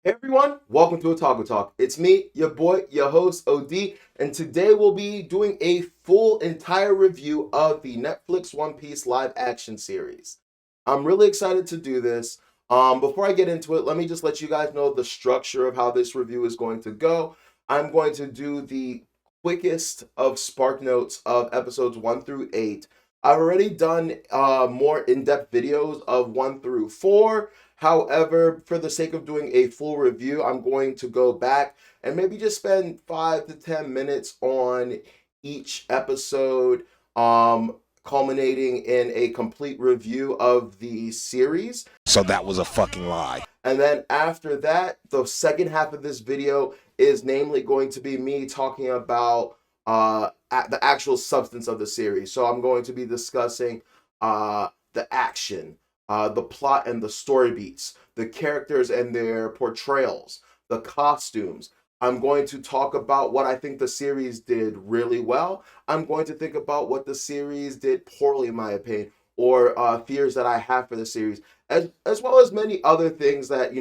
Hey everyone, welcome to Otaku Talk. It's me, your boy, your host, OD, and today we'll be doing a full entire review of the Netflix One Piece live action series. I'm really excited to do this. Before I get into it, let me just let you guys know the structure of how this review is going to go. I'm going to do the quickest of Spark Notes of episodes 1 through 8. I've already done more in-depth videos of 1 through 4. However, for the sake of doing a full review, I'm going to go back and maybe just spend 5 to 10 minutes on each episode, culminating in a complete review of the series. So that was a fucking lie. And then after that, the second half of this video is namely going to be me talking about the actual substance of the series. So I'm going to be discussing the action, the plot and the story beats, the characters and their portrayals, the costumes. I'm going to talk about what I think the series did really well. I'm going to think about what the series did poorly, in my opinion, or fears that I have for the series, as well as many other things that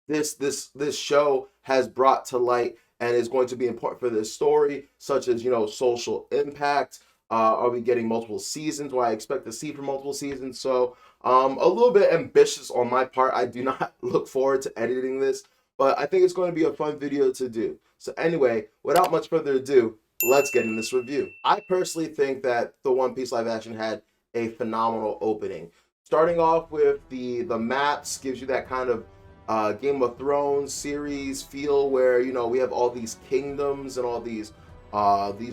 this show has brought to light and is going to be important for this story, such as social impact. Are we getting multiple seasons? What I expect to see for multiple seasons? So a little bit ambitious on my part. I do not look forward to editing this, but I think it's going to be a fun video to do. So anyway, without much further ado, let's get in this review. I personally think that the One Piece live action had a phenomenal opening. Starting off with the maps, gives you that kind of Game of Thrones series feel where we have all these kingdoms and all these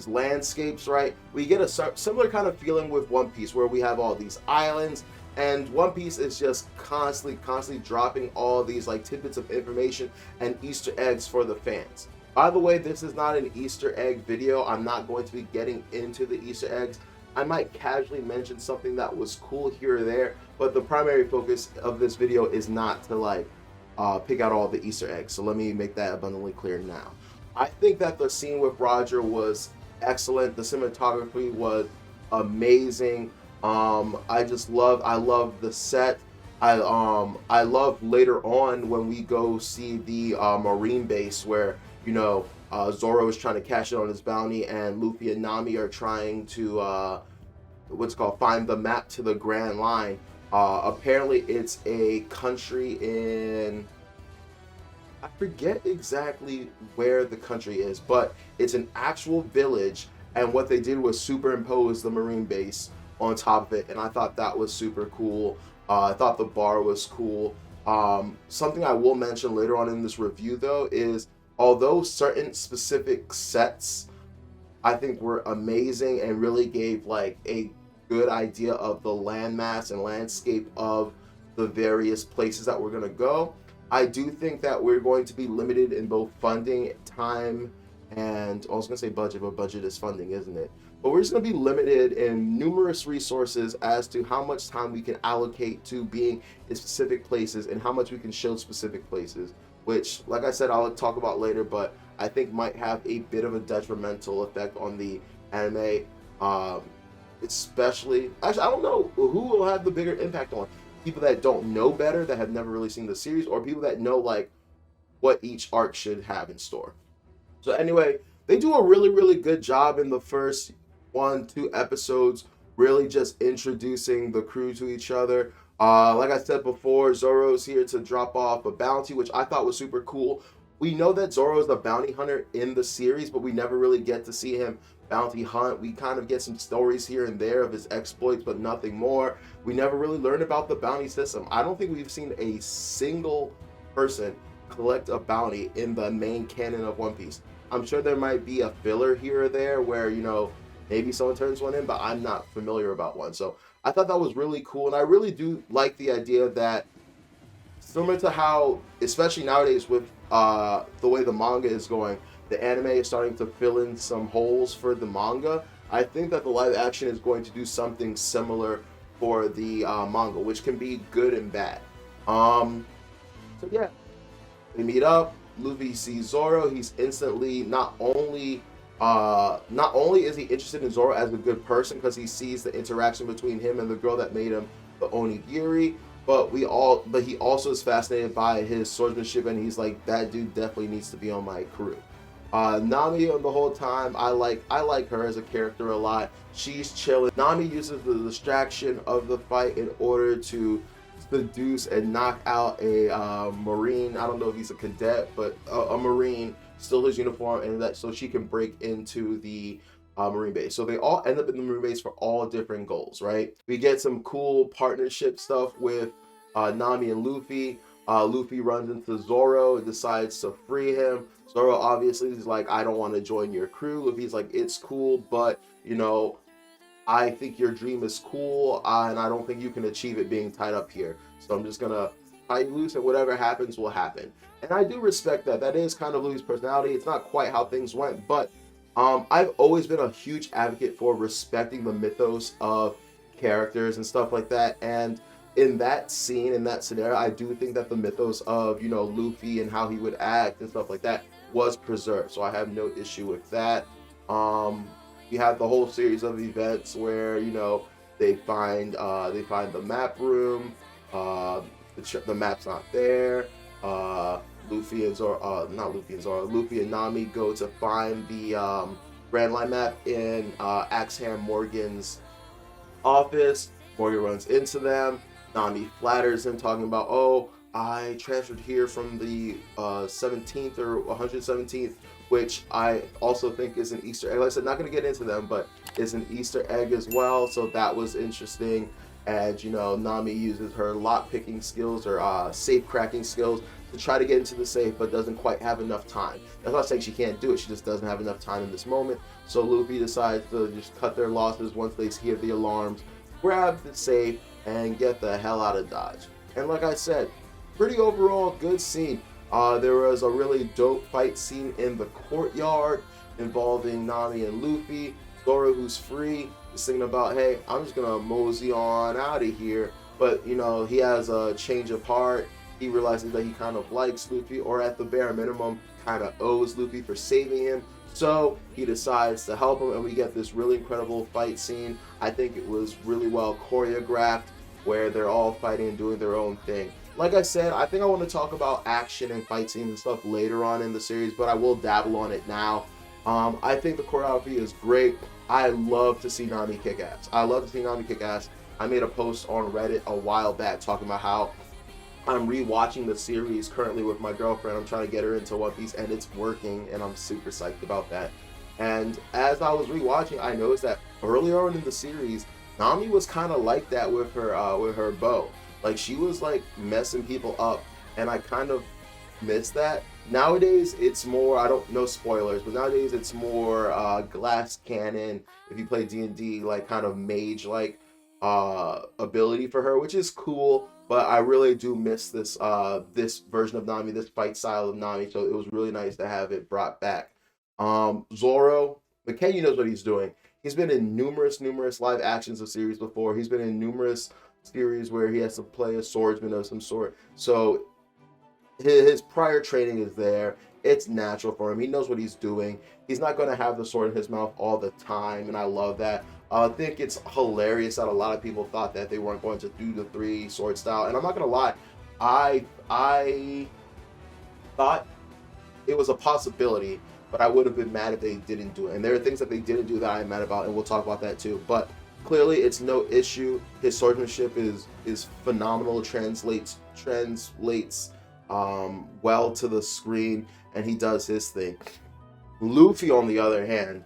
landscapes, right? We get a similar kind of feeling with One Piece where we have all these islands, and One Piece is just constantly dropping all these like tidbits of information and Easter eggs for the fans. By the way, this is not an Easter egg video. I'm not going to be getting into the Easter eggs. I might casually mention something that was cool here or there, but the primary focus of this video is not to pick out all the Easter eggs. So let me make that abundantly clear now. I think that the scene with Roger was excellent. The cinematography was amazing. I love the set. I love later on when we go see the Marine base where Zoro is trying to cash in on his bounty, and Luffy and Nami are trying to find the map to the Grand Line. Apparently, it's a country in, I forget exactly where the country is, but it's an actual village, and what they did was superimpose the Marine base on top of it, and I thought that was super cool. I thought the bar was cool. Something I will mention later on in this review, though, is although certain specific sets I think were amazing and really gave a good idea of the landmass and landscape of the various places that we're going to go, I do think that we're going to be limited in both funding, time, and I was going to say budget, but budget is funding, isn't it? But we're just going to be limited in numerous resources as to how much time we can allocate to being in specific places and how much we can show specific places, which, like I said, I'll talk about later, but I think might have a bit of a detrimental effect on the anime, especially, actually, I don't know who will have the bigger impact on people that don't know better, that have never really seen the series, or people that know what each arc should have in store. So anyway, they do a really good job in the first 1-2 episodes, really just introducing the crew to each other. Like I said before, Zoro's here to drop off a bounty, which I thought was super cool. We know that Zoro is the bounty hunter in the series, but we never really get to see him bounty hunt. We kind of get some stories here and there of his exploits, but nothing more. We never really learned about the bounty system. I don't think we've seen a single person collect a bounty in the main canon of One Piece. I'm sure there might be a filler here or there where, maybe someone turns one in, but I'm not familiar about one. So I thought that was really cool, and I really do like the idea that, similar to how, especially nowadays with the way the manga is going, the anime is starting to fill in some holes for the manga. I think that the live action is going to do something similar for the manga, which can be good and bad. So yeah, they meet up. Luffy sees Zoro, he's instantly not only is he interested in Zoro as a good person because he sees the interaction between him and the girl that made him the Onigiri, but he also is fascinated by his swordsmanship, and he's like, that dude definitely needs to be on my crew. Nami on the whole time, I like her as a character a lot. She's chilling. Nami uses the distraction of the fight in order to seduce and knock out a Marine. I don't know if he's a cadet, but a Marine, still his uniform, and that so she can break into the Marine base. So they all end up in the Marine base for all different goals, right? We get some cool partnership stuff with Nami and Luffy. Luffy runs into Zoro and decides to free him. Zoro obviously is like, I don't want to join your crew. Luffy's like, it's cool, but I think your dream is cool, and I don't think you can achieve it being tied up here. So I'm just gonna tie you loose, and whatever happens will happen. And I do respect that. That is kind of Luffy's personality. It's not quite how things went, but I've always been a huge advocate for respecting the mythos of characters and stuff like that. And in that scene, in that scenario, I do think that the mythos of Luffy and how he would act and stuff like that was preserved. So I have no issue with that. You have the whole series of events where they find the map room. The map's not there. Luffy and Zoro, not Luffy and Zoro, Luffy and Nami go to find the Grand Line map in Axeham Morgan's office. Morgan runs into them. Nami flatters him, talking about, oh, I transferred here from the 17th or 117th, which I also think is an Easter egg. Like I said, not going to get into them, but it's an Easter egg as well. So that was interesting. And, Nami uses her lock-picking skills or safe cracking skills to try to get into the safe, but doesn't quite have enough time. That's not saying she can't do it. She just doesn't have enough time in this moment. So Luffy decides to just cut their losses once they hear the alarms, grab the safe, and get the hell out of Dodge. And like I said, pretty overall good scene. There was a really dope fight scene in the courtyard involving Nami and Luffy. Zoro, who's free, is thinking about, hey, I'm just gonna mosey on out of here. But he has a change of heart. He realizes that he kind of likes Luffy, or at the bare minimum, kind of owes Luffy for saving him. So he decides to help him, and we get this really incredible fight scene. I think it was really well choreographed, where they're all fighting and doing their own thing. Like I said, I think I want to talk about action and fight scenes and stuff later on in the series, but I will dabble on it now. I think the choreography is great. I love to see Nami kick ass. I made a post on Reddit a while back talking about how I'm rewatching the series currently with my girlfriend. I'm trying to get her into One Piece, and it's working, and I'm super psyched about that. And as I was rewatching, I noticed that earlier on in the series, Nami was kind of like that with her bow. Like, she was like messing people up, and I kind of miss that. Nowadays it's more, I don't know, spoilers, but nowadays it's more glass cannon, if you play D&D, like kind of mage like ability for her, which is cool. But I really do miss this this version of Nami, this fight style of Nami. So it was really nice to have it brought back. Zoro, McKenny knows what he's doing. He's been in numerous live actions of series before. He's been in numerous series where he has to play a swordsman of some sort. So his prior training is there. It's natural for him. He knows what he's doing. He's not going to have the sword in his mouth all the time, and I love that. I think it's hilarious that a lot of people thought that they weren't going to do the 3 sword style, and I'm not going to lie, I thought it was a possibility, but I would have been mad if they didn't do it. And there are things that they didn't do that I'm mad about, and we'll talk about that too. But clearly, it's no issue. His swordsmanship is phenomenal. Translates well to the screen, and he does his thing. Luffy, on the other hand,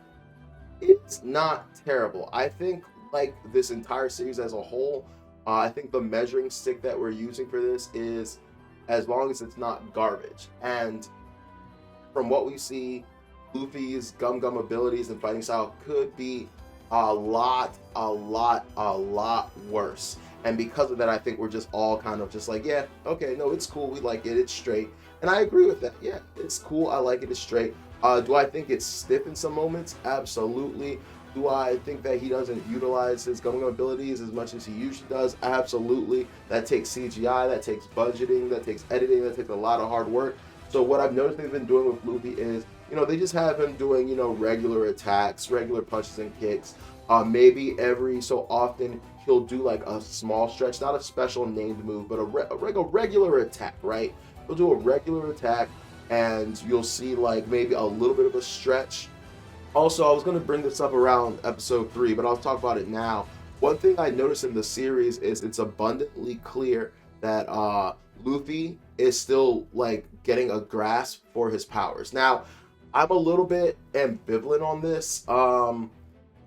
it's not terrible. I think, like, this entire series as a whole, I think the measuring stick that we're using for this is as long as it's not garbage. And from what we see, Luffy's gum abilities and fighting style could be a lot worse. And because of that, I think we're just all kind of just like, yeah, okay, no, it's cool, we like it, it's straight. And I agree with that. Yeah, it's cool, I like it, it's straight. Do I think it's stiff in some moments? Absolutely. Do I think that he doesn't utilize his gum abilities as much as he usually does? Absolutely. That takes CGI, that takes budgeting, that takes editing, that takes a lot of hard work. So what I've noticed they've been doing with Luffy is, they just have him doing, regular attacks, regular punches and kicks. Maybe every so often he'll do like a small stretch, not a special named move, but a regular attack, right? He'll do a regular attack, and you'll see like maybe a little bit of a stretch. Also, I was going to bring this up around episode 3, but I'll talk about it now. One thing I noticed in the series is it's abundantly clear that Luffy is still like getting a grasp for his powers. Now, I'm a little bit ambivalent on this.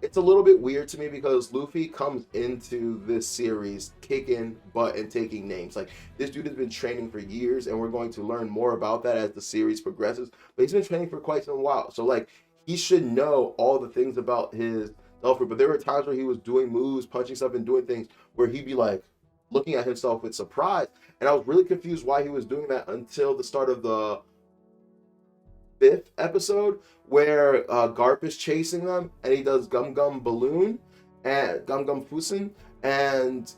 It's a little bit weird to me because Luffy comes into this series kicking butt and taking names. Like, this dude has been training for years, and we're going to learn more about that as the series progresses. But he's been training for quite some while. So, like, he should know all the things about his self. But there were times where he was doing moves, punching stuff, and doing things where he'd be like looking at himself with surprise. And I was really confused why he was doing that until the start of the 5th episode, where Garp is chasing them and he does Gum Gum Balloon and Gum Gum Fusen, and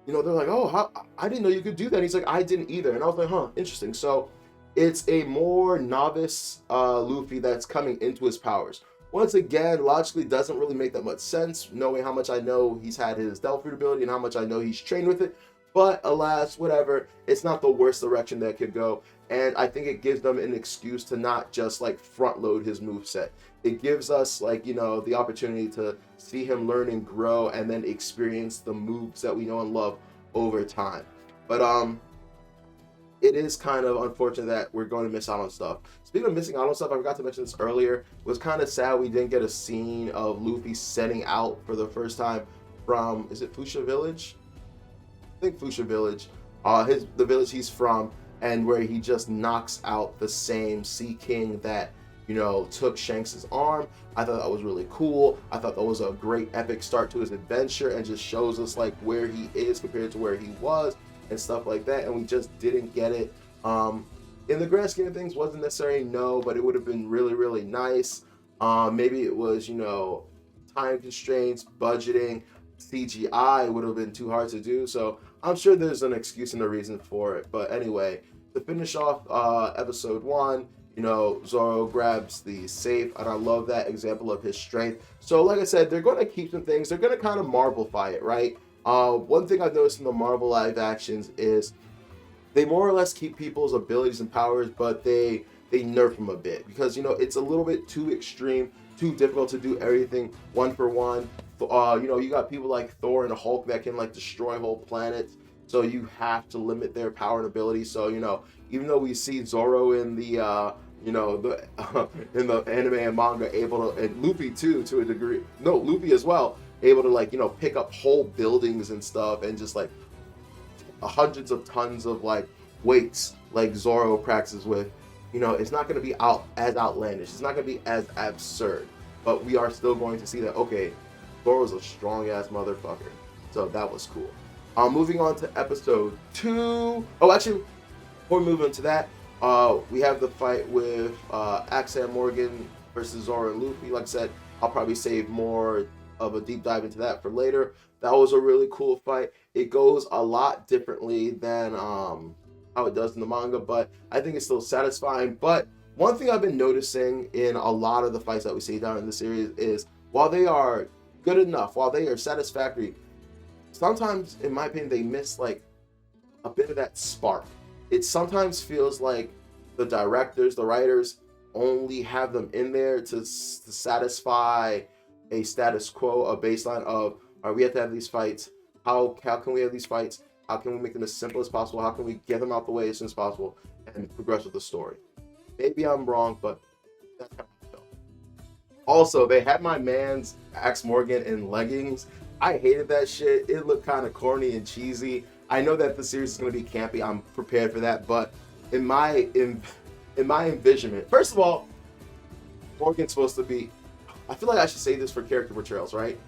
they're like, oh, I didn't know you could do that. And he's like, I didn't either. And I was like, huh, interesting. So it's a more novice Luffy that's coming into his powers. Once again, logically doesn't really make that much sense, knowing how much I know he's had his Delph Fruit ability and how much I know he's trained with it. But alas, whatever, it's not the worst direction that could go. And I think it gives them an excuse to not just like front load his moveset. It gives us like, the opportunity to see him learn and grow and then experience the moves that we know and love over time. But it is kind of unfortunate that we're going to miss out on stuff. Speaking of missing out on stuff, I forgot to mention this earlier. It was kind of sad we didn't get a scene of Luffy setting out for the first time from, is it Fuchsia Village? I think Fuchsia Village, the village he's from, and where he just knocks out the same Sea King that, took Shanks' arm. I thought that was really cool. I thought that was a great epic start to his adventure and just shows us like where he is compared to where he was and stuff like that. And we just didn't get it. In the grand scheme of things, wasn't necessarily no, but it would have been really, really nice. Maybe it was, time constraints, budgeting, CGI would have been too hard to do. So I'm sure there's an excuse and a reason for it. But anyway, to finish off episode 1, Zoro grabs the safe, and I love that example of his strength. So like I said, they're going to keep some things. They're going to kind of Marvel-fy it, right? One thing I've noticed in the Marvel live actions is they more or less keep people's abilities and powers, but they nerf them a bit because, it's a little bit too extreme, too difficult to do everything one for one. You got people like Thor and Hulk that can like destroy whole planets, so you have to limit their power and ability. So even though we see Zoro in the in the anime and manga able to, and Luffy too to a degree, Luffy as well, able to like pick up whole buildings and stuff and just like hundreds of tons of like weights like Zoro practices with, it's not going to be as outlandish. It's not going to be as absurd, but we are still going to see that, okay, Zoro's a strong ass motherfucker. So that was cool. Moving on to episode 2. Oh, actually, before we move into that, we have the fight with Axam Morgan versus Zoro and Luffy. Like I said, I'll probably save more of a deep dive into that for later. That was a really cool fight. It goes a lot differently than how it does in the manga, but I think it's still satisfying. But one thing I've been noticing in a lot of the fights that we see down in the series is while they are good enough, while they are satisfactory, sometimes, in my opinion, they miss like a bit of that spark. It sometimes feels like the directors, the writers, only have them in there to satisfy a status quo, a baseline of, all right, we have to have these fights. How can we have these fights? How can we make them as simple as possible? How can we get them out the way as soon as possible and progress with the story? Maybe I'm wrong, but that's how I felt. Also, they had my man's Axe Morgan in leggings. I hated that shit. It looked kind of corny and cheesy. I know that the series is going to be campy. I'm prepared for that, but in my envisionment, first of all, Morgan's supposed to be, I feel like I should say this for character portrayals, right?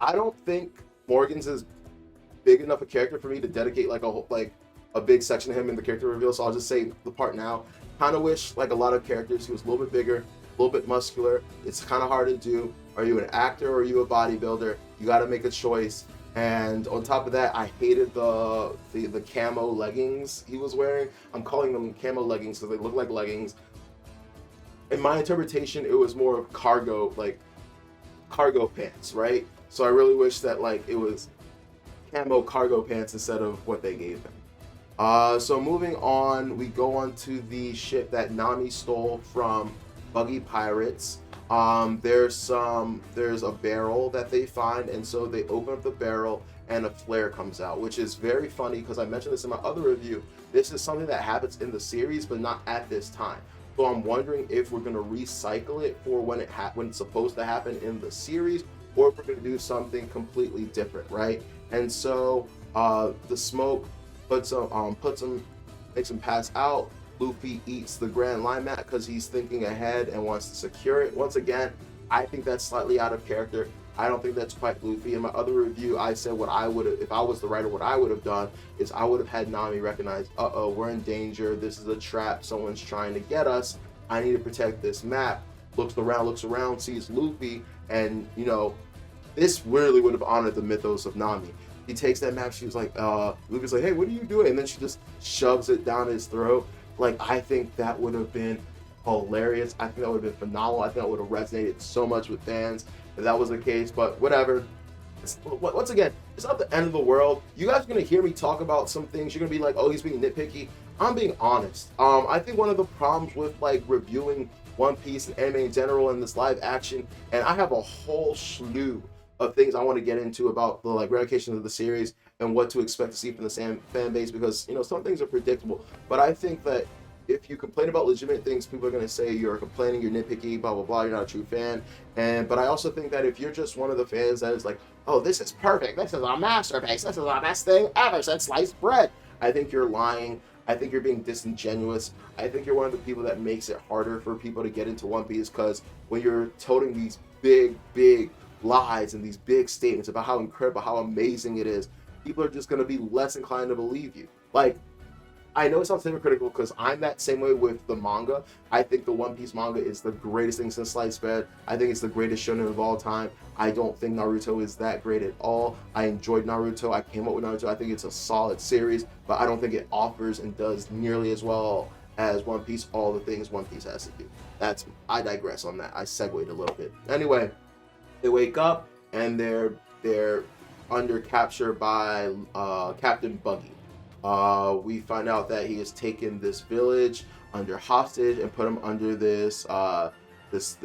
I don't think Morgan's is big enough a character for me to dedicate like a big section of him in the character reveal, so I'll just say the part now. Kind of wish, like a lot of characters, he was a little bit bigger, a little bit muscular. It's kind of hard to do. Are you an actor or are you a bodybuilder? You got to make a choice. And on top of that, I hated the camo leggings he was wearing. I'm calling them camo leggings because they look like leggings. In my interpretation, it was more of cargo, like cargo pants, right? So I really wish that like it was camo cargo pants instead of what they gave him. So moving on, we go on to the ship that Nami stole from Buggy Pirates. There's a barrel that they find, and so they open up the barrel and a flare comes out, which is very funny because I mentioned this in my other review. This is something that happens in the series, but not at this time. So I'm wondering if we're gonna recycle it for when it's supposed to happen in the series, or if we're gonna do something completely different, right? And so the smoke puts him, makes him pass out. Luffy eats the Grand Line Mat because he's thinking ahead and wants to secure it. Once again, I think that's slightly out of character. I don't think that's quite Luffy. In my other review, I said what I would have, if I was the writer, what I would have done is I would have had Nami recognize, we're in danger. This is a trap. Someone's trying to get us. I need to protect this map. Looks around, sees Luffy, and you know, this really would have honored the mythos of Nami. He takes that map. She was like, Luffy's like, hey, what are you doing? And then she just shoves it down his throat. Like, I think that would have been hilarious. I think that would have been phenomenal. I think that would have resonated so much with fans if that was the case. But whatever. Once again, it's not the end of the world. You guys are going to hear me talk about some things. You're going to be like, oh, he's being nitpicky. I'm being honest. I think one of the problems with like reviewing One Piece and anime in general and this live action, and I have a whole slew of things I want to get into about the like ramifications of the series and what to expect to see from the fan base, because you know some things are predictable. But I think that if you complain about legitimate things, people are going to say you're complaining, you're nitpicky, blah blah blah, you're not a true fan. But I also think that if you're just one of the fans that is like, oh, this is perfect, this is a masterpiece, this is the best thing ever since sliced bread, I think you're lying. I think you're being disingenuous. I think you're one of the people that makes it harder for people to get into One Piece, because when you're toting these big lies and these big statements about how incredible, how amazing it is, people are just going to be less inclined to believe you. Like, I know it sounds hypocritical because I'm that same way with the manga. I think the One Piece manga is the greatest thing since sliced bread. I think it's the greatest shonen of all time. I don't think Naruto is that great at all. I enjoyed Naruto. I came up with Naruto. I think it's a solid series, but I don't think it offers and does nearly as well as One Piece all the things One Piece has to do. I digress on that. I segued a little bit. Anyway, they wake up and they're under capture by Captain Buggy. We find out that he has taken this village under hostage and put him under this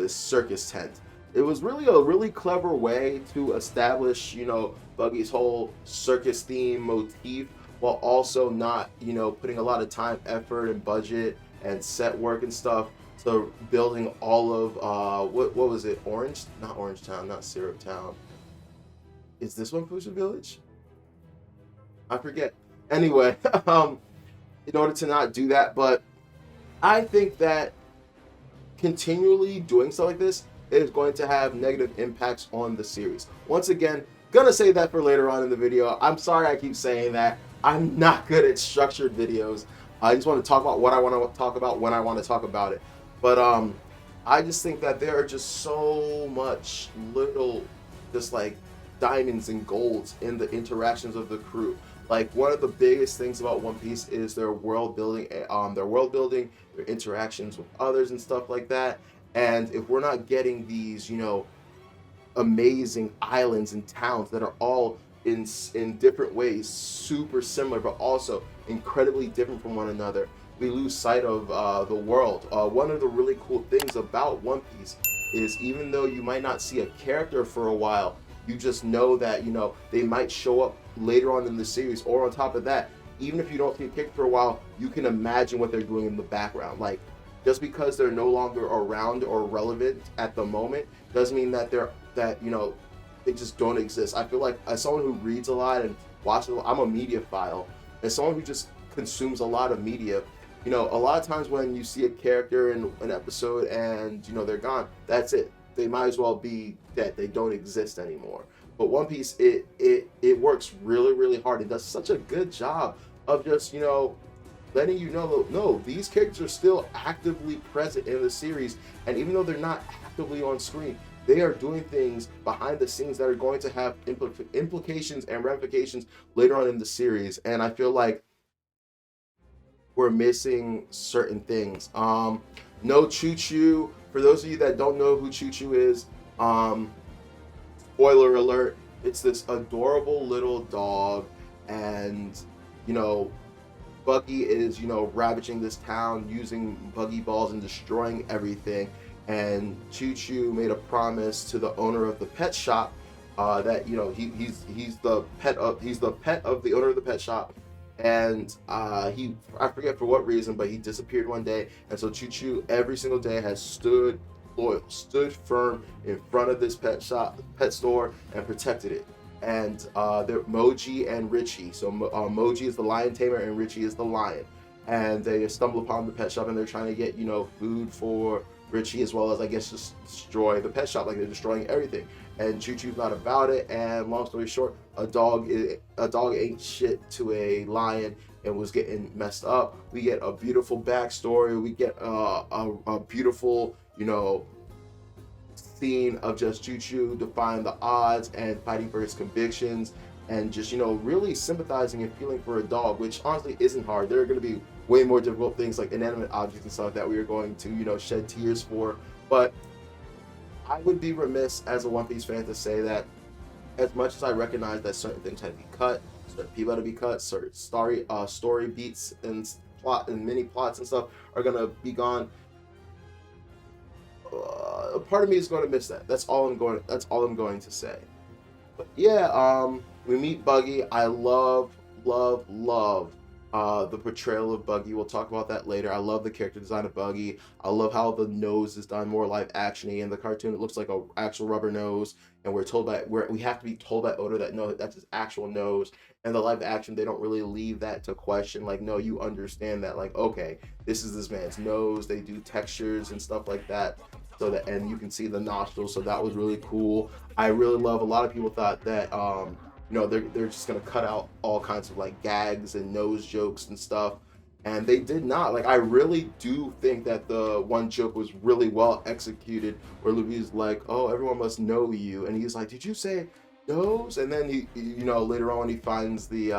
circus tent. It was really a really clever way to establish, you know, Buggy's whole circus theme motif, while also not, you know, putting a lot of time, effort, and budget and set work and stuff to building all of what was it? Not Orangetown, not Syrup Town. Is this one Fusion Village? I forget. Anyway, in order to not do that, but I think that continually doing stuff like this is going to have negative impacts on the series. Once again, gonna say that for later on in the video. I'm sorry I keep saying that. I'm not good at structured videos. I just want to talk about what I want to talk about when I want to talk about it. But I just think that there are just so much little, just like diamonds and golds in the interactions of the crew. Like, one of the biggest things about One Piece is their world building, their interactions with others and stuff like that. And if we're not getting these, you know, amazing islands and towns that are all in different ways super similar, but also incredibly different from one another, we lose sight of the world. One of the really cool things about One Piece is, even though you might not see a character for a while, you just know that, you know, they might show up later on in the series, or on top of that, even if you don't see a character for a while, you can imagine what they're doing in the background. Like, just because they're no longer around or relevant at the moment doesn't mean that you know, they just don't exist. I feel like, as someone who reads a lot and watches a lot, I'm a mediophile. As someone who just consumes a lot of media, you know, a lot of times when you see a character in an episode and, you know, they're gone, that's it. They might as well be dead. They don't exist anymore. But One Piece, it works really, really hard. It does such a good job of just, you know, letting you know, no, these characters are still actively present in the series, and even though they're not actively on screen, they are doing things behind the scenes that are going to have implications and ramifications later on in the series. And I feel like we're missing certain things. No Choo Choo. For those of you that don't know who Choo Choo is, um, spoiler alert, it's this adorable little dog, and you know, Buggy is, ravaging this town using buggy balls and destroying everything. And Choo Choo made a promise to the owner of the pet shop that he's the pet of the owner of the pet shop, and I forget for what reason, but he disappeared one day, and so Choo Choo every single day has stood loyal, stood firm in front of this pet store, and protected it. And they're Moji and Richie. So Moji is the lion tamer and Richie is the lion. And they stumble upon the pet shop and they're trying to get, food for Richie, as well as, I guess, just destroy the pet shop, like they're destroying everything. And Choo Choo's not about it. And long story short, a dog ain't shit to a lion and was getting messed up. We get a beautiful backstory. We get a beautiful, scene of just Choo Choo defying the odds and fighting for his convictions, and just really sympathizing and feeling for a dog, which honestly isn't hard. There are going to be way more difficult things like inanimate objects and stuff that we are going to shed tears for. But I would be remiss as a One Piece fan to say that as much as I recognize that certain things had to be cut, certain people had to be cut, certain story beats and plot and mini plots and stuff are going to be gone, part of me is going to miss that. That's all I'm going to say. But yeah, we meet Buggy. I love the portrayal of Buggy. We'll talk about that later. I love the character design of Buggy. I love how the nose is done more live actiony. In the cartoon, it looks like a actual rubber nose, and we have to be told by Oda that no, that's his actual nose. And the live action, they don't really leave that to question. Like, no, you understand that. Like, okay, this is this man's nose. They do textures and stuff like that. And you can see the nostrils, so that was really cool. I really love. A lot of people thought that they're just gonna cut out all kinds of like gags and nose jokes and stuff, and they did not. Like, I really do think that the one joke was really well executed, where Luffy's like, "Oh, everyone must know you," and he's like, "Did you say nose?" And then he, later on when he finds the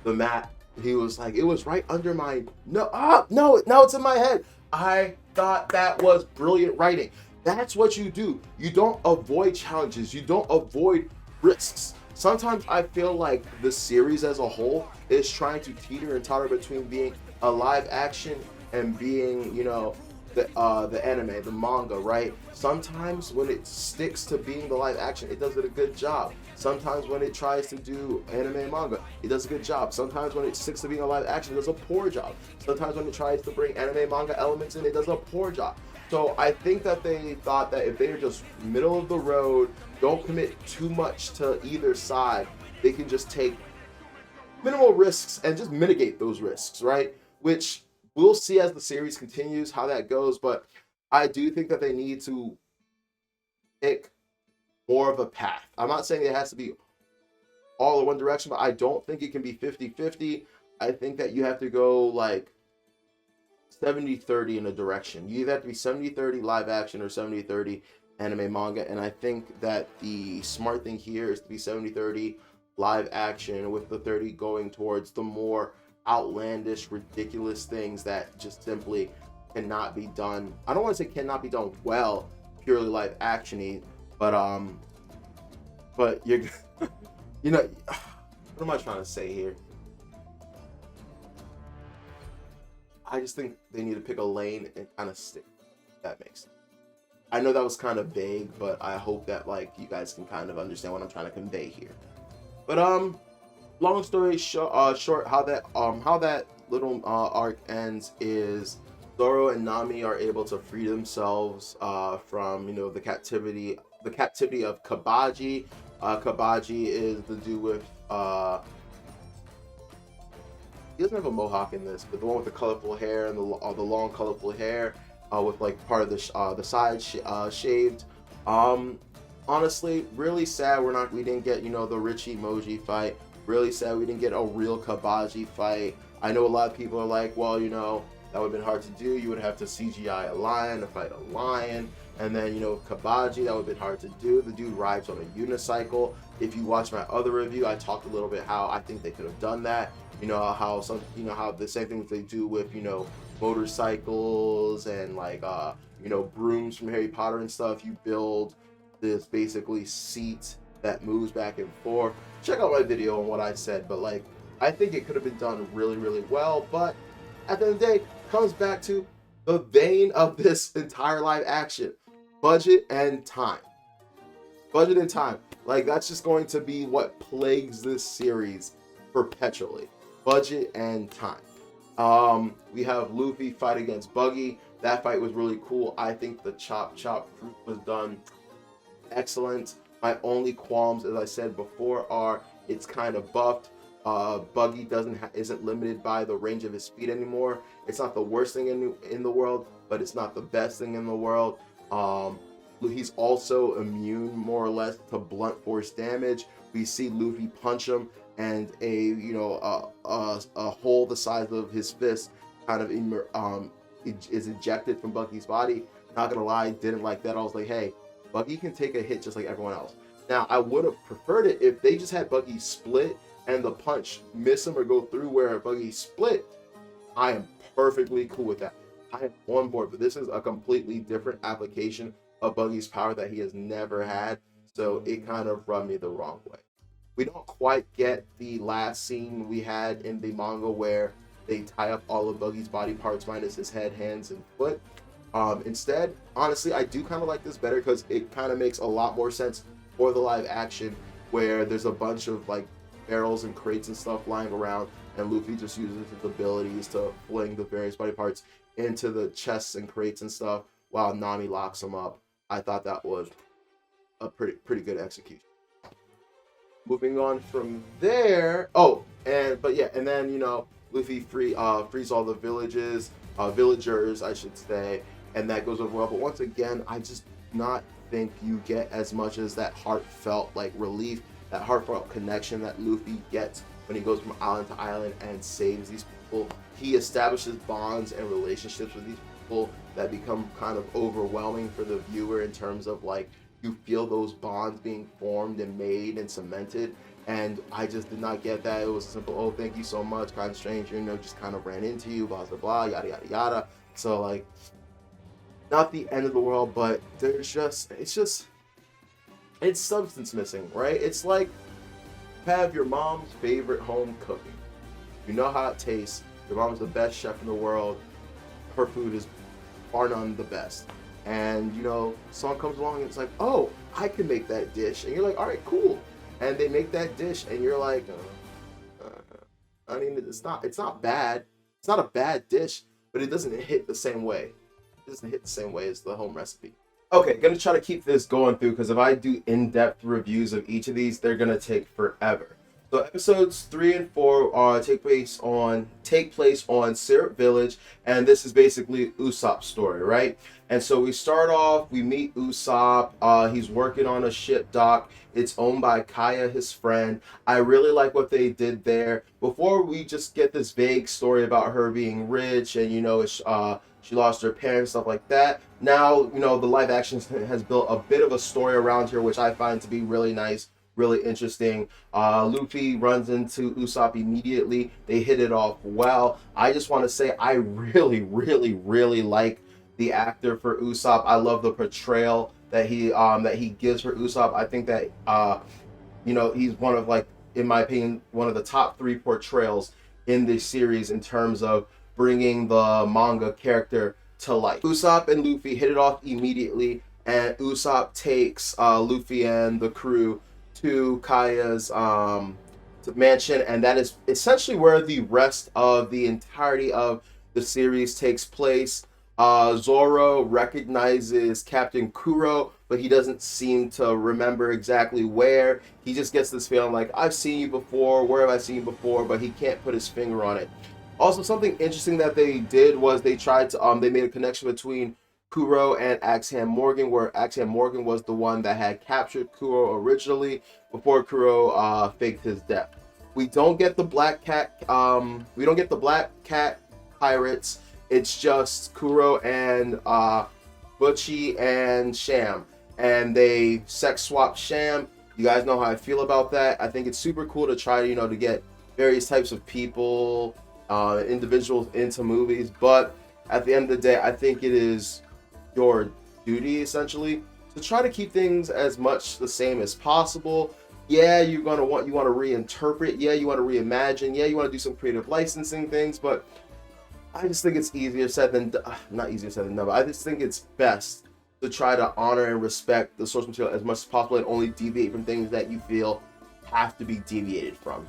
map, he was like, "It was right under my no, it's in my head." I thought that was brilliant writing. That's what you do. You don't avoid challenges. You don't avoid risks. Sometimes I feel like the series as a whole is trying to teeter and totter between being a live action and being, the anime, the manga, right? Sometimes when it sticks to being the live action, it does it a good job. Sometimes when it tries to do anime and manga, it does a good job. Sometimes when it sticks to being a live action, it does a poor job. Sometimes when it tries to bring anime manga elements in, it does a poor job. So I think that they thought that if they are just middle of the road, don't commit too much to either side, they can just take minimal risks and just mitigate those risks, right? Which we'll see as the series continues how that goes, but I do think that they need to pick more of a path. I'm not saying it has to be all in one direction, but I don't think it can be 50-50. I think that you have to go like 70-30 in a direction. You either have to be 70-30 live action or 70-30 anime manga, and I think that the smart thing here is to be 70-30 live action, with the 30 going towards the more outlandish, ridiculous things that just simply cannot be done. I don't want to say cannot be done well, purely live actiony, but you're what am I trying to say here? I just think they need to pick a lane and kind of stick. If that makes sense. I know that was kind of vague, but I hope that you guys can kind of understand what I'm trying to convey here. But long story short, how that little arc ends is Zoro and Nami are able to free themselves from the captivity of Kabaji. Kabaji is the dude with he doesn't have a mohawk in this, but the one with the colorful hair and the long colorful hair with part of the side shaved. Honestly, really sad we didn't get the Richie Moji fight. Really sad we didn't get a real Kabaji fight. I know a lot of people are like, well, that would have been hard to do. You would have to CGI a lion to fight a lion. And then, Kabaji, that would have been hard to do. The dude rides on a unicycle. If you watch my other review, I talked a little bit how I think they could have done that. How the same things they do with, motorcycles and like, brooms from Harry Potter and stuff. You build this basically seat that moves back and forth. Check out my video on what I said, but like, I think it could have been done really, really well. But at the end of the day, comes back to the vein of this entire live action: budget and time. Budget and time. Like, that's just going to be what plagues this series perpetually. Budget and time. We have Luffy fight against Buggy. That fight was really cool. I think the chop fruit was done excellent. My only qualms, as I said before, are it's kind of buffed. Buggy isn't limited by the range of his speed anymore. It's not the worst thing in the world, but it's not the best thing in the world. He's also immune, more or less, to blunt force damage. We see Luffy punch him, and a hole the size of his fist kind of is ejected from Buggy's body. Not gonna lie, didn't like that. I was like, hey, Buggy can take a hit just like everyone else. Now, I would have preferred it if they just had Buggy split and the punch miss him or go through where Buggy split. I am perfectly cool with that. I am on board, but this is a completely different application of Buggy's power that he has never had, so it kind of rubbed me the wrong way. We don't quite get the last scene we had in the manga where they tie up all of Buggy's body parts minus his head, hands, and foot. Instead, honestly, I do kind of like this better because it kind of makes a lot more sense for the live action, where there's a bunch of like barrels and crates and stuff lying around, and Luffy just uses his abilities to fling the various body parts into the chests and crates and stuff while Nami locks them up. I thought that was a pretty good execution. Moving on from there, and then Luffy frees all the villagers, I should say, and that goes over well. But once again, I just do not think you get as much as that heartfelt like relief, that heartfelt connection that Luffy gets when he goes from island to island and saves these people. He establishes bonds and relationships with these people that become kind of overwhelming for the viewer in terms of like, you feel those bonds being formed and made and cemented. And I just did not get that. It was simple, oh, thank you so much, kind of stranger, just kind of ran into you, blah, blah, blah, yada, yada, yada. So like, not the end of the world, but it's substance missing, right? It's like, have your mom's favorite home cooking. You know how it tastes. Your mom's the best chef in the world. Her food is bar none the best. And someone comes along and it's like, oh, I can make that dish. And you're like, all right, cool. And they make that dish and you're like, I mean, it's not bad. It's not a bad dish, but it doesn't hit the same way. It doesn't hit the same way as the home recipe. Okay, gonna try to keep this going through because if I do in-depth reviews of each of these, they're gonna take forever. So episodes 3 and 4 take place on Syrup Village, and this is basically Usopp's story, right? And so we start off, we meet Usopp. He's working on a ship dock. It's owned by Kaya, his friend. I really like what they did there. Before we just get this vague story about her being rich and she lost her parents, stuff like that. Now, the live action has built a bit of a story around here, which I find to be really nice, really interesting. Luffy runs into Usopp immediately. They hit it off well. I just want to say I really, really, really like the actor for Usopp. I love the portrayal that he gives for Usopp. I think that he's one of, like, in my opinion, one of the top 3 portrayals in this series in terms of bringing the manga character to life. Usopp and Luffy hit it off immediately, and Usopp takes Luffy and the crew to Kaya's mansion, and that is essentially where the rest of the entirety of the series takes place. Zoro recognizes Captain Kuro, but he doesn't seem to remember exactly where. He just gets this feeling like, I've seen you before, where have I seen you before, but he can't put his finger on it. Also, something interesting that they did was they tried to, they made a connection between Kuro and Axe-Hand Morgan, where Axe-Hand Morgan was the one that had captured Kuro originally before Kuro faked his death. We don't get the Black Cat, pirates. It's just Kuro and Butchie and Sham, and they sex swap Sham. You guys know how I feel about that. I think it's super cool to try, to get various types of people, individuals into movies. But at the end of the day, I think it is your duty essentially to try to keep things as much the same as possible. Yeah, you want to reinterpret. Yeah, you want to reimagine. Yeah, you want to do some creative licensing things. But I just think it's easier said than not easier said than done. But I just think it's best to try to honor and respect the source material as much as possible and only deviate from things that you feel have to be deviated from.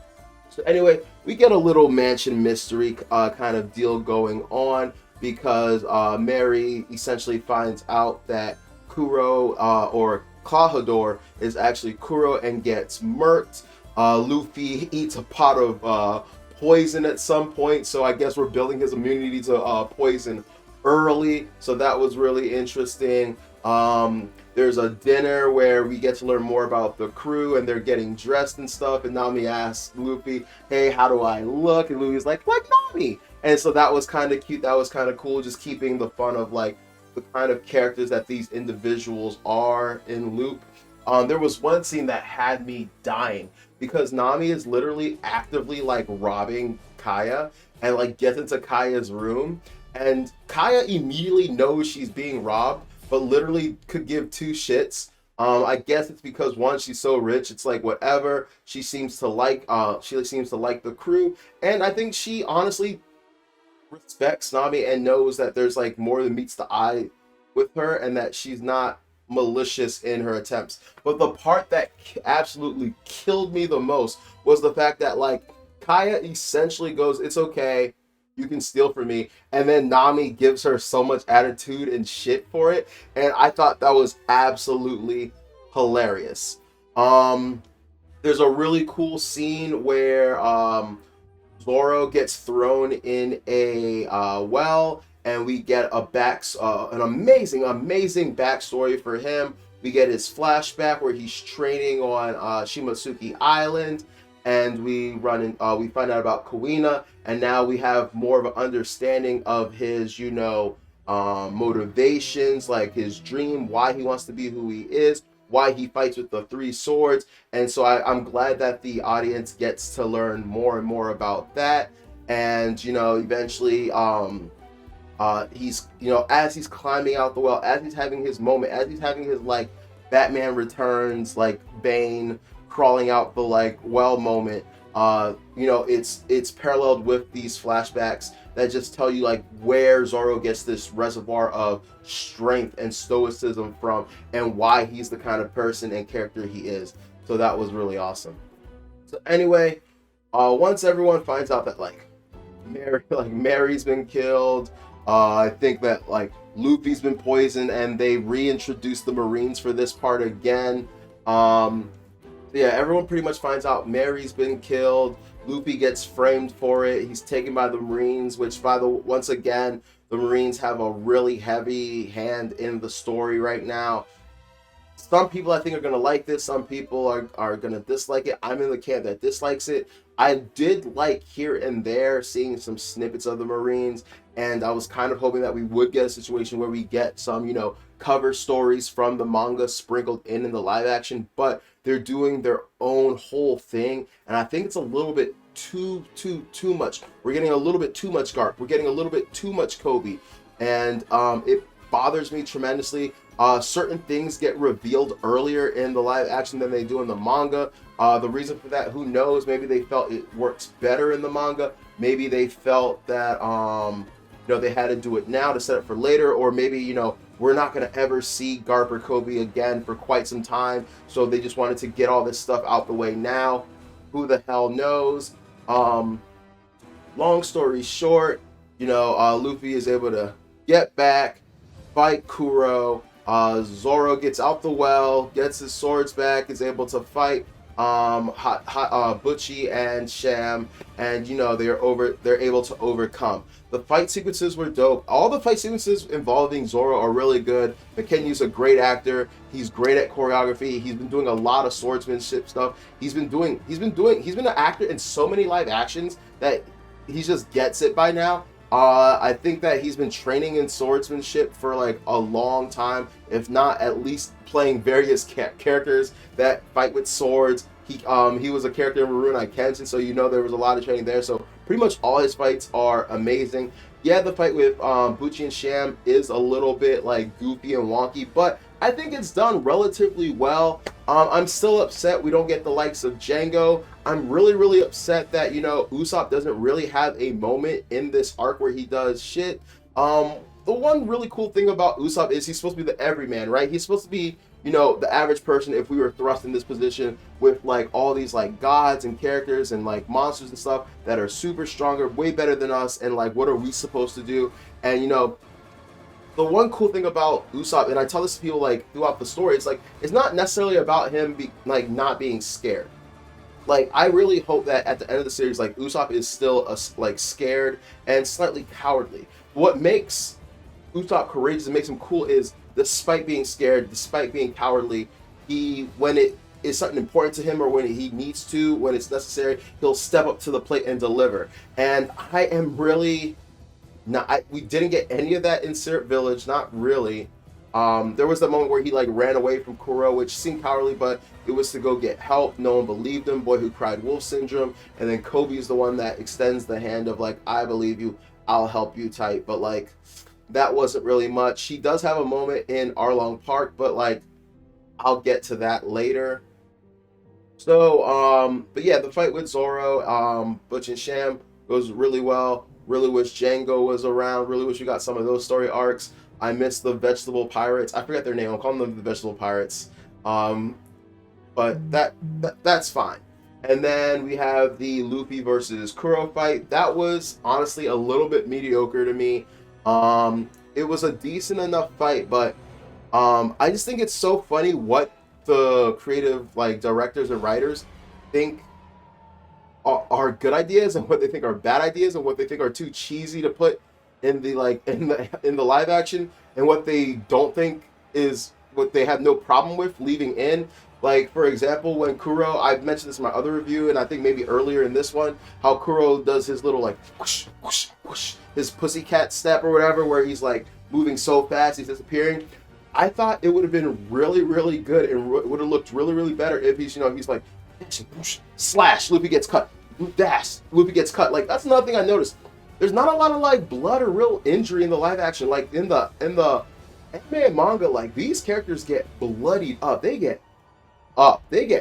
So anyway, we get a little mansion mystery kind of deal going on because Mary essentially finds out that Kuro or Klahadore is actually Kuro and gets murked. Luffy eats a pot of poison at some point, so I guess we're building his immunity to poison early, so that was really interesting. There's a dinner where we get to learn more about the crew and they're getting dressed and stuff, and Nami asks Luffy, hey, how do I look? And Luffy's like Nami. And so that was kind of cute, that was kind of cool, just keeping the fun of like the kind of characters that these individuals are in Loop. There was one scene that had me dying because Nami is literally actively like robbing Kaya and like gets into Kaya's room, and Kaya immediately knows she's being robbed but literally could give two shits. I guess it's because one, she's so rich, it's like whatever. She seems to like the crew, and I think she honestly respects Nami and knows that there's like more than meets the eye with her and that she's not malicious in her attempts. But the part that absolutely killed me the most was the fact that like Kaya essentially goes, it's okay, you can steal from me, and then Nami gives her so much attitude and shit for it, and I thought that was absolutely hilarious. There's a really cool scene where Zoro gets thrown in a well, and we get an amazing backstory for him. We get his flashback where he's training on Shimotsuki Island, and we find out about Kuina, and now we have more of an understanding of his, motivations, like his dream, why he wants to be who he is, why he fights with the three swords. And so I'm glad that the audience gets to learn more and more about that. And, eventually, he's, as he's climbing out the well, as he's having his moment, as he's having his, like, Batman Returns, like, Bane crawling out the, like, well moment, it's paralleled with these flashbacks that just tell you, like, where Zoro gets this reservoir of strength and stoicism from and why he's the kind of person and character he is. So that was really awesome. So anyway, once everyone finds out that, like, Mary's been killed, I think that, like, Luffy's been poisoned, and they reintroduced the Marines for this part again. Yeah, everyone pretty much finds out Mary's been killed. Luffy gets framed for it. He's taken by the Marines, which once again, the Marines have a really heavy hand in the story right now. Some people I think are going to like this. Some people are going to dislike it. I'm in the camp that dislikes it. I did like here and there seeing some snippets of the Marines, and I was kind of hoping that we would get a situation where we get some, cover stories from the manga sprinkled in the live action, but they're doing their own whole thing, and I think it's a little bit too much. We're getting a little bit too much Garp. We're getting a little bit too much Kobe, and it bothers me tremendously. Certain things get revealed earlier in the live action than they do in the manga. The reason for that, who knows? Maybe they felt it works better in the manga. Maybe they felt that they had to do it now to set it for later, or maybe we're not going to ever see Garp or Kobe again for quite some time, so they just wanted to get all this stuff out the way now. Who the hell knows? Long story short, Luffy is able to get back, fight Kuro. Zoro gets out the well, gets his swords back, is able to fight Butchie and Sham, and they're able to overcome. The fight sequences were dope. All the fight sequences involving Zoro are really good. McKenny's a great actor. He's great at choreography. He's been doing a lot of swordsmanship stuff. He's been an actor in so many live actions that he just gets it by now. I think that he's been training in swordsmanship for like a long time, if not at least playing various characters that fight with swords. He was a character in Rurouni Kenshin, so you know there was a lot of training there. So pretty much all his fights are amazing. Yeah, the fight with Buchi and Sham is a little bit like goofy and wonky, but I think it's done relatively well. I'm still upset we don't get the likes of Django. I'm really, really upset that, you know, Usopp doesn't really have a moment in this arc where he does shit. The one really cool thing about Usopp is he's supposed to be the everyman, right? He's supposed to be, you know, the average person if we were thrust in this position with like all these like gods and characters and like monsters and stuff that are super stronger, way better than us, and like what are we supposed to do? And you know, the one cool thing about Usopp, and I tell this to people like throughout the story, it's like it's not necessarily about him like not being scared. Like I really hope that at the end of the series, like Usopp is still like scared and slightly cowardly. What makes Usopp courageous and makes him cool is despite being scared, despite being cowardly, he when it is something important to him or when he needs to, when it's necessary, he'll step up to the plate and deliver. And I am really not. We didn't get any of that in Syrup Village, not really. There was the moment where he like ran away from Kuro, which seemed cowardly, but it was to go get help. No one believed him. Boy who cried wolf syndrome. And then Kobe is the one that extends the hand of like, I believe you, I'll help you type. But like, that wasn't really much. He does have a moment in Arlong Park, but like, I'll get to that later. So, but yeah, the fight with Zoro, Butch and Sham goes really well. Really wish Django was around. Really wish we got some of those story arcs. I miss the vegetable pirates. I forget their name. I'll call them the vegetable pirates. But that's fine. And then we have the Luffy versus Kuro fight. That was honestly a little bit mediocre to me. It was a decent enough fight, but I just think it's so funny what the creative like directors and writers think are good ideas and what they think are bad ideas and what they think are too cheesy to put in the like in the live action, and what they don't think is what they have no problem with leaving in. Like for example, when Kuro, I've mentioned this in my other review and I think maybe earlier in this one, how Kuro does his little like whoosh, whoosh, whoosh, his pussycat step or whatever, where he's like moving so fast he's disappearing. I thought it would have been really, really good and would have looked really, really better if he's, you know, he's like slash, Luffy gets cut, dash, Luffy gets cut. Like that's another thing I noticed. There's not a lot of like blood or real injury in the live action. Like in the anime and manga, like these characters get bloodied up. They get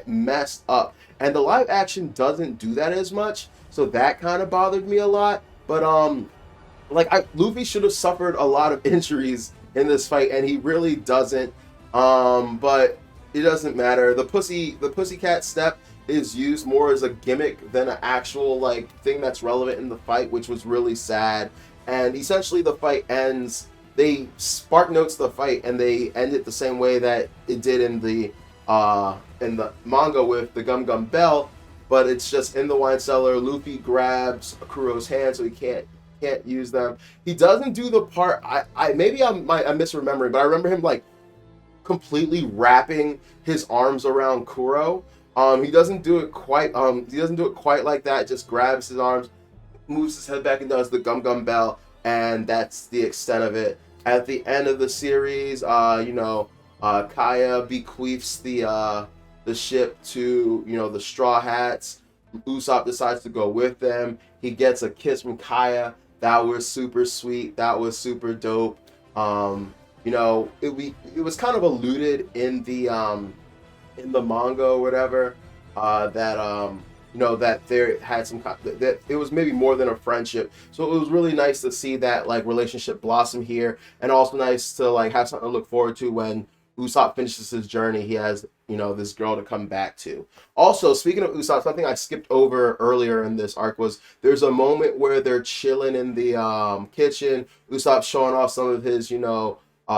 messed up. And the live action doesn't do that as much. So that kind of bothered me a lot. But Luffy should have suffered a lot of injuries in this fight, and he really doesn't. But it doesn't matter. The pussycat step is used more as a gimmick than an actual like thing that's relevant in the fight, which was really sad. And essentially the fight ends. They spark notes the fight and they end it the same way that it did in the manga with the Gum Gum Bell, but it's just in the wine cellar. Luffy grabs Kuro's hand so he can't use them. He doesn't do the part. I'm misremembering, but I remember him like completely wrapping his arms around Kuro. He doesn't do it quite. He doesn't do it quite like that. Just grabs his arms, moves his head back, and does the Gum Gum Bell, and that's the extent of it. At the end of the series, Kaya bequeaths the ship to the Straw Hats. Usopp decides to go with them. He gets a kiss from Kaya. That was super sweet. That was super dope. It was kind of alluded in the manga or whatever that there had that it was maybe more than a friendship. So it was really nice to see that like relationship blossom here, and also nice to like have something to look forward to when Usopp finishes his journey. He has this girl to come back to. Also, speaking of Usopp, something I skipped over earlier in this arc was there's a moment where they're chilling in the kitchen. Usopp's showing off some of his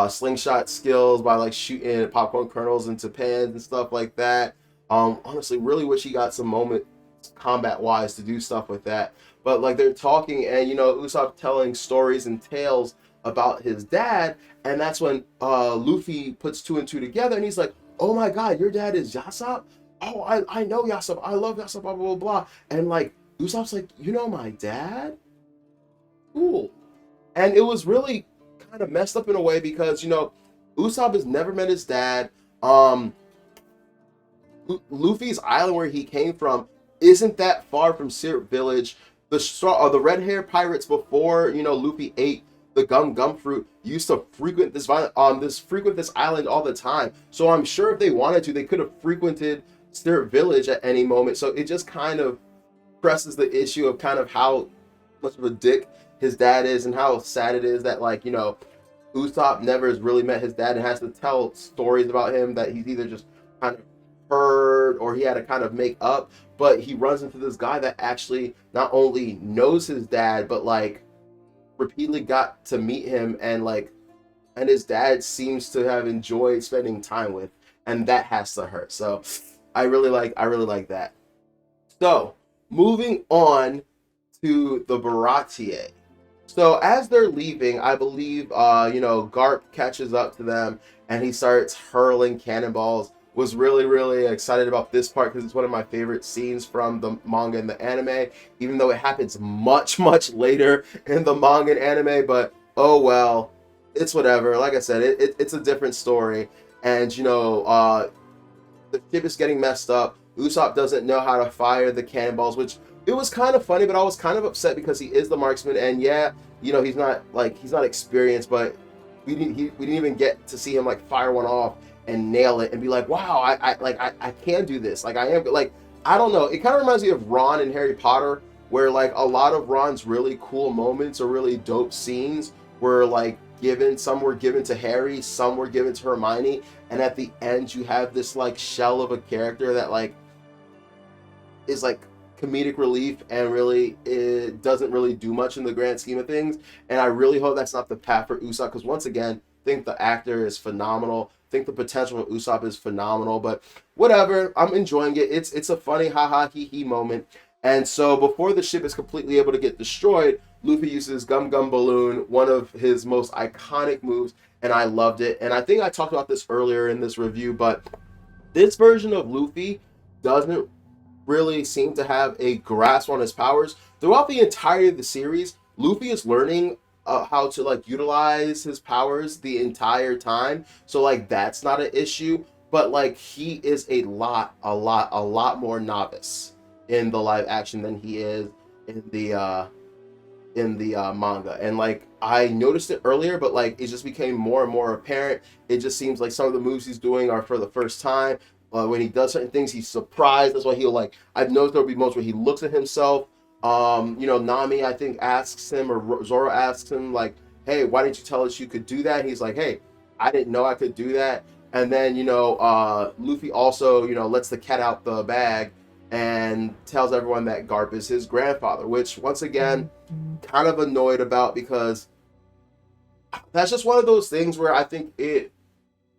slingshot skills by like shooting popcorn kernels into pans and stuff like that. Honestly, really wish he got some moment combat wise to do stuff with that. But like they're talking and Usopp telling stories and tales about his dad, and that's when Luffy puts two and two together and he's like, oh my god, your dad is Yasopp? Oh, I know Yasopp. I love Yasopp, blah, blah, blah, blah. And like Usopp's like, you know my dad? Cool. And it was really kind of messed up in a way because, you know, Usopp has never met his dad. Luffy's island where he came from isn't that far from Syrup Village. The red hair pirates before, you know, Luffy ate the gum fruit used to frequent this island all the time. So I'm sure if they wanted to, they could have frequented Syrup Village at any moment. So it just kind of presses the issue of kind of how much of a dick his dad is and how sad it is that, like, you know, Usopp never has really met his dad and has to tell stories about him that he's either just kind of heard or he had to kind of make up. But he runs into this guy that actually not only knows his dad, but like repeatedly got to meet him, and his dad seems to have enjoyed spending time with, and that has to hurt. So I really like that. So moving on to the Baratie. So as they're leaving, I believe you know, Garp catches up to them and he starts hurling cannonballs. Was really excited about this part because it's one of my favorite scenes from the manga and the anime, even though it happens much later in the manga and anime. But oh well, it's whatever. Like I said, it's a different story. And you know, the ship is getting messed up. Usopp doesn't know how to fire the cannonballs, which it was kind of funny, but I was kind of upset because he is the marksman, and yeah, you know, he's not experienced, but we didn't even get to see him like fire one off and nail it and be like, wow, I can do this. Like I am, like, I don't know. It kind of reminds me of Ron and Harry Potter, where like a lot of Ron's really cool moments or really dope scenes were like some were given to Harry, some were given to Hermione, and at the end you have this like shell of a character that like is like comedic relief and really it doesn't really do much in the grand scheme of things. And I really hope that's not the path for Usopp, because once again, I think the actor is phenomenal. I think the potential for Usopp is phenomenal, but whatever, I'm enjoying it. It's a funny haha hee hee moment. And so before the ship is completely able to get destroyed, Luffy uses Gum Gum Balloon, one of his most iconic moves, and I loved it. And I think I talked about this earlier in this review, but this version of Luffy doesn't really seem to have a grasp on his powers. Throughout the entirety of the series, Luffy is learning how to like utilize his powers the entire time. So like that's not an issue, but like he is a lot more novice in the live action than he is in the manga. And like I noticed it earlier, but like it just became more and more apparent. It just seems like some of the moves he's doing are for the first time. When he does certain things, he's surprised. That's why he'll like. I've noticed there'll be moments where he looks at himself. You know, Nami, I think, asks him, or Zoro asks him, like, "Hey, why didn't you tell us you could do that?" And he's like, "Hey, I didn't know I could do that." And then you know, Luffy also, you know, lets the cat out the bag and tells everyone that Garp is his grandfather, which once again, kind of annoyed about, because that's just one of those things where I think it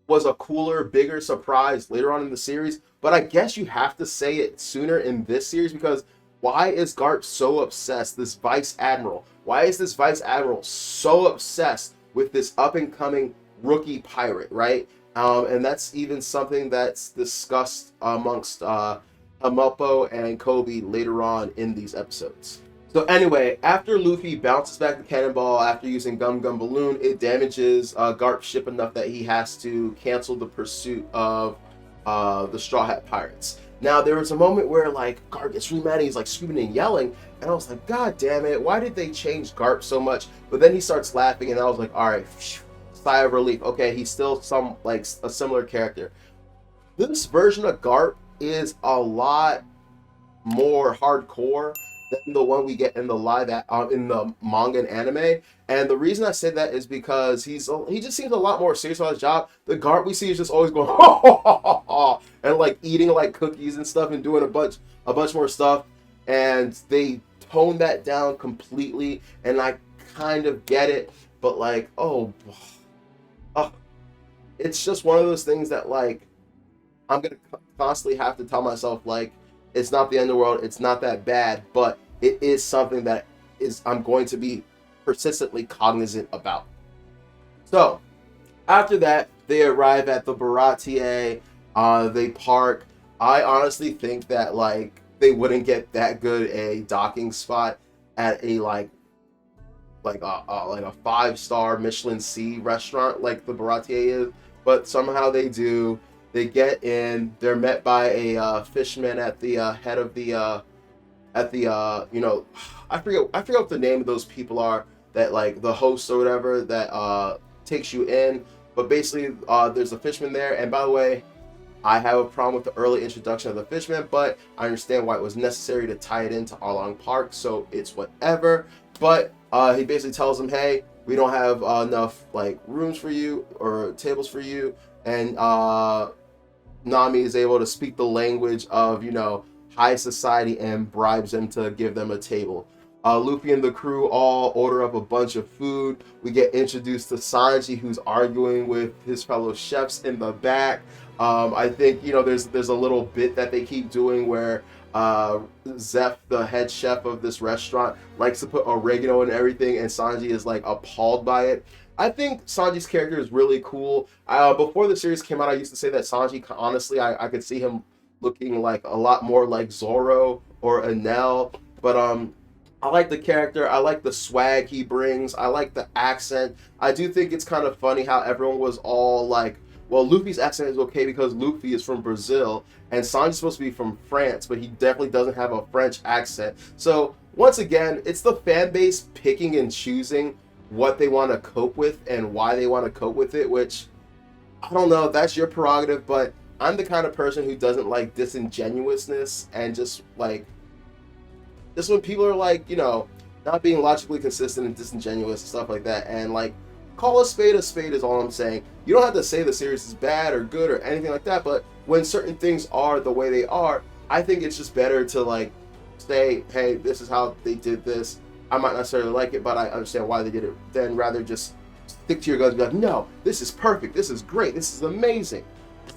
was a cooler, bigger surprise later on in the series. But I guess you have to say it sooner in this series, because why is Garp so obsessed, this Vice Admiral? Why is this Vice Admiral so obsessed with this up-and-coming rookie pirate, right? And that's even something that's discussed amongst Helmeppo and Koby later on in these episodes. So anyway, after Luffy bounces back the cannonball after using Gum Gum Balloon, it damages Garp's ship enough that he has to cancel the pursuit of the Straw Hat Pirates. Now, there was a moment where like Garp gets really mad, he's like screaming and yelling, and I was like, God damn it, why did they change Garp so much? But then he starts laughing, and I was like, all right, sigh of relief. Okay, he's still a similar character. This version of Garp is a lot more hardcore than the one we get in the in the manga and anime. And the reason I say that is because he just seems a lot more serious about his job. The Garp we see is just always going and like eating like cookies and stuff and doing a bunch more stuff. And they tone that down completely, and I kind of get it, but like it's just one of those things that like I'm gonna constantly have to tell myself like, it's not the end of the world. It's not that bad, but it is something that I'm going to be persistently cognizant about. So after that, they arrive at the Baratie. They park. I honestly think that like they wouldn't get that good a docking spot at a like like a 5-star Michelin C restaurant like the Baratier is, but somehow they do. They get in. They're met by a fisherman at the head of the I forget what the name of those people are that like the host or whatever that takes you in. But basically, there's a fisherman there. And by the way, I have a problem with the early introduction of the fisherman, but I understand why it was necessary to tie it into Arlong Park, so it's whatever. But he basically tells them, hey, we don't have enough like rooms for you or tables for you, and Nami is able to speak the language of high society and bribes them to give them a table. Luffy and the crew all order up a bunch of food. We get introduced to Sanji, who's arguing with his fellow chefs in the back. I think there's a little bit that they keep doing where Zeph, the head chef of this restaurant, likes to put oregano in everything, and Sanji is like appalled by it. I think Sanji's character is really cool. Before the series came out, I used to say that Sanji, honestly, I could see him looking like a lot more like Zoro or Enel, but I like the character. I like the swag he brings. I like the accent. I do think it's kind of funny how everyone was all like, well, Luffy's accent is okay because Luffy is from Brazil and Sanji's supposed to be from France, but he definitely doesn't have a French accent. So once again, it's the fan base picking and choosing what they want to cope with and why they want to cope with it, which I don't know, that's your prerogative, but I'm the kind of person who doesn't like disingenuousness and just when people are like, not being logically consistent and disingenuous and stuff like that, and like, call a spade is all I'm saying. You don't have to say the series is bad or good or anything like that, but when certain things are the way they are, I think it's just better to like say, hey, this is how they did this. I might not necessarily like it, but I understand why they did it, then rather just stick to your guns and be like, no, this is perfect, this is great, this is amazing.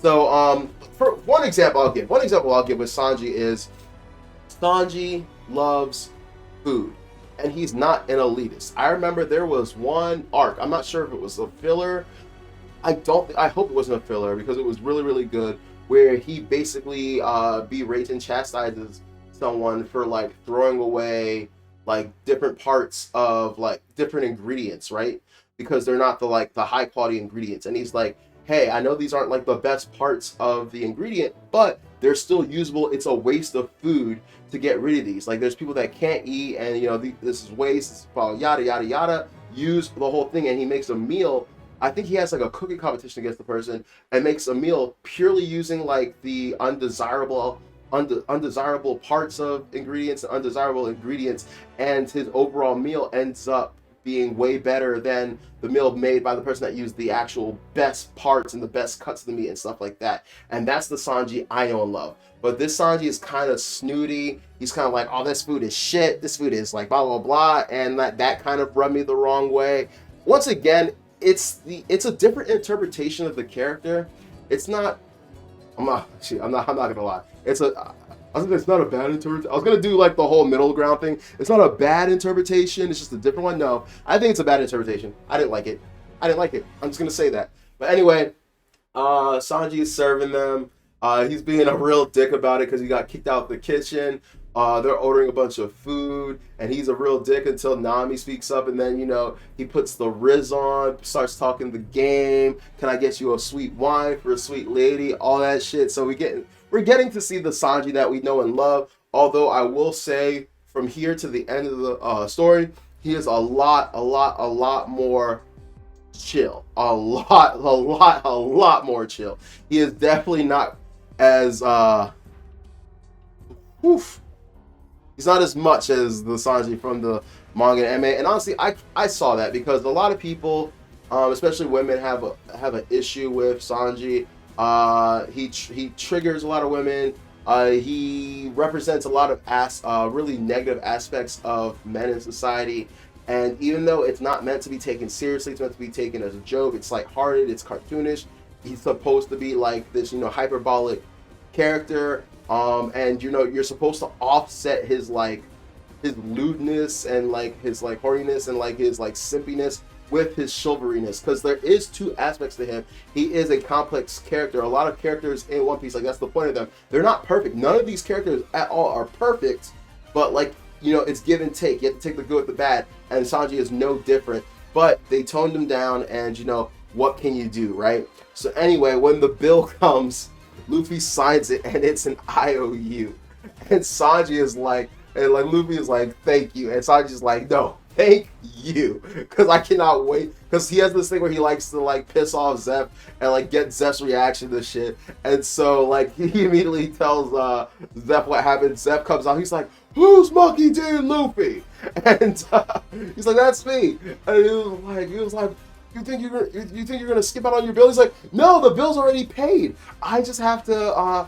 So for one example I'll give with Sanji is Sanji loves food, and he's not an elitist. I remember there was one arc, I'm not sure if it was a filler, I hope it wasn't a filler because it was really, really good, where he basically berates and chastises someone for like throwing away like different parts of like different ingredients, right? Because they're not the high quality ingredients. And he's like, hey, I know these aren't like the best parts of the ingredient, but they're still usable. It's a waste of food to get rid of these. Like there's people that can't eat, and this is waste, yada yada yada. Use the whole thing, and he makes a meal. I think he has like a cooking competition against the person and makes a meal purely using like the undesirable parts of ingredients, and his overall meal ends up being way better than the meal made by the person that used the actual best parts and the best cuts of the meat and stuff like that. And that's the Sanji I know and love. But this Sanji is kind of snooty. He's kind of like, oh, this food is shit. This food is like blah, blah, blah. And that kind of rubbed me the wrong way. Once again, it's a different interpretation of the character. It's not, I'm not gonna lie. It's not a bad interpretation. I was gonna do like the whole middle ground thing. It's not a bad interpretation. It's just a different one. No, I think it's a bad interpretation. I didn't like it. I'm just gonna say that. But anyway, Sanji is serving them. He's being a real dick about it because he got kicked out of the kitchen. They're ordering a bunch of food, and he's a real dick until Nami speaks up, and then he puts the Riz on, starts talking the game. Can I get you a sweet wine for a sweet lady? All that shit. So we're getting to see the Sanji that we know and love. Although I will say, from here to the end of the story, he is a lot more chill. A lot more chill. He is definitely not as he's not as much as the Sanji from the manga and anime. And honestly, I saw that because a lot of people, especially women, have an issue with Sanji. He triggers a lot of women. He represents a lot of really negative aspects of men in society. And even though it's not meant to be taken seriously, it's meant to be taken as a joke. It's lighthearted. It's cartoonish. He's supposed to be like this, hyperbolic character. And you're supposed to offset his lewdness and his horniness and his simpiness with his chivalriness, because there is two aspects to him. He is a complex character. A lot of characters in One Piece, that's the point of them. They're not perfect. None of these characters at all are perfect, but it's give and take. You have to take the good with the bad, and Sanji is no different. But they toned him down, and what can you do, right? So anyway, when the bill comes, Luffy signs it, and it's an IOU, and Sanji is like, and like Luffy is like, thank you, and Sanji's like, no, thank you, because I cannot wait, because he has this thing where he likes to like piss off Zeff and like get Zeff's reaction to shit, and so like he immediately tells Zeff what happened. Zeff comes out, he's like, who's Monkey D. Luffy? And he's like, that's me. And he was like, you think you're gonna skip out on your bill? He's like, no, the bill's already paid. I just have to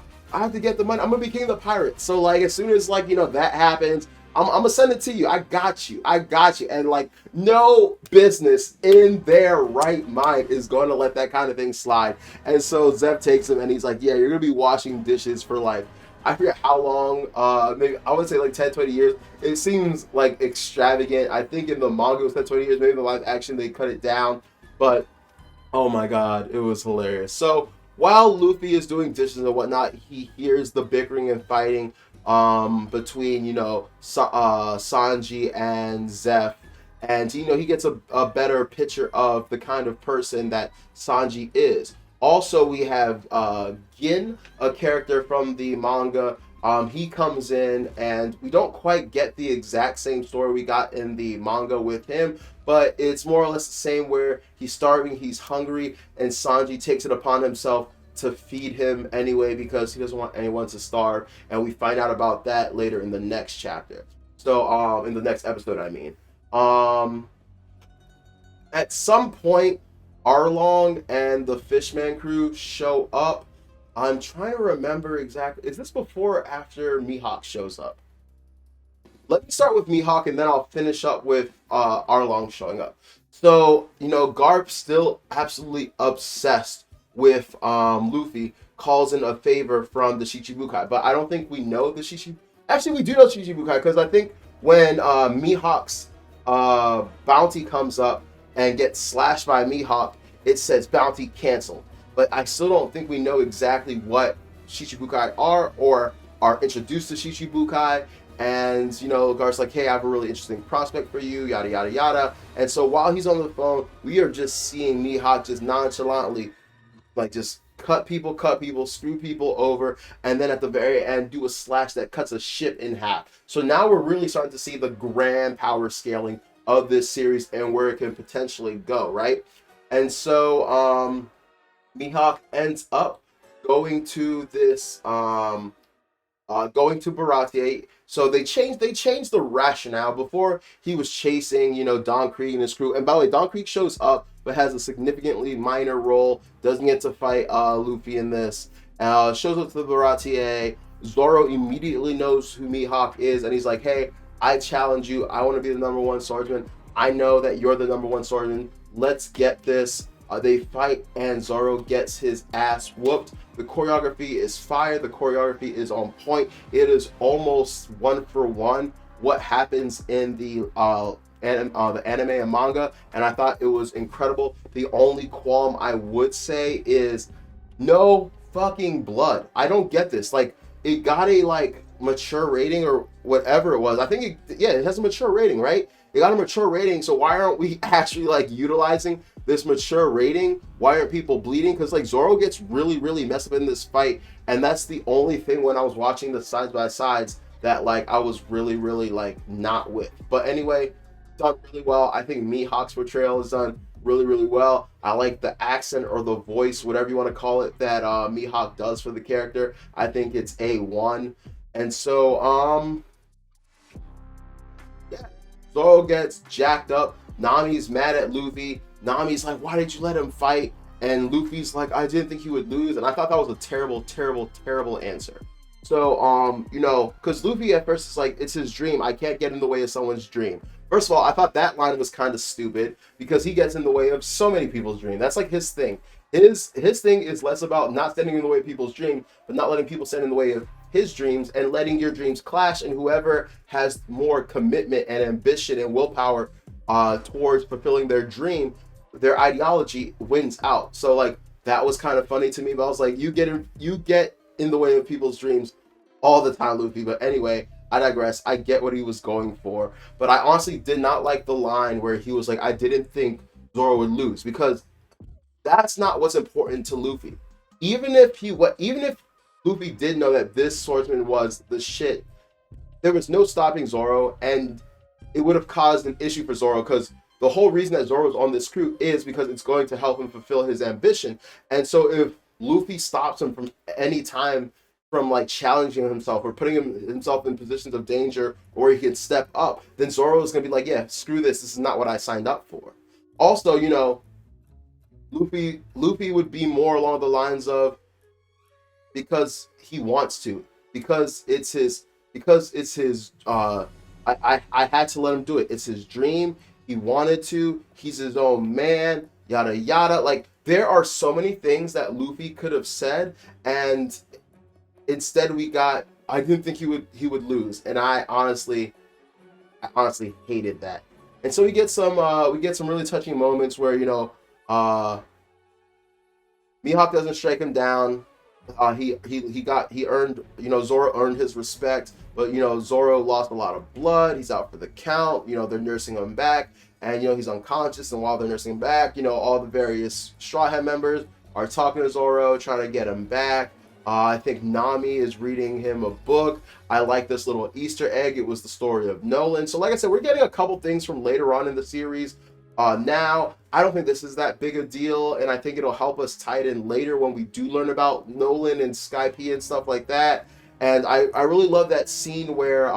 get the money. I'm gonna be king of the pirates. So like as soon as like that happens, I'm gonna send it to you. I got you. And like no business in their right mind is going to let that kind of thing slide. And so Zeff takes him and he's like, yeah, you're gonna be washing dishes for like, I forget how long, maybe I would say like 10, 20 years. It seems like extravagant. I think in the manga it was 10, 20 years. Maybe in the live action they cut it down. But, oh my god, it was hilarious. So, while Luffy is doing dishes and whatnot, he hears the bickering and fighting between, Sanji and Zeff. And, he gets a better picture of the kind of person that Sanji is. Also, we have Gin, a character from the manga. He comes in, and we don't quite get the exact same story we got in the manga with him, but it's more or less the same where he's starving, he's hungry, and Sanji takes it upon himself to feed him anyway because he doesn't want anyone to starve, and we find out about that later in the next chapter. So, in the next episode, I mean. At some point, Arlong and the Fishman crew show up. I'm trying to remember exactly. Is this before or after Mihawk shows up? Let me start with Mihawk and then I'll finish up with Arlong showing up. So, Garp's still absolutely obsessed with Luffy, calls in a favor from the Shichibukai. But I don't think we know the Shichibukai. Actually, we do know Shichibukai because I think when Mihawk's bounty comes up and gets slashed by Mihawk, it says bounty canceled. But I still don't think we know exactly what Shichibukai are or are introduced to Shichibukai. And, Garp's like, hey, I have a really interesting prospect for you, yada, yada, yada. And so while he's on the phone, we are just seeing Mihawk just nonchalantly, like, just cut people, screw people over, and then at the very end do a slash that cuts a ship in half. So now we're really starting to see the grand power scaling of this series and where it can potentially go, right? And so, Mihawk ends up going to this, going to Baratie. So they changed the rationale. Before he was chasing, Don Krieg and his crew. And by the way, Don Krieg shows up, but has a significantly minor role. Doesn't get to fight Luffy in this. Shows up to the Baratie. Zoro immediately knows who Mihawk is, and he's like, hey, I challenge you. I want to be the number one swordsman. I know that you're the number one swordsman. Let's get this. They fight, and Zoro gets his ass whooped. The choreography is fire. The choreography is on point. It is almost one for one what happens in the anime and manga, and I thought it was incredible. The only qualm I would say is no fucking blood. I don't get this. Like, it got a mature rating or whatever it was. I think it has a mature rating, right? It got a mature rating, so why aren't we actually utilizing this mature rating? Why aren't people bleeding? Because Zoro gets really, really messed up in this fight, and that's the only thing when I was watching the sides by sides that I was really, really not with. But anyway, done really well. I think Mihawk's portrayal is done really, really well. I like the accent or the voice, whatever you want to call it, that Mihawk does for the character. I think it's A1. And so, yeah, Zoro gets jacked up. Nami's mad at Luffy. Nami's like, why did you let him fight? And Luffy's like, I didn't think he would lose. And I thought that was a terrible, terrible, terrible answer. So, because Luffy at first is like, it's his dream. I can't get in the way of someone's dream. First of all, I thought that line was kind of stupid because he gets in the way of so many people's dream. That's his thing. His thing is less about not standing in the way of people's dream, but not letting people stand in the way of his dreams and letting your dreams clash. And whoever has more commitment and ambition and willpower towards fulfilling their dream, their ideology wins out. So that was kind of funny to me, but I was like, you get in the way of people's dreams all the time, Luffy. But anyway, I digress. I get what he was going for, but I honestly did not like the line where he was like, I didn't think Zoro would lose, because that's not what's important to Luffy. Even if Luffy did know that this swordsman was the shit, there was no stopping Zoro, and it would have caused an issue for Zoro, because the whole reason that Zoro's on this crew is because it's going to help him fulfill his ambition. And so if Luffy stops him from any time from like challenging himself or putting himself in positions of danger where he can step up, then Zoro is going to be like, yeah, screw this. This is not what I signed up for. Also, you know, Luffy would be more along the lines of, because he wants to, because it's his I had to let him do it. It's his dream. He wanted to. He's his own man. Yada yada. Like, there are so many things that Luffy could have said, and instead we got, I didn't think he would lose, and I honestly hated that. And so we get some really touching moments where, you know, Mihawk doesn't strike him down. He earned, you know, Zoro earned his respect, but, you know, Zoro lost a lot of blood. He's out for the count. You know, they're nursing him back, and, you know, he's unconscious. And while they're nursing him back, you know, all the various Straw Hat members are talking to Zoro, trying to get him back. I think Nami is reading him a book. I like this little Easter egg. It was the story of Nolan. So like I said, we're getting a couple things from later on in the series. Now, I don't think this is that big a deal, and I think it'll help us tie it in later when we do learn about Nolan and Skype and stuff like that. And I really love that scene where,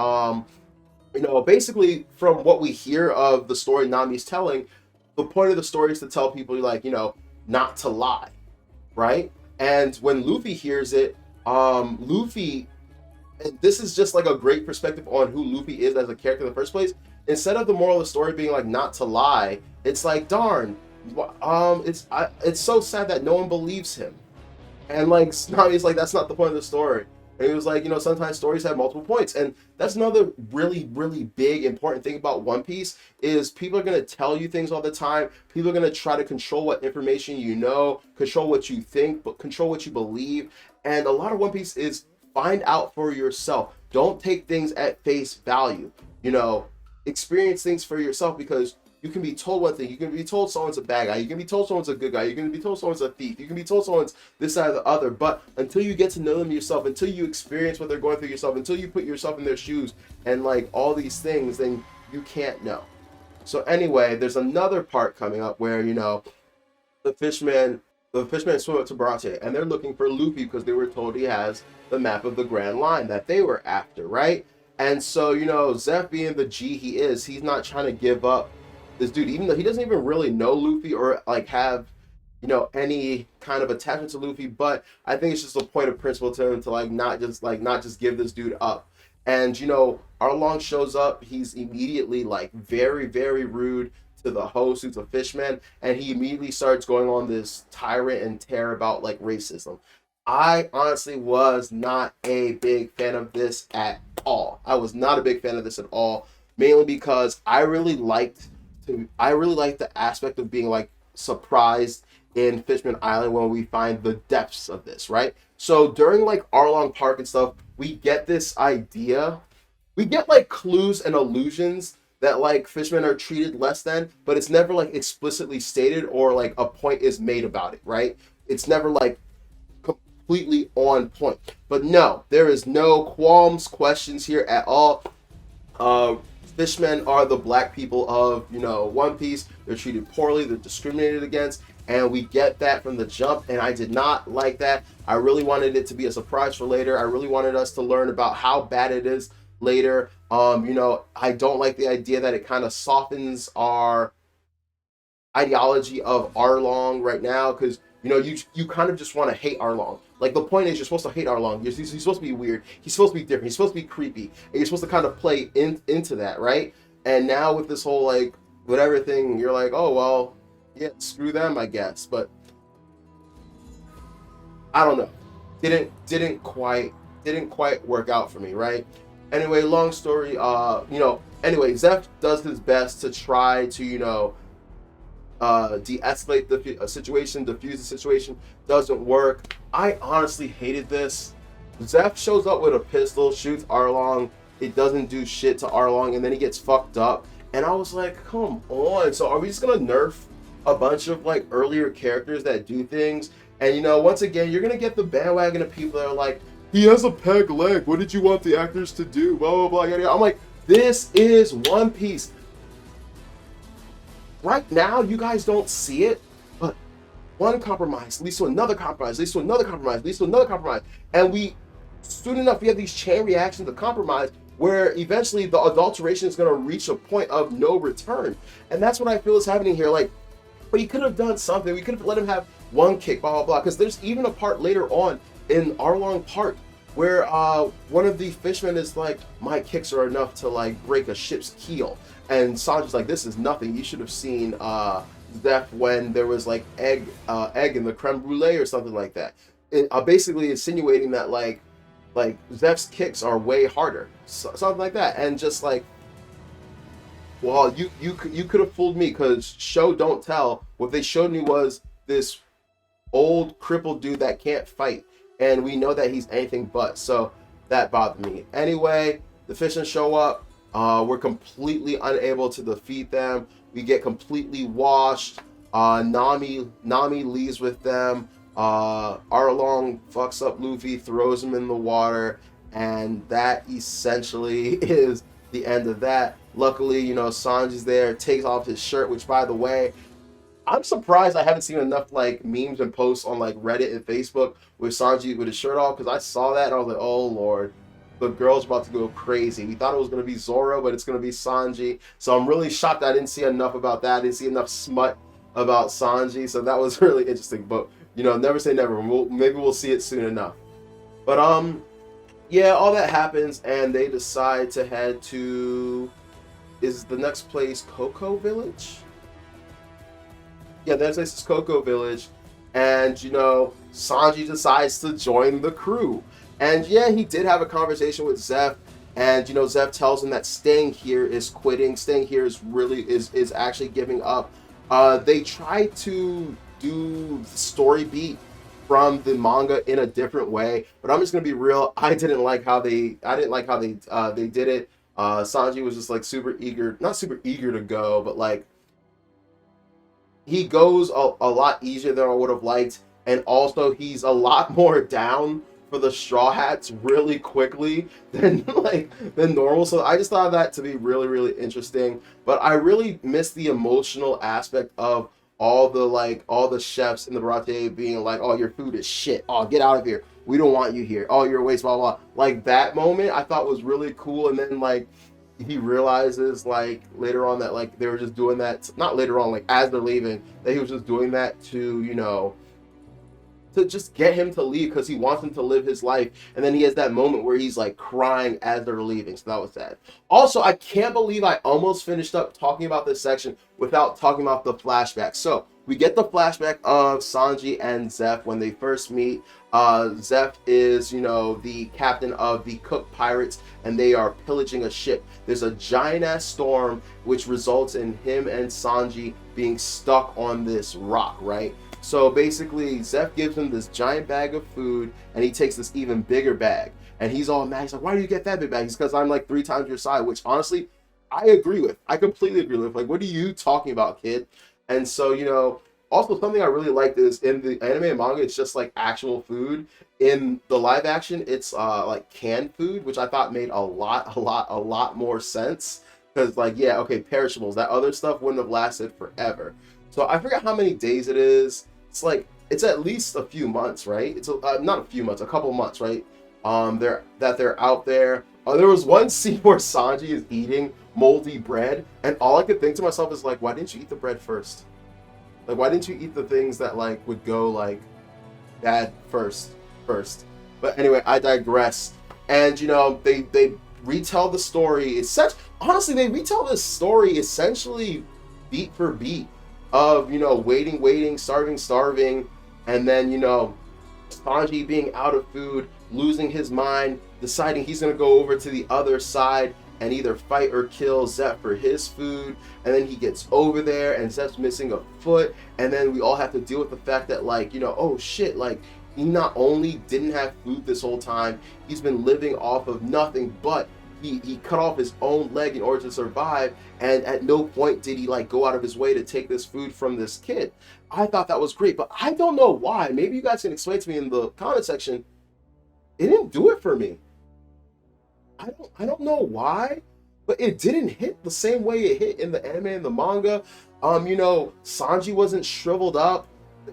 you know, basically from what we hear of the story Nami's telling, the point of the story is to tell people, like, you know, not to lie, right? And when Luffy hears it, Luffy, and this is just like a great perspective on who Luffy is as a character in the first place. Instead of the moral of the story being like not to lie, it's like, darn, it's so sad that no one believes him. And like Nami's like, that's not the point of the story. And he was like, you know, sometimes stories have multiple points. And that's another really, really big, important thing about One Piece is people are going to tell you things all the time. People are going to try to control what information you know, control what you think, but control what you believe. And a lot of One Piece is find out for yourself. Don't take things at face value. You know, experience things for yourself, because you can be told one thing. You can be told someone's a bad guy. You can be told someone's a good guy. You can be told someone's a thief. You can be told someone's this side or the other. But until you get to know them yourself, until you experience what they're going through yourself, until you put yourself in their shoes and like all these things, then you can't know. So anyway, there's another part coming up where, you know, the fishmen swim up to Baratie and they're looking for Luffy because they were told he has the map of the Grand Line that they were after, right? And so, you know, Zeph being the G he is, he's not trying to give up this dude, even though he doesn't even really know Luffy or like have, you know, any kind of attachment to Luffy. But I think it's just a point of principle to him to not just give this dude up. And, you know, Arlong shows up. He's immediately like very, very rude to the host, who's a fishman, and he immediately starts going on this tyrant and tear about like racism. I honestly was not a big fan of this at all. I was not a big fan of this at all, mainly because I really liked the aspect of being like surprised in Fishman Island when we find the depths of this, right? So during like Arlong Park and stuff, we get this idea, we get like clues and allusions that like fishmen are treated less than, but it's never like explicitly stated or like a point is made about it, right? It's never like completely on point. But no, there is no qualms, questions here at all. Fishmen are the black people of, you know, One Piece. They're treated poorly, they're discriminated against, and we get that from the jump, and I did not like that. I really wanted it to be a surprise for later. I really wanted us to learn about how bad it is later. You know, I don't like the idea that it kind of softens our ideology of Arlong right now, because, you know, you kind of just want to hate Arlong. Like, the point is, you're supposed to hate Arlong. He's supposed to be weird. He's supposed to be different. He's supposed to be creepy. And you're supposed to kind of play into that, right? And now with this whole, like, whatever thing, you're like, oh, well, yeah, screw them, I guess. But I don't know. Didn't quite work out for me, right? Anyway, long story, you know, anyway, Zeph does his best to try to, you know, de-escalate the situation, defuse the situation. Doesn't work. I honestly hated this. Zeph shows up with a pistol, shoots Arlong. it doesn't do shit to Arlong, and then he gets fucked up. And I was like, come on. So are we just gonna nerf a bunch of like earlier characters that do things? And once again, you're gonna get the bandwagon of people that are like, he has a peg leg. What did you want the actors to do? Blah blah blah. Yada, yada. I'm like, this is One Piece. Right now, you guys don't see it, but one compromise leads to another compromise, leads to another compromise, leads to another compromise, and soon enough, we have these chain reactions of compromise where eventually the adulteration is going to reach a point of no return. And that's what I feel is happening here. Like, but he could have done something. We could have let him have one kick, blah, blah, blah. Because there's even a part later on in Arlong Park where one of the fishermen is like, my kicks are enough to like break a ship's keel. And Sanji's like, this is nothing. You should have seen Zeph when there was like egg in the creme brulee or something like that. Basically insinuating that like Zeph's kicks are way harder, something like that. And just like, well, you could have fooled me, because show don't tell. What they showed me was this old crippled dude that can't fight, and we know that he's anything but. So that bothered me. Anyway, the fishermen show up. We're completely unable to defeat them. We get completely washed. Nami leaves with them. Arlong fucks up Luffy, throws him in the water, and that essentially is the end of that. Luckily, Sanji's there, takes off his shirt, which, by the way, I'm surprised I haven't seen enough like memes and posts on like Reddit and Facebook with Sanji with his shirt off, because I saw that and I was like, oh lord, the girl's about to go crazy. We thought it was going to be Zoro, but it's going to be Sanji. So I'm really shocked I didn't see enough about that. I didn't see enough smut about Sanji, so that was really interesting. But never say never. Maybe we'll see it soon enough. But yeah, all that happens, and they decide to head to, is the next place Cocoa Village? Yeah, the next place is Cocoa Village, and Sanji decides to join the crew. And yeah, he did have a conversation with Zeph, and Zeph tells him that staying here is quitting. Staying here is actually giving up. They try to do the story beat from the manga in a different way, but I'm just gonna be real. I didn't like how they did it. Sanji was just like not super eager to go, but like he goes a lot easier than I would have liked, and also he's a lot more down for the Straw Hats really quickly than normal. So I just thought that to be really, really interesting. But I really missed the emotional aspect of all the chefs in the Baratie being like, oh, your food is shit. Oh, get out of here. We don't want you here. Oh, you're a waste, blah, blah. Like, that moment I thought was really cool. And then, like, he realizes, like, later on that, like, they were just doing that. Not later on, like, as they're leaving, that he was just doing that to, to just get him to leave, because he wants him to live his life. And then he has that moment where he's like crying as they're leaving. So that was sad. Also, I can't believe I almost finished up talking about this section without talking about the flashback. So we get the flashback of Sanji and Zeph when they first meet. Zeph is, the captain of the Cook Pirates, and they are pillaging a ship. There's a giant ass storm, which results in him and Sanji being stuck on this rock, right? So basically, Zeph gives him this giant bag of food, and he takes this even bigger bag. And he's all mad. He's like, why do you get that big bag? He's because I'm like 3 times your size, which honestly, I agree with. I completely agree with. Like, what are you talking about, kid? And so, also something I really liked is in the anime and manga, it's just like actual food. In the live action, it's like canned food, which I thought made a lot more sense. Because like, yeah, okay, perishables. That other stuff wouldn't have lasted forever. So I forgot how many days it is. It's at least a few months, right? It's not a few months, a couple months, right? They're out there. There was one scene where Sanji is eating moldy bread, and all I could think to myself is like, why didn't you eat the bread first? Like, why didn't you eat the things that like would go like bad first? But anyway, I digress. And they retell the story. Honestly, they retell this story essentially beat for beat of waiting, starving, and then Sanji being out of food, losing his mind, deciding he's gonna go over to the other side and either fight or kill Zeph for his food. And then he gets over there and Zeph's missing a foot, and then we all have to deal with the fact that like oh shit, like he not only didn't have food this whole time, he's been living off of nothing but he cut off his own leg in order to survive, and at no point did he like go out of his way to take this food from this kid. I thought that was great, but I don't know why. Maybe you guys can explain to me in the comment section. It didn't do it for me. I don't know why, but it didn't hit the same way it hit in the anime and the manga. Sanji wasn't shriveled up.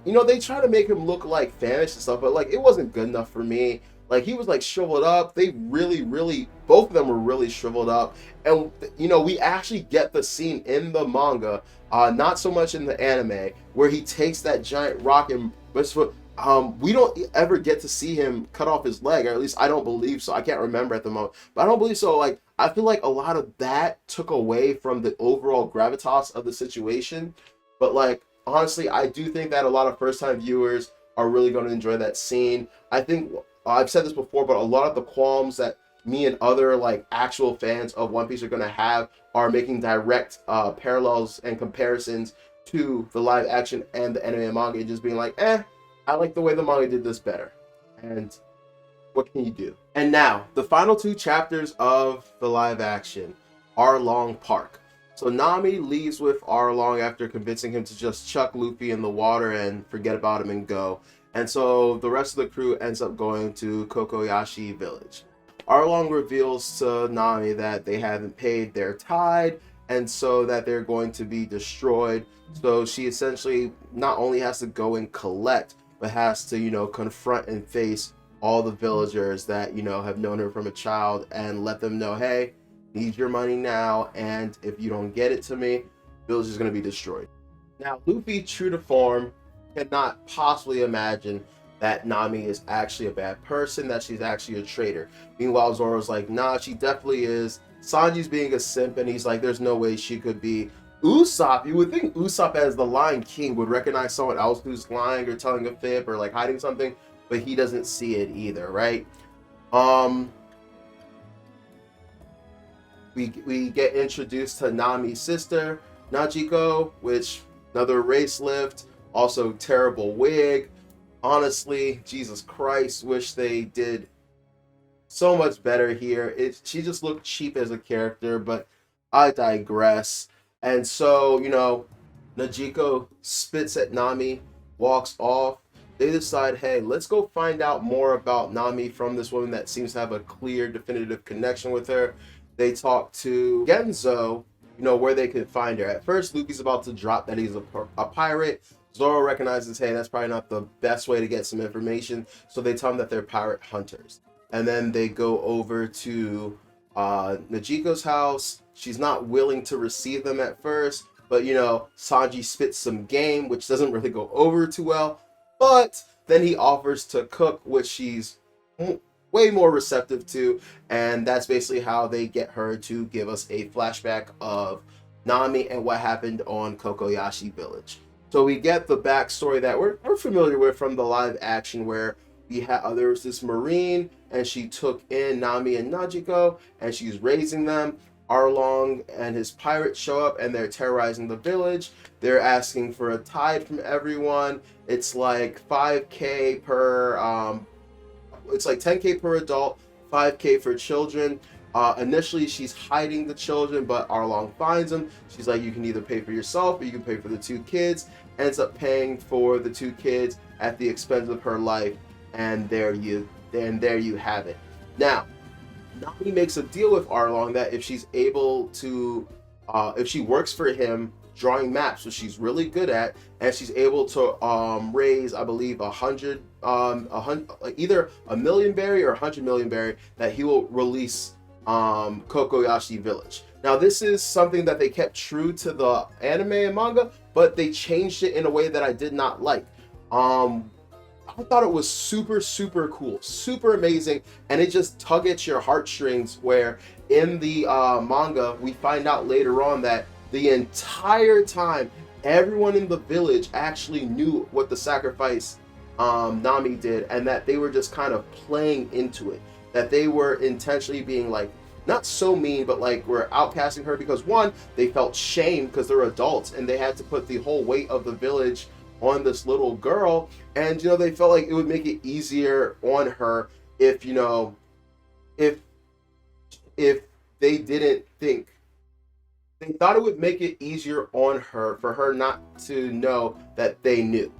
They try to make him look like famished and stuff, but like it wasn't good enough for me. Like he was like shriveled up. They really, both of them were really shriveled up. And we actually get the scene in the manga, not so much in the anime, where he takes that giant rock and we don't ever get to see him cut off his leg, or at least I don't believe so. I can't remember at the moment, but I don't believe so. Like I feel like a lot of that took away from the overall gravitas of the situation. But like honestly, I do think that a lot of first-time viewers are really going to enjoy that scene. I think I've said this before, but a lot of the qualms that me and other like actual fans of One Piece are going to have are making direct parallels and comparisons to the live action and the anime and manga, and just being like, I like the way the manga did this better. And what can you do? And now, the final 2 chapters of the live action, Arlong Park. So Nami leaves with Arlong after convincing him to just chuck Luffy in the water and forget about him and go. And so the rest of the crew ends up going to Kokoyashi Village. Arlong reveals to Nami that they haven't paid their tide, and so that they're going to be destroyed. So she essentially not only has to go and collect, but has to, confront and face all the villagers that, have known her from a child, and let them know, hey, need your money now, and if you don't get it to me, village is going to be destroyed. Now, Luffy, true to form, cannot possibly imagine that Nami is actually a bad person, that she's actually a traitor. Meanwhile, Zoro's like, nah, she definitely is. Sanji's being a simp, and he's like, there's no way she could be. Usopp, you would think Usopp as the Lion King would recognize someone else who's lying or telling a fib or like hiding something, but he doesn't see it either, right? We get introduced to Nami's sister, Najiko, which another race lift, also terrible wig. Honestly, Jesus Christ, wish they did so much better here. She just looked cheap as a character, but I digress. And so, Najiko spits at Nami, walks off. They decide, hey, let's go find out more about Nami from this woman that seems to have a clear, definitive connection with her. They talk to Genzo, where they could find her. At first, Luffy's about to drop that he's a pirate. Zoro recognizes, hey, that's probably not the best way to get some information. So they tell him that they're pirate hunters. And then they go over to Najiko's house. She's not willing to receive them at first, but Sanji spits some game, which doesn't really go over too well. But then he offers to cook, which she's way more receptive to, and that's basically how they get her to give us a flashback of Nami and what happened on Kokoyashi Village. So we get the backstory that we're familiar with from the live action, where there was this Marine, and she took in Nami and Najiko, and she's raising them. Arlong and his pirates show up, and they're terrorizing the village. They're asking for a tithe from everyone. It's like 5K per, it's like 10K per adult, 5K for children. Initially, she's hiding the children, but Arlong finds them. She's like, you can either pay for yourself or you can pay for the 2 kids. Ends up paying for the 2 kids at the expense of her life, and there you have it. Now, Nami makes a deal with Arlong that if she's able to, if she works for him drawing maps, which she's really good at, and she's able to raise, I believe, 100, either a million berry or 100 million berry, that he will release Kokoyashi Village. Now, this is something that they kept true to the anime and manga, but they changed it in a way that I did not like. I thought it was super, super cool, super amazing, and it just tug at your heartstrings, where in the manga, we find out later on that the entire time, everyone in the village actually knew what the sacrifice Nami did, and that they were just kind of playing into it, that they were intentionally being like, not so mean, but like we're outcasting her because, one, they felt shame because they're adults and they had to put the whole weight of the village on this little girl, and they felt like it would make it easier on her if they didn't think. They thought it would make it easier on her for her not to know that they knew.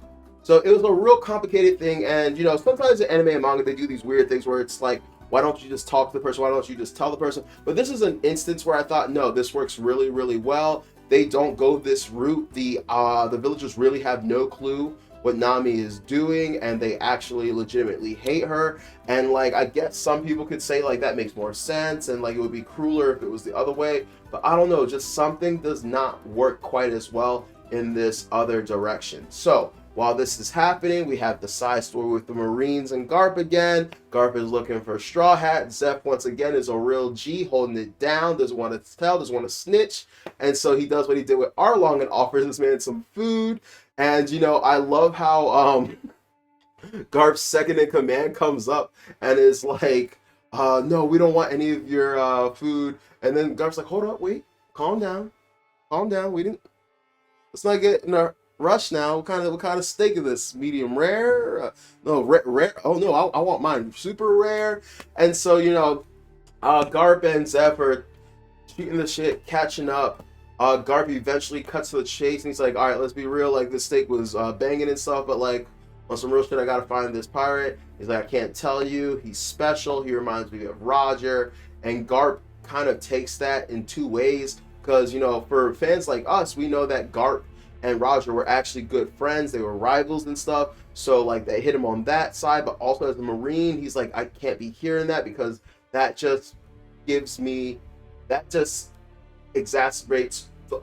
So it was a real complicated thing, and sometimes in anime and manga they do these weird things where it's like, why don't you just talk to the person? Why don't you just tell the person? But this is an instance where I thought, no, this works really, really well. They don't go this route. The villagers really have no clue what Nami is doing, and they actually legitimately hate her. And like, I guess some people could say like that makes more sense, and like it would be crueler if it was the other way. But I don't know, just something does not work quite as well in this other direction. So while this is happening, we have the side story with the Marines and Garp again. Garp is looking for Straw Hat. Zeph, once again, is a real G, holding it down, doesn't want to tell, doesn't want to snitch. And so he does what he did with Arlong and offers this man some food. And, I love how Garp's second in command comes up and is like, no, we don't want any of your food. And then Garp's like, hold up, wait, calm down. Let's not get in a rush now. What kind of steak is this? Medium rare? No, rare. Oh no, I want mine super rare. And so Garp and Zeph are shooting the shit, catching up. Garp eventually cuts to the chase, and he's like, all right, let's be real. Like, this steak was banging and stuff, but like on some real shit, I gotta find this pirate. He's like, I can't tell you. He's special. He reminds me of Roger. And Garp kind of takes that in two ways, because for fans like us, we know that Garp and Roger were actually good friends. They were rivals and stuff. So like they hit him on that side, but also as a Marine, he's like, I can't be hearing that because that just exacerbates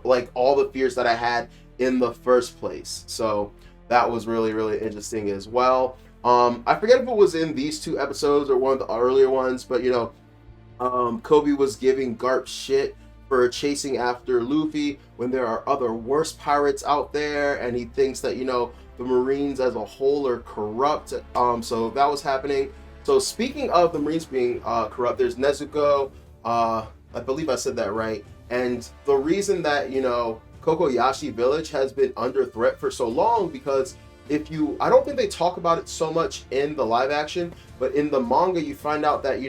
like all the fears that I had in the first place. So that was really, really interesting as well. I forget if it was in these two episodes or one of the earlier ones, but Kobe was giving Garp shit for chasing after Luffy when there are other worse pirates out there, and he thinks that the Marines as a whole are corrupt. So that was happening. So speaking of the Marines being corrupt, there's Nezuko. I believe I said that right. And the reason that Kokoyashi Village has been under threat for so long, because I don't think they talk about it so much in the live action, but in the manga you find out that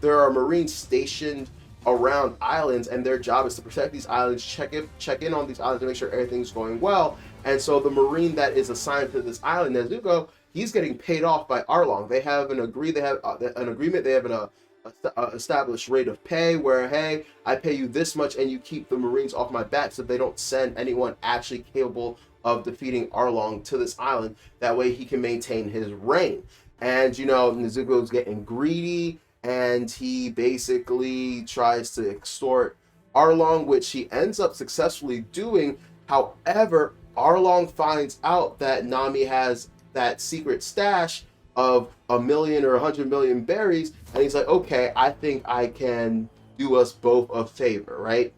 there are Marines stationed around islands, and their job is to protect these islands, check in on these islands to make sure everything's going well. And so the Marine that is assigned to this island, Nezuko, he's getting paid off by Arlong. They have an agreement. They have an established rate of pay where, hey, I pay you this much and you keep the Marines off my back so they don't send anyone actually capable of defeating Arlong to this island. That way he can maintain his reign. And Nezuko's getting greedy, and he basically tries to extort Arlong, which he ends up successfully doing. However, Arlong finds out that Nami has that secret stash of 1 million or 100 million berries, and he's like, okay, I think I can do us both a favor, right?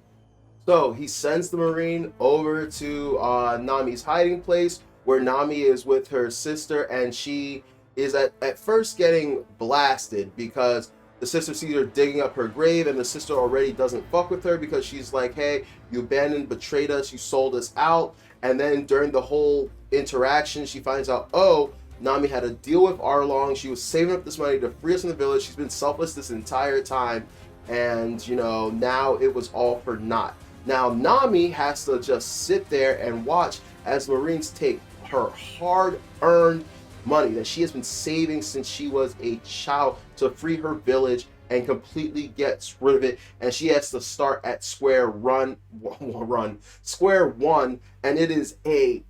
So he sends the Marine over to Nami's hiding place, where Nami is with her sister, and she is at first getting blasted because the sister sees her digging up her grave, and the sister already doesn't fuck with her because she's like, hey, you abandoned, betrayed us, you sold us out. And then during the whole interaction, she finds out, oh, Nami had a deal with Arlong. She was saving up this money to free us from the village. She's been selfless this entire time, and now it was all for naught. Now Nami has to just sit there and watch as Marines take her hard-earned money that she has been saving since she was a child to free her village, and completely gets rid of it, and she has to start at square one, and it is a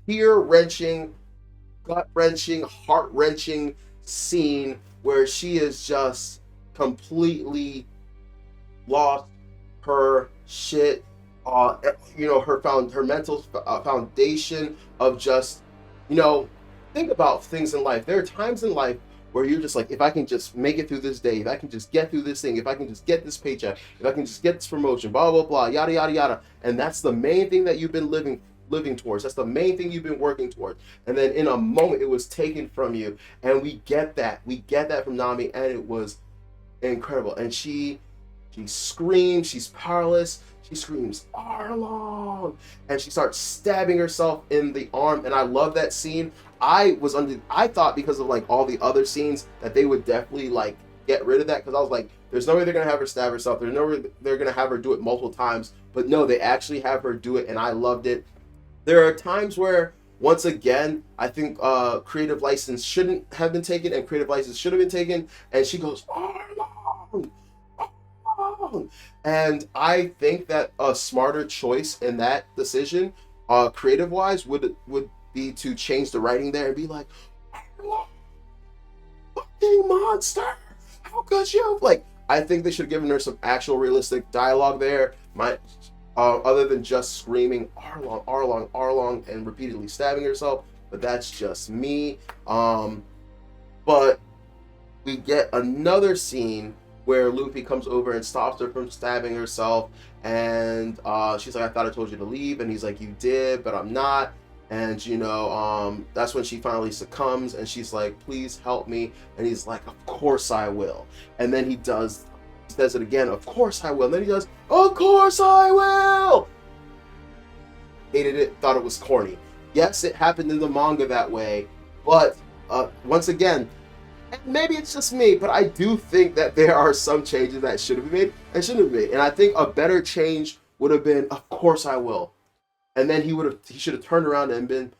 tear-wrenching, gut-wrenching, heart-wrenching scene where she is just completely lost her shit. Her mental foundation of just, think about things in life. There are times in life where you're just like, if I can just make it through this day, if I can just get through this thing, if I can just get this paycheck, if I can just get this promotion, blah, blah, blah, yada, yada, yada. And that's the main thing that you've been living towards. That's the main thing you've been working towards. And then in a moment, it was taken from you. And we get that. We get that from Nami, and it was incredible. And she screams, she's powerless. She screams, Arlong! And she starts stabbing herself in the arm. And I love that scene. I thought because of like all the other scenes that they would definitely like get rid of that because I was like, there's no way they're gonna have her stab herself. There's no way they're gonna have her do it multiple times. But no, they actually have her do it, and I loved it. There are times where, once again, I think creative license shouldn't have been taken and creative license should have been taken. And she goes, Arlong, Arlong. And I think that a smarter choice in that decision, creative wise, would be to change the writing there and be like, Arlong, fucking monster, how could you? Like, I think they should have given her some actual realistic dialogue there. Other than just screaming Arlong, Arlong, Arlong, and repeatedly stabbing herself. But that's just me. But we get another scene where Luffy comes over and stops her from stabbing herself, and she's like, I thought I told you to leave, and he's like, you did, but I'm not. And that's when she finally succumbs, and she's like, please help me. And he's like, of course I will. And then he says it again, of course I will. And then he does, of course I will. Hated it, thought it was corny. Yes, it happened in the manga that way, but once again, maybe it's just me, but I do think that there are some changes that should have been made and shouldn't have been made. And I think a better change would have been, of course I will. And then he should have turned around and been,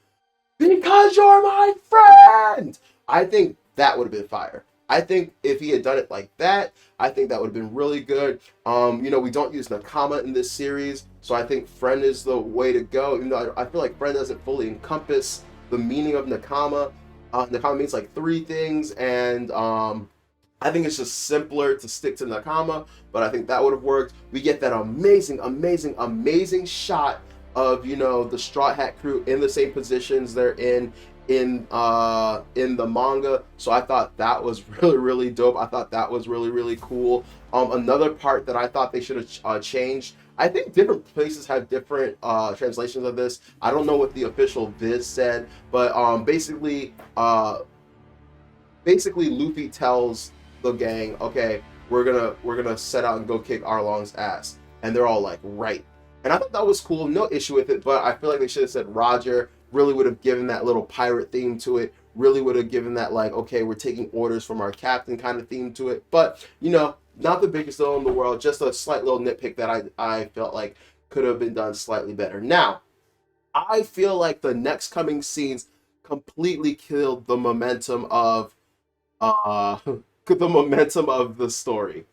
because you're my friend. I think that would have been fire. I think if he had done it like that, I think that would have been really good. We don't use Nakama in this series, so I think friend is the way to go. Even though I feel like friend doesn't fully encompass the meaning of Nakama. Nakama means like 3 things, and I think it's just simpler to stick to Nakama, but I think that would have worked. We get that amazing, amazing, amazing shot of, the Straw Hat crew in the same positions they're in the manga. So I thought that was really, really dope. I thought that was really, really cool. Another part that I thought they should have changed, I think different places have different translations of this. I don't know what the official Viz said, but basically Luffy tells the gang, okay, we're gonna set out and go kick Arlong's ass. And they're all like, right. And I thought that was cool, no issue with it, but I feel like they should have said Roger, really would have given that little pirate theme to it, really would have given that like, okay, we're taking orders from our captain kind of theme to it. But, not the biggest deal in the world, just a slight little nitpick that I felt like could have been done slightly better. Now, I feel like the next coming scenes completely killed the momentum of the story.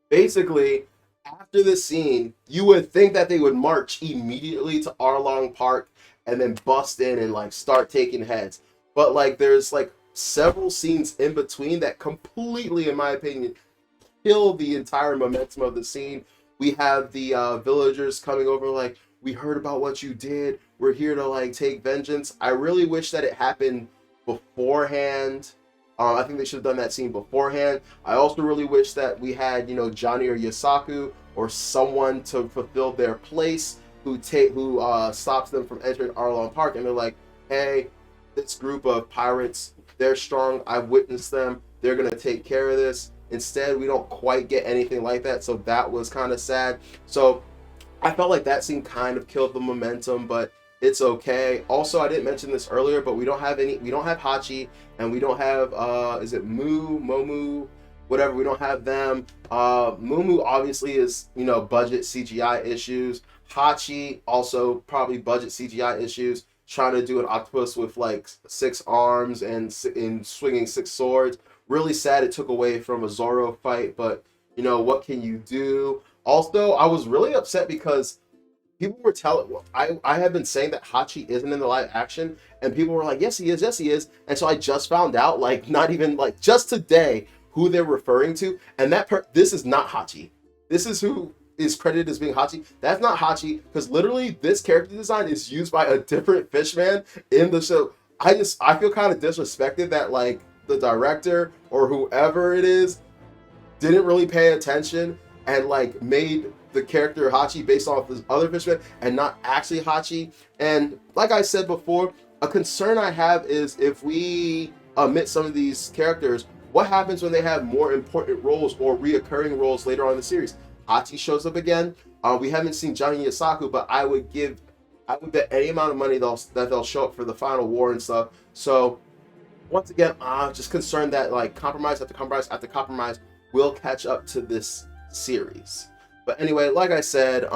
Basically, after this scene, you would think that they would march immediately to Arlong Park and then bust in and like start taking heads. But like there's like several scenes in between that completely, in my opinion, kill the entire momentum of the scene. We have the villagers coming over like, we heard about what you did. We're here to like take vengeance. I really wish that it happened beforehand. I think they should have done that scene beforehand. I also really wish that we had, Johnny or Yasaku or someone to fulfill their place who stops them from entering Arlong Park, and they're like, hey, this group of pirates, they're strong. I've witnessed them. They're gonna take care of this. Instead, we don't quite get anything like that, so that was kind of sad. So I felt like that scene kind of killed the momentum, but it's okay. Also, I didn't mention this earlier, but we don't have Hachi, and we don't have is it Momu, whatever, we don't have them. Mumu obviously is, budget CGI issues. Hachi also probably budget CGI issues, trying to do an octopus with like 6 arms and swinging 6 swords. Really sad it took away from a Zoro fight, but what can you do? Also, I was really upset because people were telling, I have been saying that Hachi isn't in the live action, and people were like, yes he is. And so I just found out, like, not even like just today, who they're referring to, and this is not Hachi. This is who is credited as being Hachi. That's not Hachi, because literally this character design is used by a different fishman in the show. I feel kind of disrespected that like the director or whoever it is didn't really pay attention and like made the character Hachi based off this other fishman and not actually Hachi. And like I said before, a concern I have is if we omit some of these characters, what happens when they have more important roles or reoccurring roles later on in the series? Hachi shows up again. We haven't seen Johnny Yasaku, but I would bet any amount of money that they'll show up for the final war and stuff. So once again, I'm just concerned that like compromise after compromise after compromise will catch up to this series. But anyway, like I said,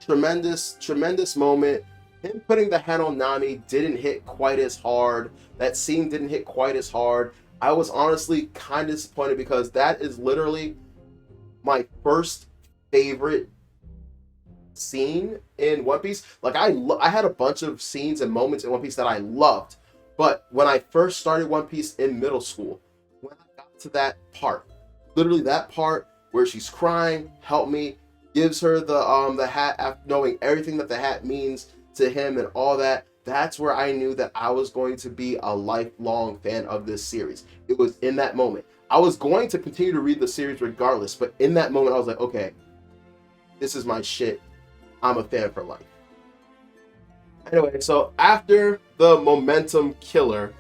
tremendous moment. Him putting the hand on Nami didn't hit quite as hard. That scene didn't hit quite as hard. I was honestly kind of disappointed because that is literally my first favorite scene in One Piece. Like I had a bunch of scenes and moments in One Piece that I loved, but when I first started One Piece in middle school, when I got to that part, literally that part where she's crying, help me, gives her the hat after knowing everything that the hat means to him and all that. That's where I knew that I was going to be a lifelong fan of this series. It was in that moment. I was going to continue to read the series regardless, but in that moment I was like, okay, this is my shit. I'm a fan for life. Anyway, so after the momentum killer,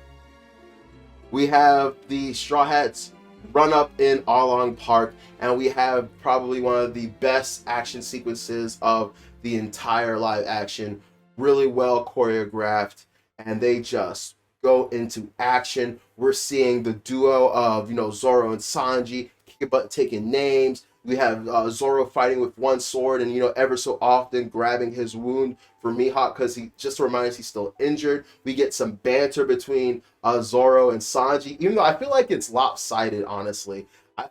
we have the Straw Hats run up in Arlong Park, and we have probably one of the best action sequences of the entire live action. Really well choreographed, and they just go into action. We're seeing the duo of, Zoro and Sanji kicking butt, taking names. We have Zoro fighting with one sword and, ever so often grabbing his wound for Mihawk because he just reminds us he's still injured. We get some banter between Zoro and Sanji, even though I feel like it's lopsided, honestly. I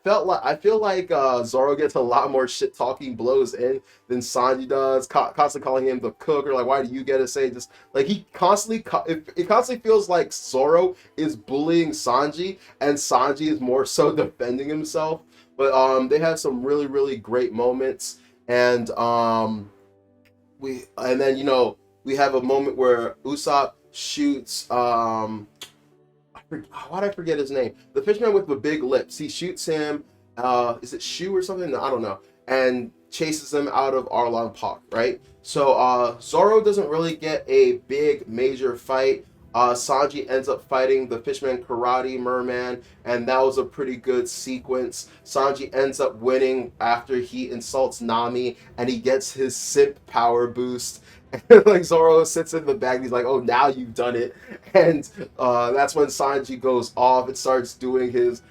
feel like Zoro gets a lot more shit talking blows in than Sanji does, constantly calling him the cook, or like, why do you get to say just like he constantly it constantly feels like Zoro is bullying Sanji and Sanji is more so defending himself. But they have some really great moments, and we have a moment where Usopp shoots why did I forget his name? The fisherman with the big lips. He shoots him. Is it Shu or something? I don't know. And chases him out of Arlong Park, right? So Zoro doesn't really get a big major fight. Sanji ends up fighting the Fishman Karate Merman, and that was a pretty good sequence. Sanji ends up winning after he insults Nami, and he gets his simp power boost. Like Zoro sits in the back, and he's like, "Oh, now you've done it," and that's when Sanji goes off and starts doing his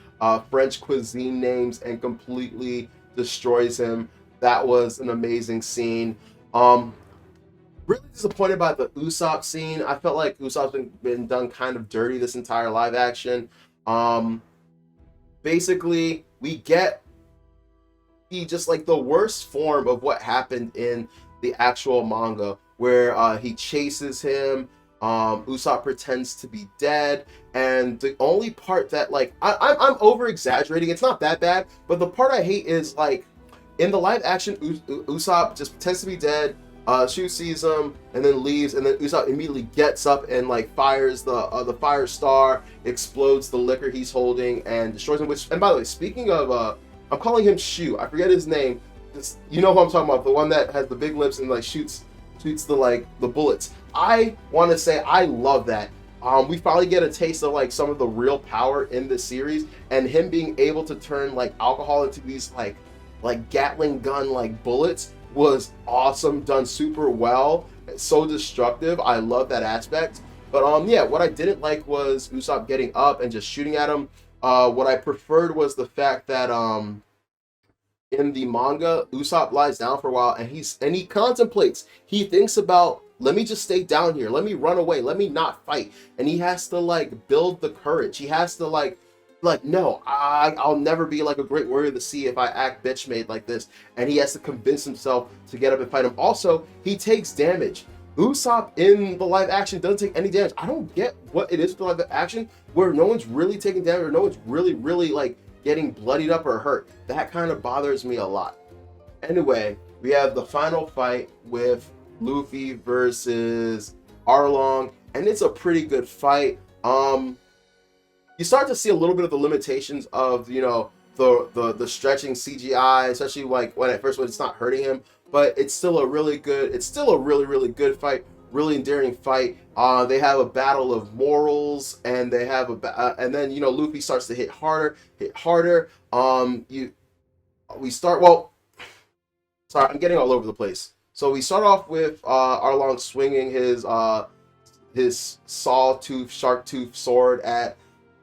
French cuisine names and completely destroys him. That was an amazing scene. Really disappointed by the Usopp scene. I felt like Usopp's been done kind of dirty this entire live action. Basically, we get just like the worst form of what happened in the actual manga, where he chases him. Usopp pretends to be dead, and the only part that like I'm over exaggerating. It's not that bad, but the part I hate is like in the live action, Usopp just pretends to be dead. Shu sees him and then leaves, and then Usopp immediately gets up and like fires the fire star, explodes the liquor he's holding, and destroys him. And by the way, speaking of, I'm calling him Shu. I forget his name. You know who I'm talking about? The one that has the big lips and like shoots the bullets. I want to say I love that. We finally get a taste of like some of the real power in this series, and him being able to turn like alcohol into these like Gatling gun like bullets was awesome, done super well. It's so destructive. I love that aspect. But yeah, what I didn't like was Usopp getting up and just shooting at him. What I preferred was the fact that in the manga, Usopp lies down for a while and he contemplates. He thinks about, let me just stay down here. Let me run away. Let me not fight. And he has to like build the courage. He has to like no, I'll never be like a great warrior of the sea if I act bitch made like this. And he has to convince himself to get up and fight him. Also, he takes damage. Usopp in the live action doesn't take any damage. I don't get what it is with the live action where no one's really taking damage or no one's really like getting bloodied up or hurt. That kind of bothers me a lot. Anyway, we have the final fight with Luffy versus Arlong, and it's a pretty good fight. You start to see a little bit of the limitations of the stretching CGI, especially like when it's not hurting him, but it's still a really good fight, really endearing fight. They have a battle of morals, and they have and then Luffy starts to hit harder. Sorry, I'm getting all over the place. So we start off with Arlong swinging his his sawtooth, shark tooth sword at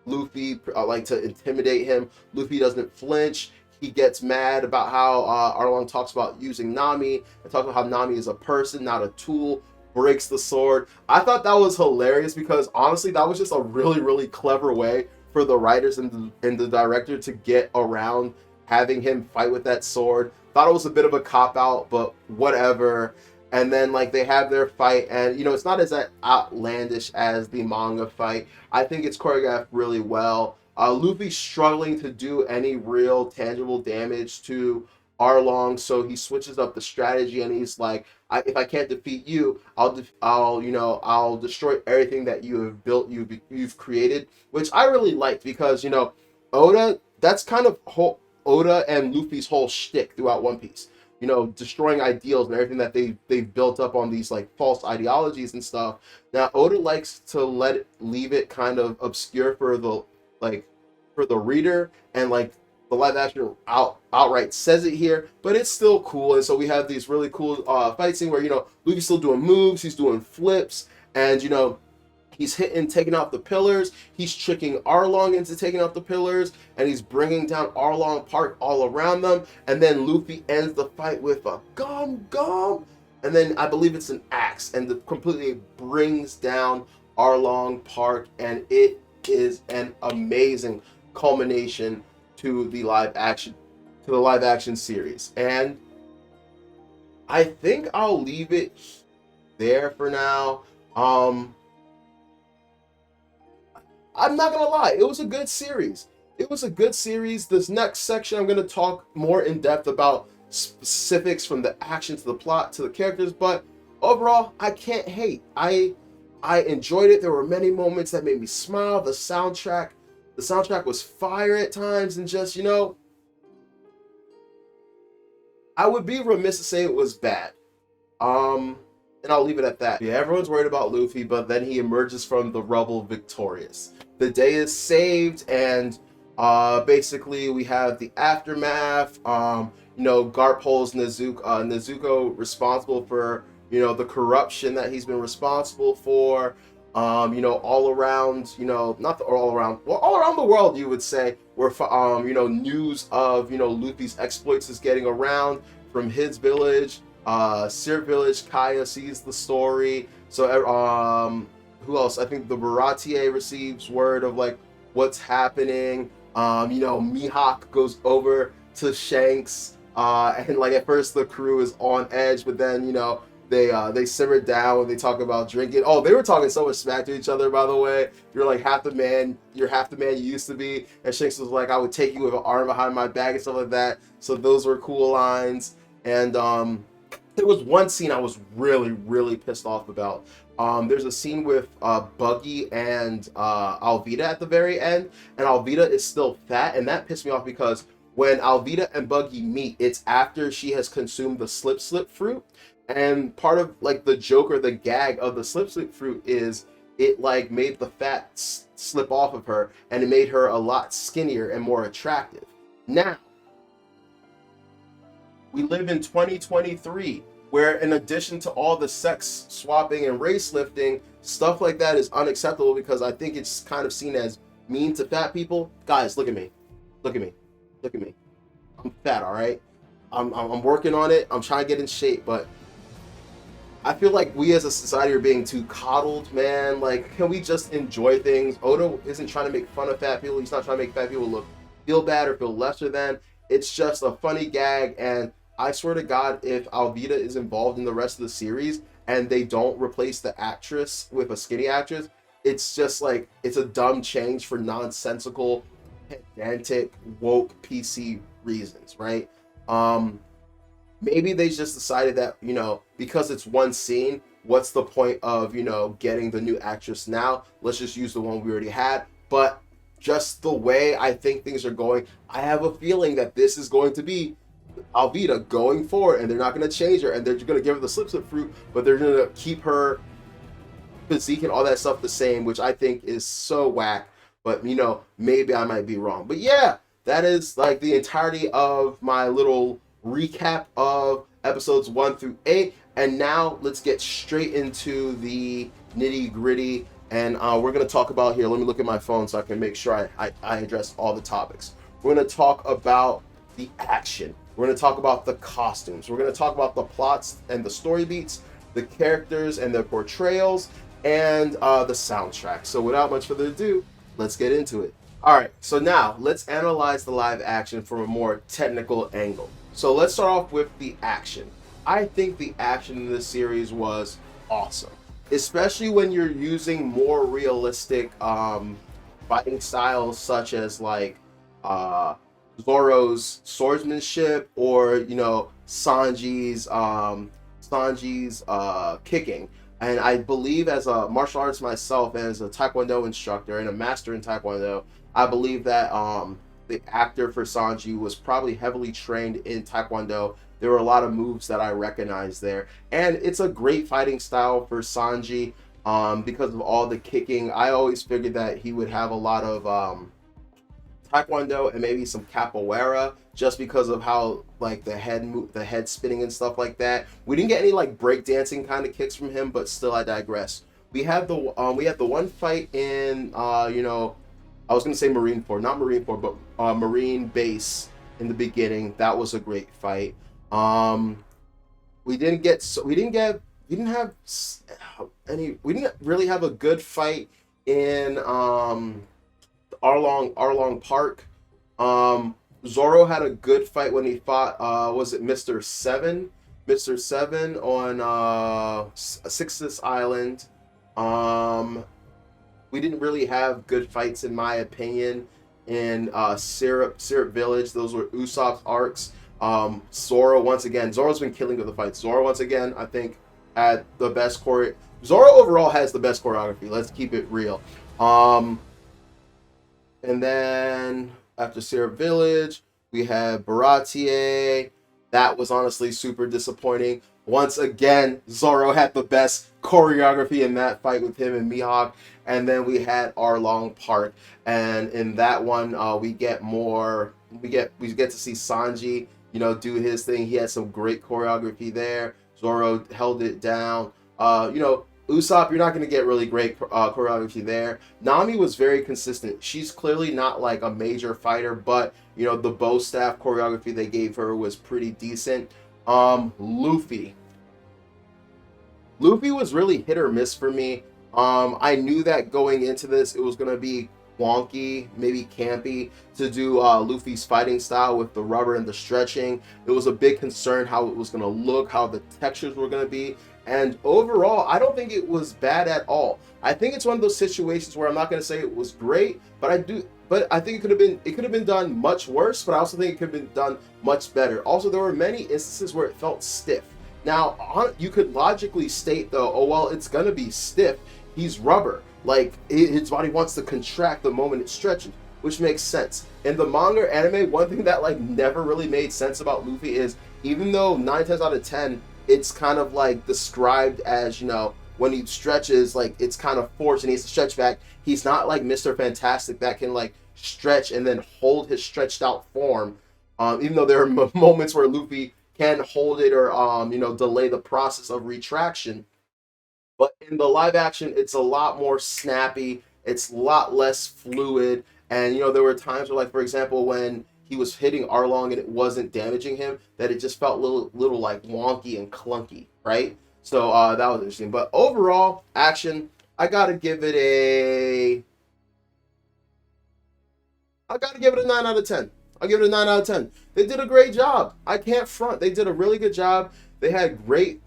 Luffy, like to intimidate him. Luffy doesn't flinch. He gets mad about how Arlong talks about using Nami and talks about how Nami is a person, not a tool. Breaks the sword. I thought that was hilarious because honestly, that was just a really, really clever way for the writers and the director to get around having him fight with that sword. Thought it was a bit of a cop out, but whatever. And then like they have their fight, and it's not as outlandish as the manga fight. I think it's choreographed really well. Luffy's struggling to do any real tangible damage to Arlong, so he switches up the strategy and he's like, if I can't defeat you, I'll destroy everything that you have built, you've created, which I really liked because Oda, that's kind of Oda and Luffy's whole shtick throughout One Piece. Destroying ideals and everything that they've built up on these like false ideologies and stuff. Now Oda likes to leave it kind of obscure for the reader, and like the live action outright says it here, but it's still cool. And so we have these really cool fight scene where Luffy's still doing moves, he's doing flips, and he's taking out the pillars. He's tricking Arlong into taking out the pillars, and he's bringing down Arlong Park all around them. And then Luffy ends the fight with a gum, and then I believe it's an axe, and completely brings down Arlong Park, and it is an amazing culmination to the live action series. And I think I'll leave it there for now. I'm not gonna lie, it was a good series. This next section, I'm gonna talk more in depth about specifics from the action to the plot to the characters, but overall, I can't hate. I enjoyed it. There were many moments that made me smile. The soundtrack was fire at times, and just I would be remiss to say it was bad. And I'll leave it at that. Yeah, everyone's worried about Luffy, but then he emerges from the rubble victorious. The day is saved, and basically we have the aftermath. Garp holds Nezuko responsible for the corruption that he's been responsible for. All around, all around the world, you would say, where news of Luffy's exploits is getting around from his village. Sir Village, Kaya sees the story. So who else? I think the Baratier receives word of like what's happening. Mihawk goes over to Shanks, and like at first the crew is on edge, but then they simmer down when they talk about drinking. Oh, they were talking so much smack to each other, by the way. You're like half the man you used to be. And Shanks was like, I would take you with an arm behind my back and stuff like that. So those were cool lines. And there was one scene I was really, really pissed off about. There's a scene with Buggy and Alvida at the very end, and Alvida is still fat, and that pissed me off because when Alvida and Buggy meet, it's after she has consumed the slip fruit, and part of like the joke or the gag of the slip fruit is it like made the fat slip off of her, and it made her a lot skinnier and more attractive. Now, we live in 2023, where in addition to all the sex swapping and race lifting, stuff like that is unacceptable because I think it's kind of seen as mean to fat people. Guys, look at me. I'm fat, all right? I'm working on it. I'm trying to get in shape, but I feel like we as a society are being too coddled, man. Like, can we just enjoy things? Oda isn't trying to make fun of fat people. He's not trying to make fat people feel bad or feel lesser than. It's just a funny gag, and I swear to God, if Alvida is involved in the rest of the series and they don't replace the actress with a skinny actress, it's just like, it's a dumb change for nonsensical, pedantic, woke, PC reasons, right? Maybe they just decided that, because it's one scene, what's the point of, getting the new actress now? Let's just use the one we already had. But just the way I think things are going, I have a feeling that this is going to be Alvida going forward, and they're not going to change her, and they're going to give her the slip fruit, but they're going to keep her physique and all that stuff the same, which I think is so whack. But maybe I might be wrong. But yeah, that is like the entirety of my little recap of episodes 1 through 8, and now let's get straight into the nitty gritty, and we're going to talk about here. Let me look at my phone so I can make sure I address all the topics. We're going to talk about the action. We're going to talk about the costumes. We're going to talk about the plots and the story beats, the characters and their portrayals, and the soundtrack. So without much further ado, let's get into it. All right, so now let's analyze the live action from a more technical angle. So let's start off with the action. I think the action in this series was awesome, especially when you're using more realistic fighting styles, such as like Zoro's swordsmanship, or Sanji's kicking. And I believe, as a martial artist myself and as a Taekwondo instructor and a master in Taekwondo, I believe that the actor for Sanji was probably heavily trained in Taekwondo. There were a lot of moves that I recognized there. And it's a great fighting style for Sanji because of all the kicking. I always figured that he would have a lot of Taekwondo and maybe some capoeira, just because of how like the head spinning and stuff like that. We didn't get any like breakdancing kind of kicks from him, but still, I digress. We had the one fight in I was gonna say Marine Corps, not Marine Corps, but Marine Base in the beginning. That was a great fight. We didn't really have a good fight in Arlong Park. Zoro had a good fight when he fought was it Mr. Seven? Mr. Seven on Sixtus Island. We didn't really have good fights, in my opinion, in Syrup Village. Those were Usopp's arcs. Zoro, once again, Zoro's been killing with the fights. Zoro, once again, I think had the best Zoro overall has the best choreography. Let's keep it real. And then after Syrup Village, we had Baratie. That was honestly super disappointing. Once again, Zoro had the best choreography in that fight with him and Mihawk. And then we had Arlong Park, and in that one, we get to see Sanji, do his thing. He had some great choreography there. Zoro held it down. Usopp, you're not going to get really great choreography there. Nami was very consistent. She's clearly not like a major fighter, but the bow staff choreography they gave her was pretty decent. Luffy was really hit or miss for me. I knew that going into this, it was going to be wonky, maybe campy, to do Luffy's fighting style with the rubber and the stretching. It was a big concern how it was going to look, how the textures were going to be. And overall, I don't think it was bad at all. I think it's one of those situations where I'm not going to say it was great, but I think it could have been done much worse, but I also think it could have been done much better. Also, there were many instances where it felt stiff. Now, you could logically state though, oh well, it's going to be stiff. He's rubber. Like, his body wants to contract the moment it stretches, which makes sense. In the manga anime, one thing that like never really made sense about Luffy is, even though 9 times out of 10, it's kind of like described as, when he stretches, like it's kind of forced and he has to stretch back. He's not like Mr. Fantastic that can like stretch and then hold his stretched out form. Even though there are moments where Luffy can hold it or, delay the process of retraction. But in the live action, it's a lot more snappy. It's a lot less fluid. And, there were times where, like, for example, when he was hitting Arlong and it wasn't damaging him, that it just felt little like wonky and clunky, right? So that was interesting. But overall, action, I gotta give it a 9 out of 10. I'll give it a 9 out of 10. They did a great job. I can't front. They did a really good job. They had great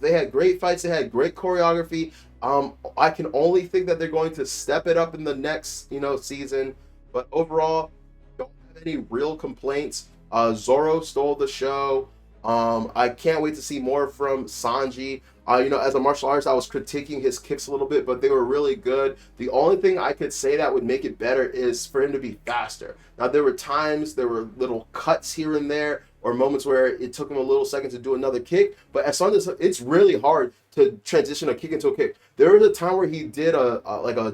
fights. They had great choreography. I can only think that they're going to step it up in the next, season. But overall, don't have any real complaints. Zoro stole the show. I can't wait to see more from Sanji. As a martial artist, I was critiquing his kicks a little bit, but they were really good. The only thing I could say that would make it better is for him to be faster. Now, there were little cuts here and there, or moments where it took him a little second to do another kick, but as long as it's really hard to transition a kick into a kick. There was a time where he did a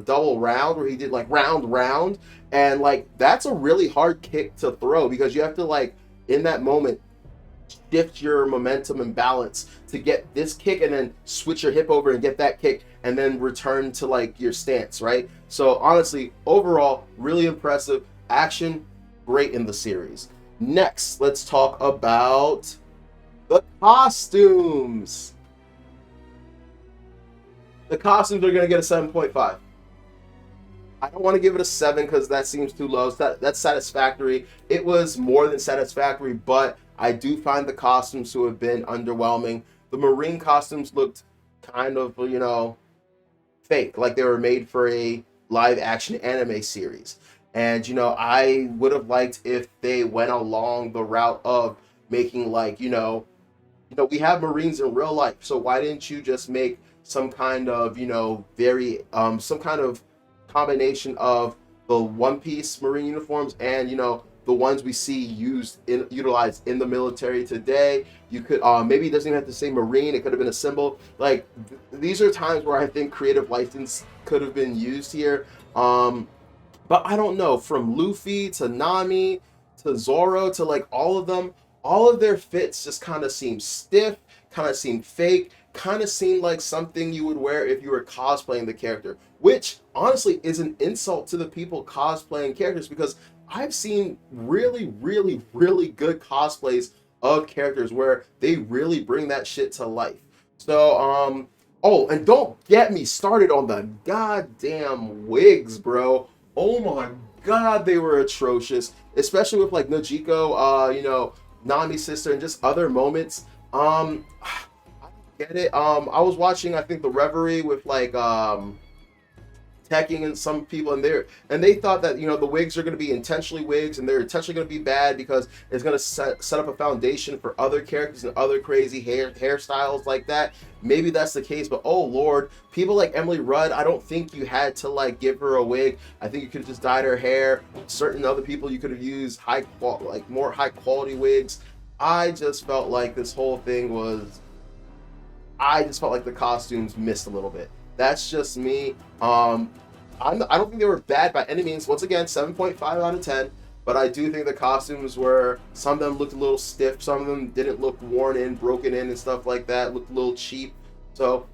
double round, where he did like round, and like that's a really hard kick to throw, because you have to like in that moment shift your momentum and balance to get this kick and then switch your hip over and get that kick, and then return to like your stance, right? So honestly, overall, really impressive action, great in the series. Next, let's talk about the costumes. The costumes are going to get a 7.5. I don't want to give it a 7 because that seems too low. That's satisfactory. It was more than satisfactory, but I do find the costumes to have been underwhelming. The Marine costumes looked kind of, fake, like they were made for a live action anime series. And, I would have liked if they went along the route of making like, we have Marines in real life. So why didn't you just make some kind of, some kind of combination of the One Piece Marine uniforms and the ones we see utilized in the military today. You could maybe it doesn't even have to say Marine, it could have been a symbol. Like these are times where I think creative license could have been used here. But I don't know, from Luffy to Nami to Zoro to like all of them, all of their fits just kind of seem stiff, kind of seem fake, kind of seem like something you would wear if you were cosplaying the character, which honestly is an insult to the people cosplaying characters because I've seen really, really, really good cosplays of characters where they really bring that shit to life. So, oh, and don't get me started on the goddamn wigs, bro. Oh my god, they were atrocious, especially with like Nojiko, Nami's sister, and just other moments. I get it. I was watching, I think, the Reverie with like Tekking and some people in there, and they thought that the wigs are going to be intentionally wigs and they're intentionally going to be bad because it's going to set up a foundation for other characters and other crazy hairstyles like that. Maybe that's the case, but oh lord, people like Emily Rudd, I don't think you had to like give her a wig. I think you could have just dyed her hair. Certain other people you could have used more high quality wigs. I just felt like this whole thing was. I just felt like the costumes missed a little bit. That's just me. I don't think they were bad by any means. Once again, 7.5 out of 10. But I do think the costumes were, some of them looked a little stiff. Some of them didn't look worn in, broken in and stuff like that. Looked a little cheap. So,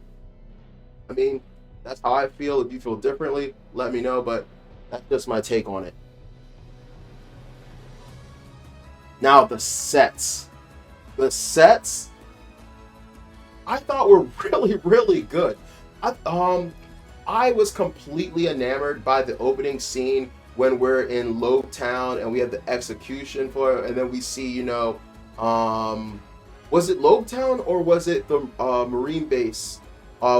I mean, that's how I feel. If you feel differently, let me know. But that's just my take on it. Now, the sets. The sets I thought were really, really good. I was completely enamored by the opening scene when we're in Lobe Town and we have the execution for it, and then we see, was it Lobe Town or was it the Marine base?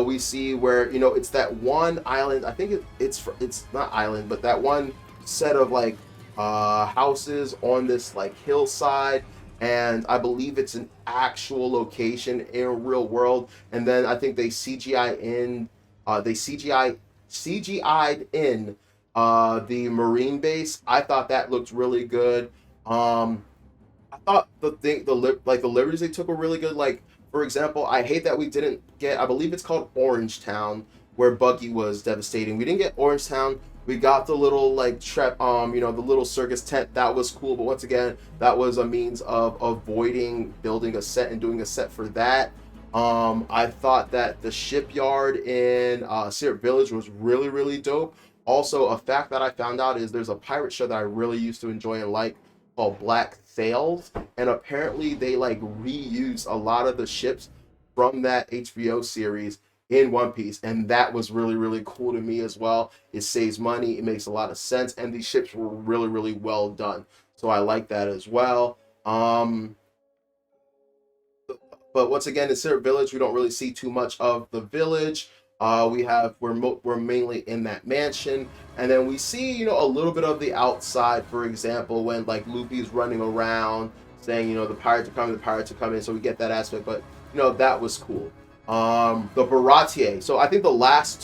We see where it's that one island. I think it's not island, but that one set of like houses on this like hillside. And I believe it's an actual location in a real world. And then I think they CGI'd in the Marine base. I thought that looked really good. I thought the liberties they took were really good. Like, for example, I hate that we didn't get, I believe it's called Orange Town, where Buggy was devastating. We didn't get Orange Town. We got the little like the little circus tent. That was cool, but once again, that was a means of avoiding building a set and doing a set for that. I thought that the shipyard in Syrup Village was really, really dope. Also, a fact that I found out is there's a pirate show that I really used to enjoy and like called Black Sails, and apparently they like reused a lot of the ships from that HBO series in One Piece, and that was really, really cool to me as well. It saves money, it makes a lot of sense, and these ships were really, really well done. So I like that as well. But once again, in Syrup Village, we don't really see too much of the village. We're mainly in that mansion, and then we see a little bit of the outside. For example, when like Luffy's running around saying the pirates are coming, so we get that aspect. But that was cool. The Baratier. So I think the last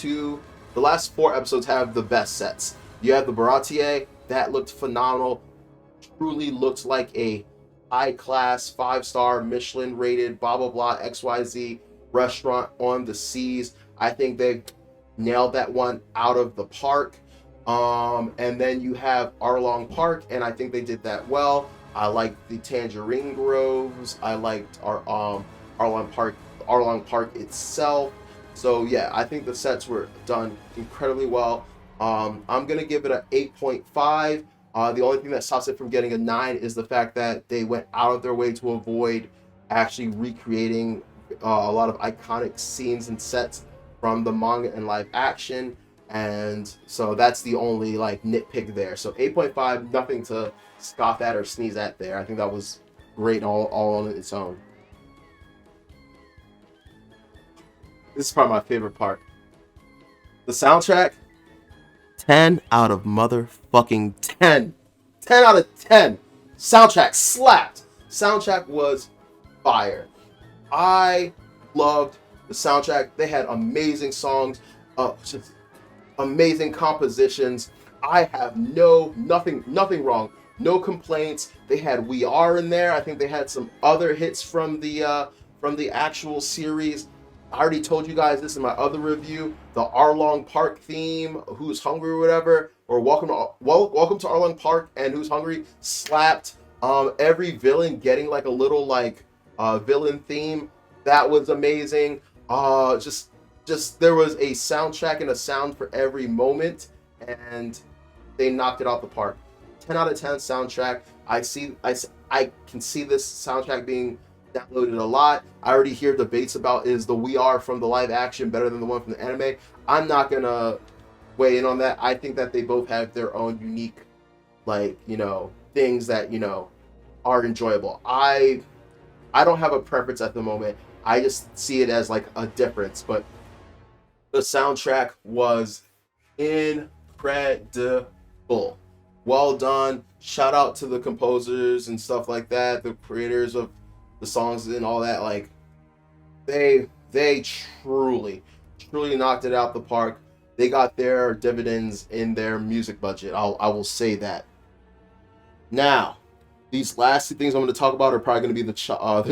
4 episodes have the best sets. You have the Baratier, that looked phenomenal. Truly looks like a high-class, 5-star, Michelin-rated, blah, blah, blah, XYZ restaurant on the seas. I think they nailed that one out of the park. And then you have Arlong Park, and I think they did that well. I liked the Tangerine Groves. I liked Arlong Park itself. So yeah, I think the sets were done incredibly well. I'm gonna give it a 8.5. The only thing that stops it from getting a 9 is the fact that they went out of their way to avoid actually recreating a lot of iconic scenes and sets from the manga and live action, and so that's the only like nitpick there. So 8.5, nothing to scoff at or sneeze at there. I think that was great all on its own. This is probably my favorite part. The soundtrack, 10 out of motherfucking 10. 10 out of 10. Soundtrack slapped. Soundtrack was fire. I loved the soundtrack. They had amazing songs, just amazing compositions. I have nothing wrong. No complaints. They had We Are in there. I think they had some other hits from the actual series. I already told you guys this in my other review. The Arlong Park theme, Who's Hungry or whatever, or Welcome to Arlong Park and Who's Hungry slapped. Every villain getting like a little like villain theme, that was amazing. Just there was a soundtrack and a sound for every moment, and they knocked it out the park. 10 out of 10 soundtrack. I can see this soundtrack being downloaded a lot. I already hear debates about is the We Are from the live action better than the one from the anime. I'm not gonna weigh in on that. I think that they both have their own unique, like, things that, are enjoyable. I don't have a preference at the moment. I just see it as like a difference, but the soundtrack was incredible. Well done. Shout out to the composers and stuff like that, the creators of the songs and all that. Like, they truly knocked it out the park. They got their dividends in their music budget. I will say that. Now, these last two things I'm going to talk about are probably going to be the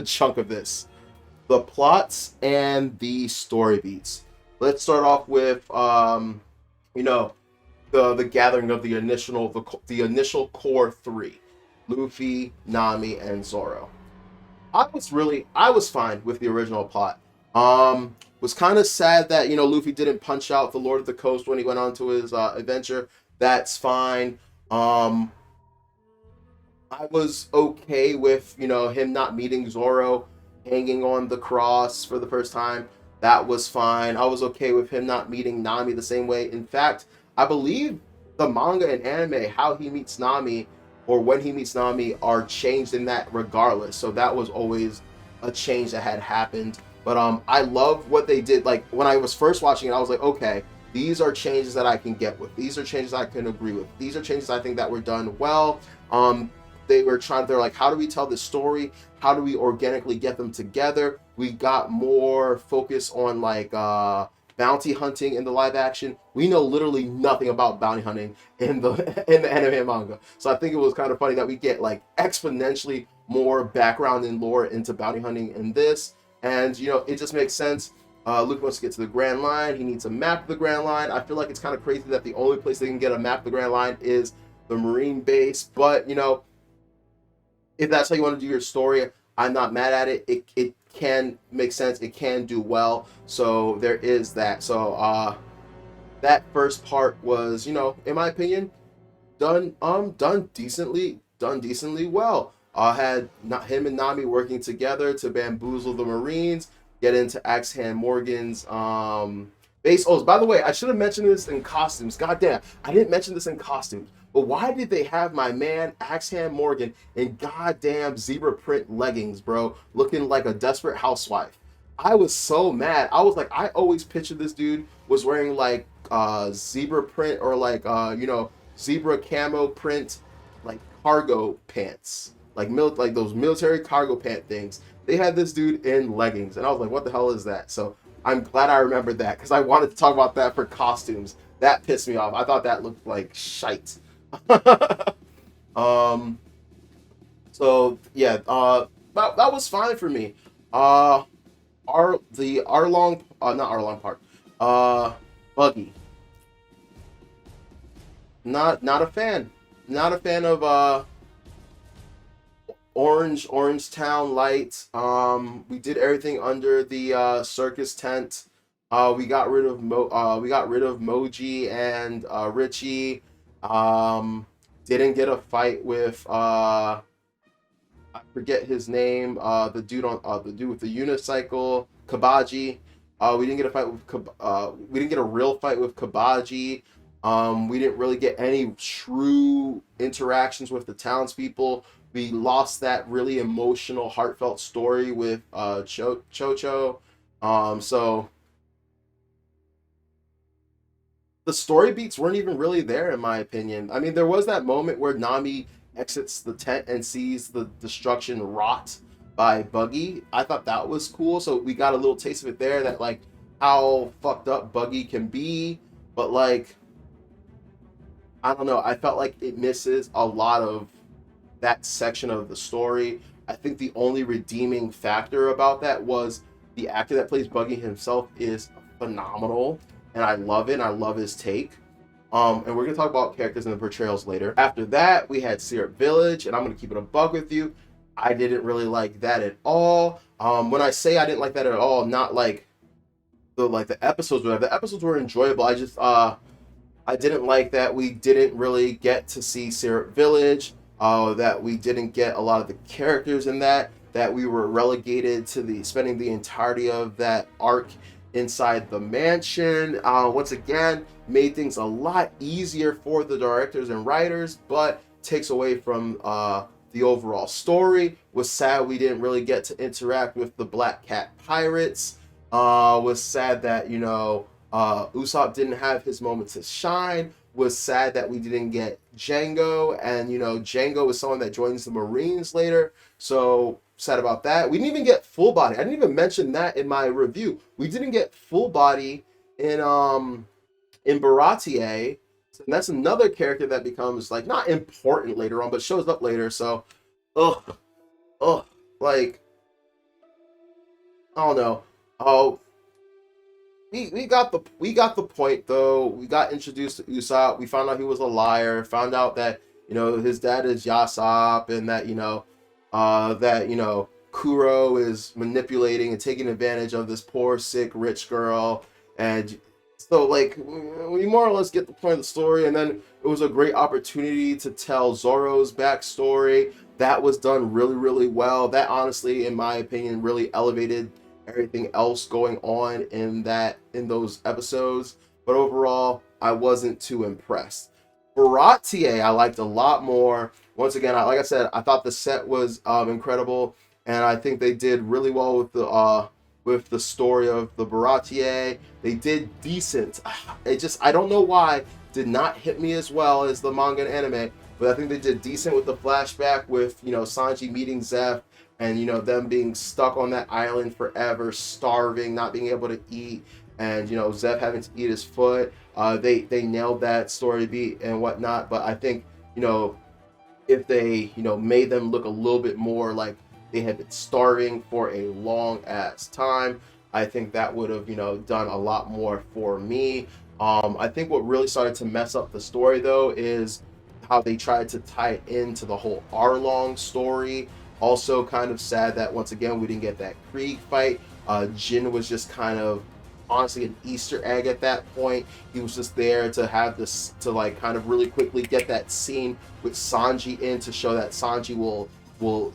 chunk of this: the plots and the story beats. Let's start off with the gathering of the initial core three: Luffy, Nami, and Zoro. I was fine with the original plot. Was kind of sad that Luffy didn't punch out the Lord of the Coast when he went on to his adventure. That's fine. I was okay with him not meeting Zoro, hanging on the cross for the first time. That was fine. I was okay with him not meeting Nami the same way. In fact, I believe the manga and anime, how he meets Nami or when he meets Nami, are changed in that regardless. So that was always a change that had happened. But I love what they did. Like, when I was first watching it, I was like, okay, these are changes that I can get with. These are changes I can agree with. These are changes I think that were done well. They're like, how do we tell this story? How do we organically get them together? We got more focus on like bounty hunting in the live action. We know literally nothing about bounty hunting in the anime and manga. So I think it was kind of funny that we get like exponentially more background and lore into bounty hunting in this. And it just makes sense. Luke wants to get to the Grand Line. He needs a map of the Grand Line. I feel like it's kind of crazy that the only place they can get a map of the Grand Line is the Marine base. But if that's how you want to do your story, I'm not mad at it. It can make sense. It can do well. So there is that. So that first part was, in my opinion, done decently well. Had him and Nami working together to bamboozle the Marines, get into Axe-Hand Morgan's base. Oh, by the way, I should have mentioned this in costumes. God damn, I didn't mention this in costumes. But why did they have my man Axe-Hand Morgan in goddamn zebra print leggings, bro, looking like a desperate housewife? I was so mad. I was like, I always pictured this dude was wearing like zebra print or like zebra camo print like cargo pants, like those military cargo pant things. They had this dude in leggings, and I was like, what the hell is that? So I'm glad I remembered that because I wanted to talk about that for costumes. That pissed me off. I thought that looked like shite. So yeah, that was fine for me. Not Arlong Park, Buggy. Not a fan. Not a fan of Orange Town Light. We did everything under the circus tent. We got rid of Moji and Richie. Didn't get a fight with I forget his name. The dude with the unicycle, Kabaji. We didn't get a fight with we didn't get a real fight with Kabaji. We didn't really get any true interactions with the townspeople. We lost that really emotional, heartfelt story with Chocho. So the story beats weren't even really there, in my opinion. I mean, there was that moment where Nami exits the tent and sees the destruction wrought by Buggy. I thought that was cool. So we got a little taste of it there, that like how fucked up Buggy can be. But like, I don't know. I felt like it misses a lot of that section of the story. I think the only redeeming factor about that was the actor that plays Buggy himself is phenomenal, and I love it. And I love his take. And we're gonna talk about characters and the portrayals later. After that, we had Syrup Village, and I'm gonna keep it a buck with you. I didn't really like that at all. When I say I didn't like that at all, not like the episodes were. The episodes were enjoyable. I didn't like that we didn't really get to see Syrup Village. That we didn't get a lot of the characters in that. That we were relegated to spending the entirety of that arc inside the mansion. Once again, made things a lot easier for the directors and writers, but takes away from the overall story. Was sad we didn't really get to interact with the Black Cat pirates. Was sad that Usopp didn't have his moment to shine. Was sad that we didn't get Django, and Django is someone that joins the Marines later. So sad about that. We didn't even get Full Body. I didn't even mention that in my review. We didn't get Full Body in Baratier. So that's another character that becomes like not important later on, but shows up later. So, ugh, like I don't know. Oh, we got the point though. We got introduced to Usopp. We found out he was a liar. Found out that his dad is Yasop, and that Kuro is manipulating and taking advantage of this poor sick rich girl. And so like we more or less get the point of the story. And then it was a great opportunity to tell Zoro's backstory. That was done really, really well. That honestly, in my opinion, really elevated everything else going on in those episodes. But overall, I wasn't too impressed. Baratier I liked a lot more. Once again, like I said, I thought the set was incredible, and I think they did really well with the story of the Baratier. They did decent. I don't know why did not hit me as well as the manga and anime, but I think they did decent with the flashback with Sanji meeting Zeph, and them being stuck on that island forever, starving, not being able to eat, and Zeph having to eat his foot. They nailed that story beat and whatnot. But I think if they made them look a little bit more like they had been starving for a long ass time, I think that would have done a lot more for me. I think what really started to mess up the story though is how they tried to tie it into the whole Arlong story. Also kind of sad that once again we didn't get that Krieg fight. Jin was just kind of honestly an Easter egg at that point. He was just there to have this, to like kind of really quickly get that scene with Sanji in, to show that Sanji will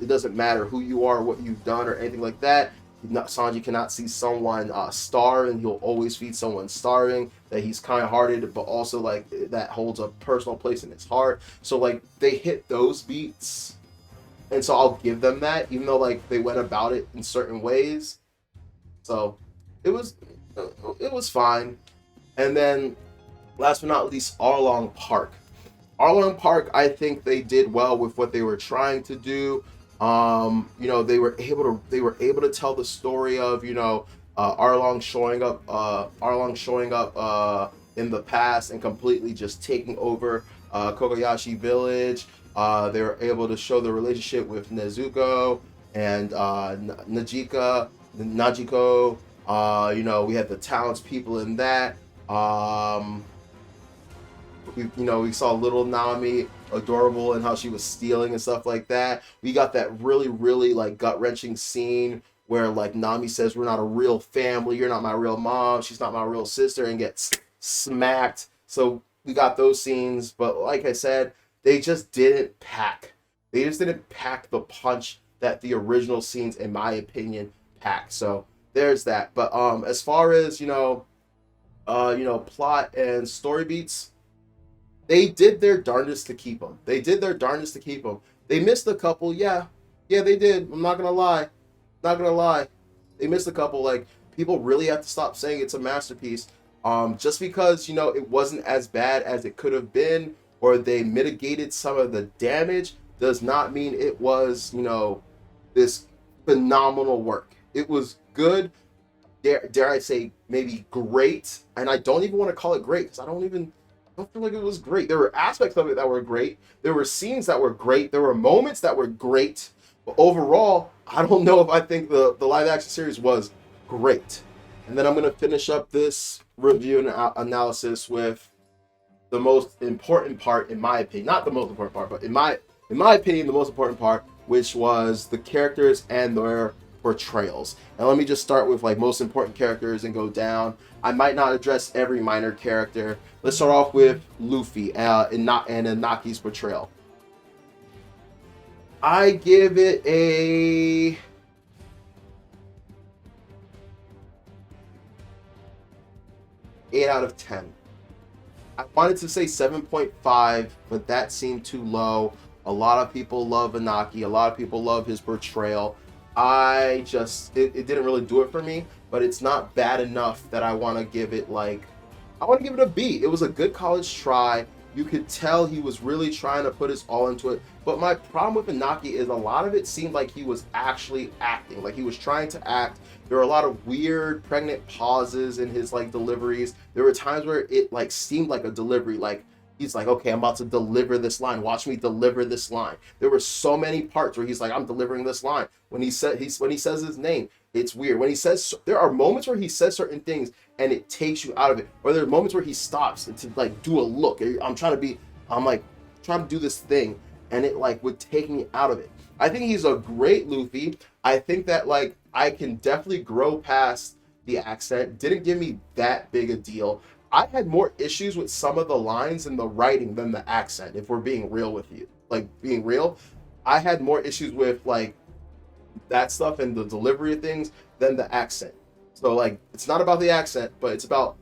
it doesn't matter who you are, what you've done, or anything like that. Sanji cannot see someone starve, and he'll always feed someone starving. That he's kind-hearted, but also like that holds a personal place in his heart. So like they hit those beats, and so I'll give them that, even though like they went about it in certain ways. So it was fine. And then last but not least, Arlong Park. Arlong Park, I think they did well with what they were trying to do. They were able to tell the story of Arlong showing up in the past and completely just taking over Kokoyashi Village. They were able to show the relationship with Nezuko and Najiko. We had the townspeople in that. We saw little Nami, adorable, and how she was stealing and stuff like that. We got that really, really like gut-wrenching scene where like Nami says we're not a real family, you're not my real mom, she's not my real sister, and gets smacked. So we got those scenes, but like I said, they just didn't pack. They just didn't pack the punch that the original scenes, in my opinion, packed. So there's that. But as far as plot and story beats, they did their darndest to keep them. They did their darndest to keep them. They missed a couple, yeah, they did. I'm not gonna lie, not gonna lie. They missed a couple. Like people really have to stop saying it's a masterpiece. Just because it wasn't as bad as it could have been, or they mitigated some of the damage, does not mean it was this phenomenal work. It was good. Dare I say maybe great, and I don't even want to call it great because I don't feel like it was great. There were aspects of it that were great. There were scenes that were great. There were moments that were great. But overall, I don't know if I think the live action series was great. And then I'm going to finish up this review and analysis with the most important part, in my opinion. Not the most important part, but in my opinion, the most important part, which was the characters and their portrayals. And let me just start with like most important characters and go down. I might not address every minor character. Let's start off with Luffy and Inaki's portrayal. I give it a 8 out of 10. I wanted to say 7.5, but that seemed too low. A lot of people love Inaki. A lot of people love his portrayal. It didn't really do it for me, but it's not bad enough that I want to give it a B. It was a good college try. You could tell he was really trying to put his all into it. But my problem with Inaki is a lot of it seemed like he was actually acting, like he was trying to act. There were a lot of weird pregnant pauses in his like deliveries. There were times where it like seemed like a delivery, like he's like, okay, I'm about to deliver this line. Watch me deliver this line. There were so many parts where he's like, I'm delivering this line. When he says his name, it's weird. There are moments where he says certain things and it takes you out of it. Or there are moments where he stops to like do a look. I'm trying to do this thing, and it like would take me out of it. I think he's a great Luffy. I think that like I can definitely grow past the accent. Didn't give me that big a deal. I had more issues with some of the lines and the writing than the accent, if we're being real with you. Like, being real, I had more issues with, like, that stuff and the delivery of things than the accent. So, like, it's not about the accent, but it's about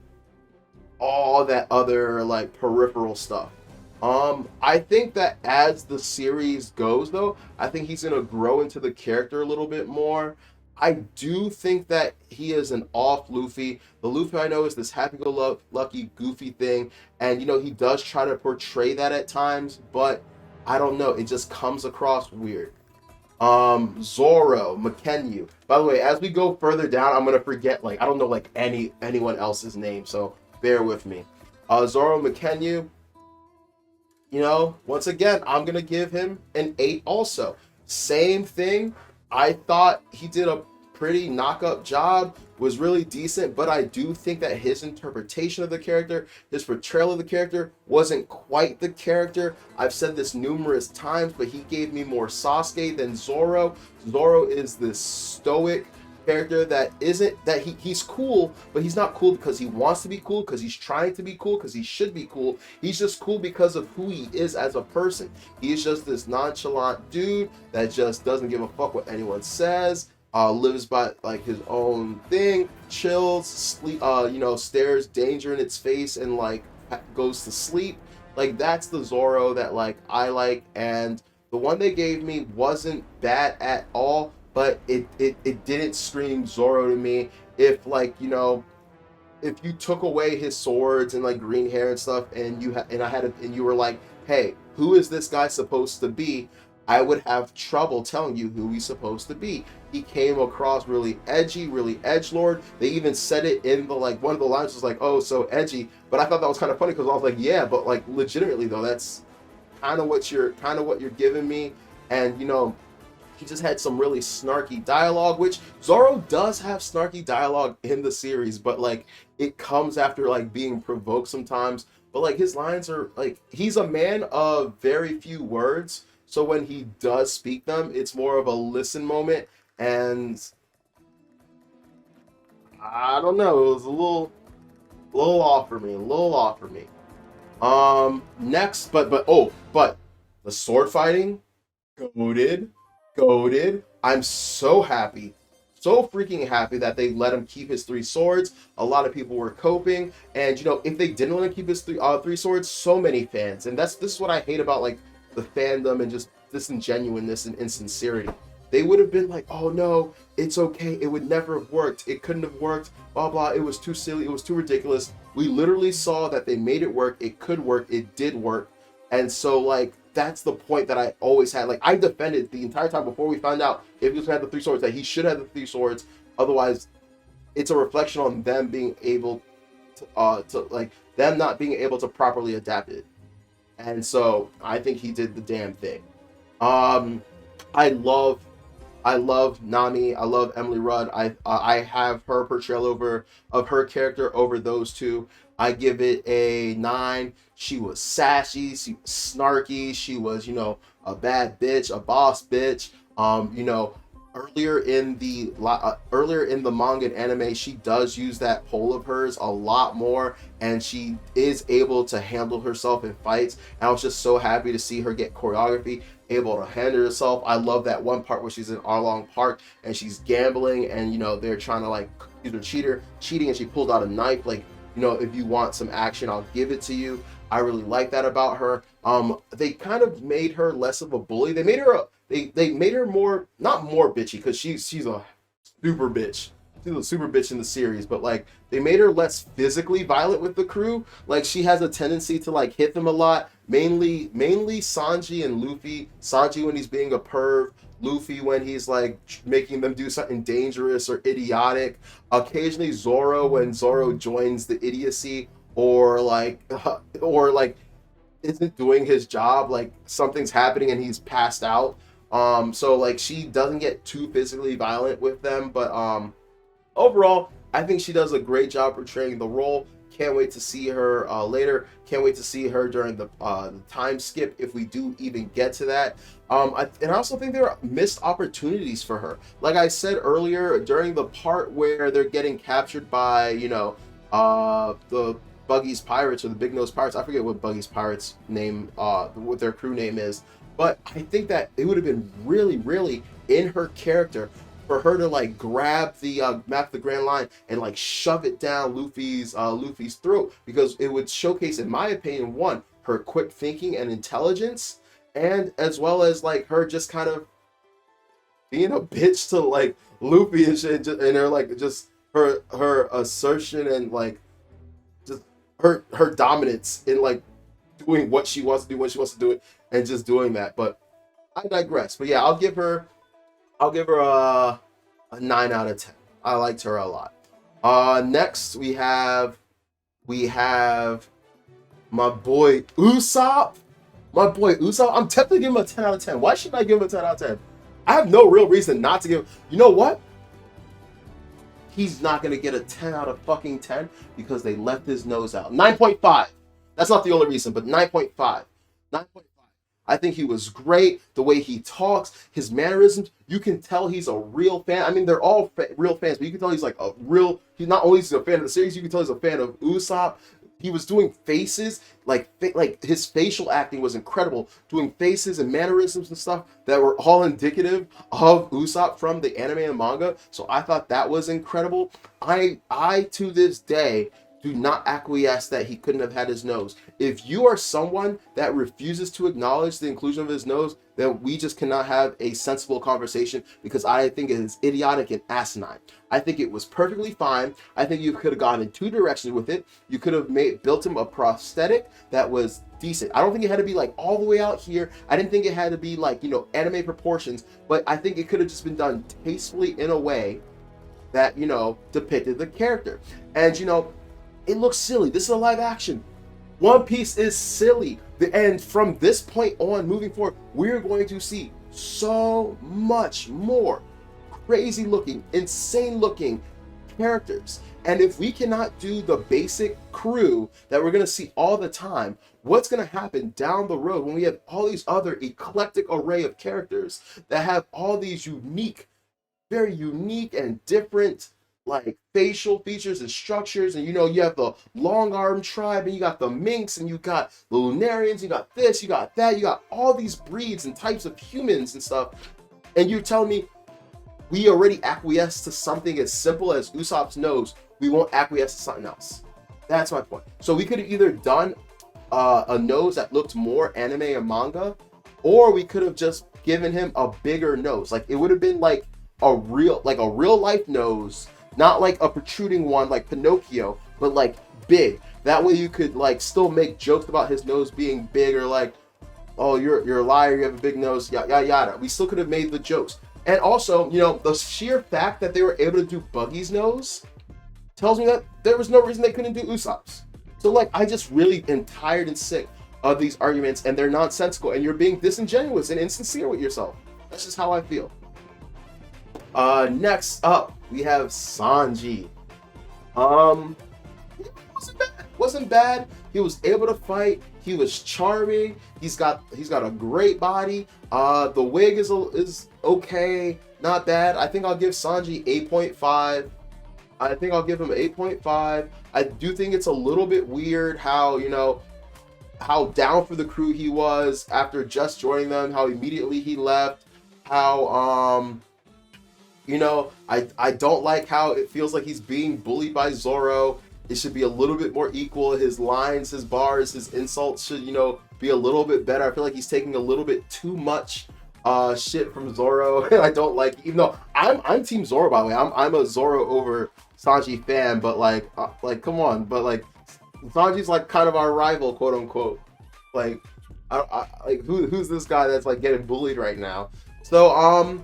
all that other, like, peripheral stuff. I think that as the series goes, though, I think he's going to grow into the character a little bit more. I do think that he is an off Luffy. The Luffy I know is this happy-go-lucky, goofy thing, and he does try to portray that at times, but I don't know. It just comes across weird. Zoro, Mackenyu. By the way, as we go further down, I'm gonna forget I don't know anyone else's name, so bear with me. Zoro Mackenyu. Once again, I'm gonna give him an 8 also. Same thing. I thought he did a pretty knock-up job, was really decent, but I do think that his interpretation of the character, his portrayal of the character, wasn't quite the character. I've said this numerous times, but he gave me more Sasuke than Zoro. Zoro is this stoic character he's cool, but he's not cool because he wants to be cool, because he's trying to be cool, because he should be cool. He's just cool because of who he is as a person. He's just this nonchalant dude that just doesn't give a fuck what anyone says, lives by like his own thing, chills, sleep, stares danger in its face and like goes to sleep. Like that's the Zoro that like I like, and the one they gave me wasn't bad at all, but it didn't scream Zoro to me. If if you took away his swords and like green hair and stuff, and you were like, hey, who is this guy supposed to be? I would have trouble telling you who he's supposed to be. He came across really edgy, really edgelord. They even said it in the like one of the lines was like, oh, so edgy. But I thought that was kind of funny because I was like, yeah, but like legitimately though, that's kind of what you're giving me. And he just had some really snarky dialogue, which Zoro does have snarky dialogue in the series, but like it comes after like being provoked sometimes. But like his lines are like, he's a man of very few words. So when he does speak them, it's more of a listen moment. And I don't know. It was a little off for me. A little off for me. Next, but the sword fighting, goaded, goaded. I'm so happy, so freaking happy that they let him keep his three swords. A lot of people were coping, and if they didn't let him keep his three swords, so many fans, and this is what I hate about like the fandom and just disingenuousness and insincerity. They would have been like, oh no, it's okay. It would never have worked. It couldn't have worked. Blah, blah. It was too silly. It was too ridiculous. We literally saw that they made it work. It could work. It did work. And so, like, that's the point that I always had. Like, I defended the entire time before we found out if he was going to have the three swords, that he should have the three swords. Otherwise, it's a reflection on them being able to them not being able to properly adapt it. And so, I think he did the damn thing. Um, I love I love Nami. I love Emily Rudd. I have her portrayal of her character over those two. I give it a 9. She was sassy. She was snarky. She was, a bad bitch, a boss bitch. Earlier in the manga and anime, she does use that pole of hers a lot more, and she is able to handle herself in fights. And I was just so happy to see her get choreography, able to handle herself. I love that one part where she's in Arlong Park and she's gambling, and they're trying to like either cheating, and she pulled out a knife. Like, if you want some action, I'll give it to you. I really like that about her. They kind of made her less of a bully. They made her they made her more, not more bitchy, because she's a super bitch. She's a super bitch in the series, but like they made her less physically violent with the crew. Like, she has a tendency to like hit them a lot. Mainly Sanji and Luffy. Sanji when he's being a perv. Luffy when he's like making them do something dangerous or idiotic. Occasionally Zoro when Zoro joins the idiocy, or like isn't doing his job, like something's happening and he's passed out. So like she doesn't get too physically violent with them, but overall, I think she does a great job portraying the role. Can't wait to see her later. Can't wait to see her during the time skip, if we do even get to that. And I also think there are missed opportunities for her. Like I said earlier, during the part where they're getting captured by, the Buggy's Pirates, or the Big Nose Pirates. I forget what Buggy's Pirates name, what their crew name is. But I think that it would have been really, really in her character for her to like grab the map of the Grand Line and like shove it down Luffy's throat, because it would showcase, in my opinion, one, her quick thinking and intelligence, and as well as like her just kind of being a bitch to like Luffy and shit, and her like just her assertion and like just her dominance in like doing what she wants to do when she wants to do it, and just doing that. But I digress. But yeah, I'll give her a 9 out of 10. I liked her a lot. Next we have my boy Usopp. My boy Usopp. I'm tempted to give him a 10 out of 10. Why should I give him a 10 out of 10? I have no real reason not to give. You know what? He's not gonna get a 10 out of fucking 10 because they left his nose out. 9.5. That's not the only reason, but 9.5. 9.5. I think he was great. The way he talks, his mannerisms, you can tell he's a real fan. I mean, they're all real fans, but you can tell he's like a real, he's not only a fan of the series, you can tell he's a fan of Usopp. He was doing faces, like his facial acting was incredible, doing faces and mannerisms and stuff that were all indicative of Usopp from the anime and manga. So I thought that was incredible. I to this day do not acquiesce that he couldn't have had his nose. If you are someone that refuses to acknowledge the inclusion of his nose, then we just cannot have a sensible conversation, because I think it is idiotic and asinine. I think it was perfectly fine. I think you could have gone in two directions with it. You could have built him a prosthetic that was decent. I don't think it had to be like all the way out here. I didn't think it had to be like, anime proportions, but I think it could have just been done tastefully in a way that, depicted the character. And, it looks silly. This is a live action. One Piece is silly. And from this point on, moving forward, we're going to see so much more crazy looking, insane looking characters. And if we cannot do the basic crew that we're going to see all the time, what's going to happen down the road when we have all these other eclectic array of characters that have all these very unique and different like facial features and structures, and you have the long arm tribe, and you got the minks, and you got the lunarians, you got this, you got that, you got all these breeds and types of humans and stuff, and you're telling me we already acquiesce to something as simple as Usopp's nose, we won't acquiesce to something else. That's my point. So we could have either done a nose that looked more anime and manga, or we could have just given him a bigger nose. Like it would have been like a real life nose, not like a protruding one like Pinocchio, but like big. That way you could like still make jokes about his nose being big, or like, oh, you're a liar, you have a big nose, yada yada. We still could have made the jokes. And also, the sheer fact that they were able to do Buggy's nose tells me that there was no reason they couldn't do Usopp's. So like, I just really am tired and sick of these arguments, and they're nonsensical, and you're being disingenuous and insincere with yourself. That's just how I feel. Next up, we have Sanji. Wasn't bad. He was able to fight. He was charming. He's got a great body. The wig is okay, not bad. I think I'll give Sanji 8.5. I think I'll give him 8.5. I do think it's a little bit weird how, how down for the crew he was after just joining them, how immediately he left, how, I don't like how it feels like he's being bullied by Zoro. It should be a little bit more equal. His lines, his bars, his insults should, be a little bit better. I feel like he's taking a little bit too much shit from Zoro, and I don't like, even though I'm Team Zoro, by the way. I'm a Zoro over Sanji fan, but like come on, but like Sanji's like kind of our rival, quote unquote. Like, like who's this guy that's like getting bullied right now? So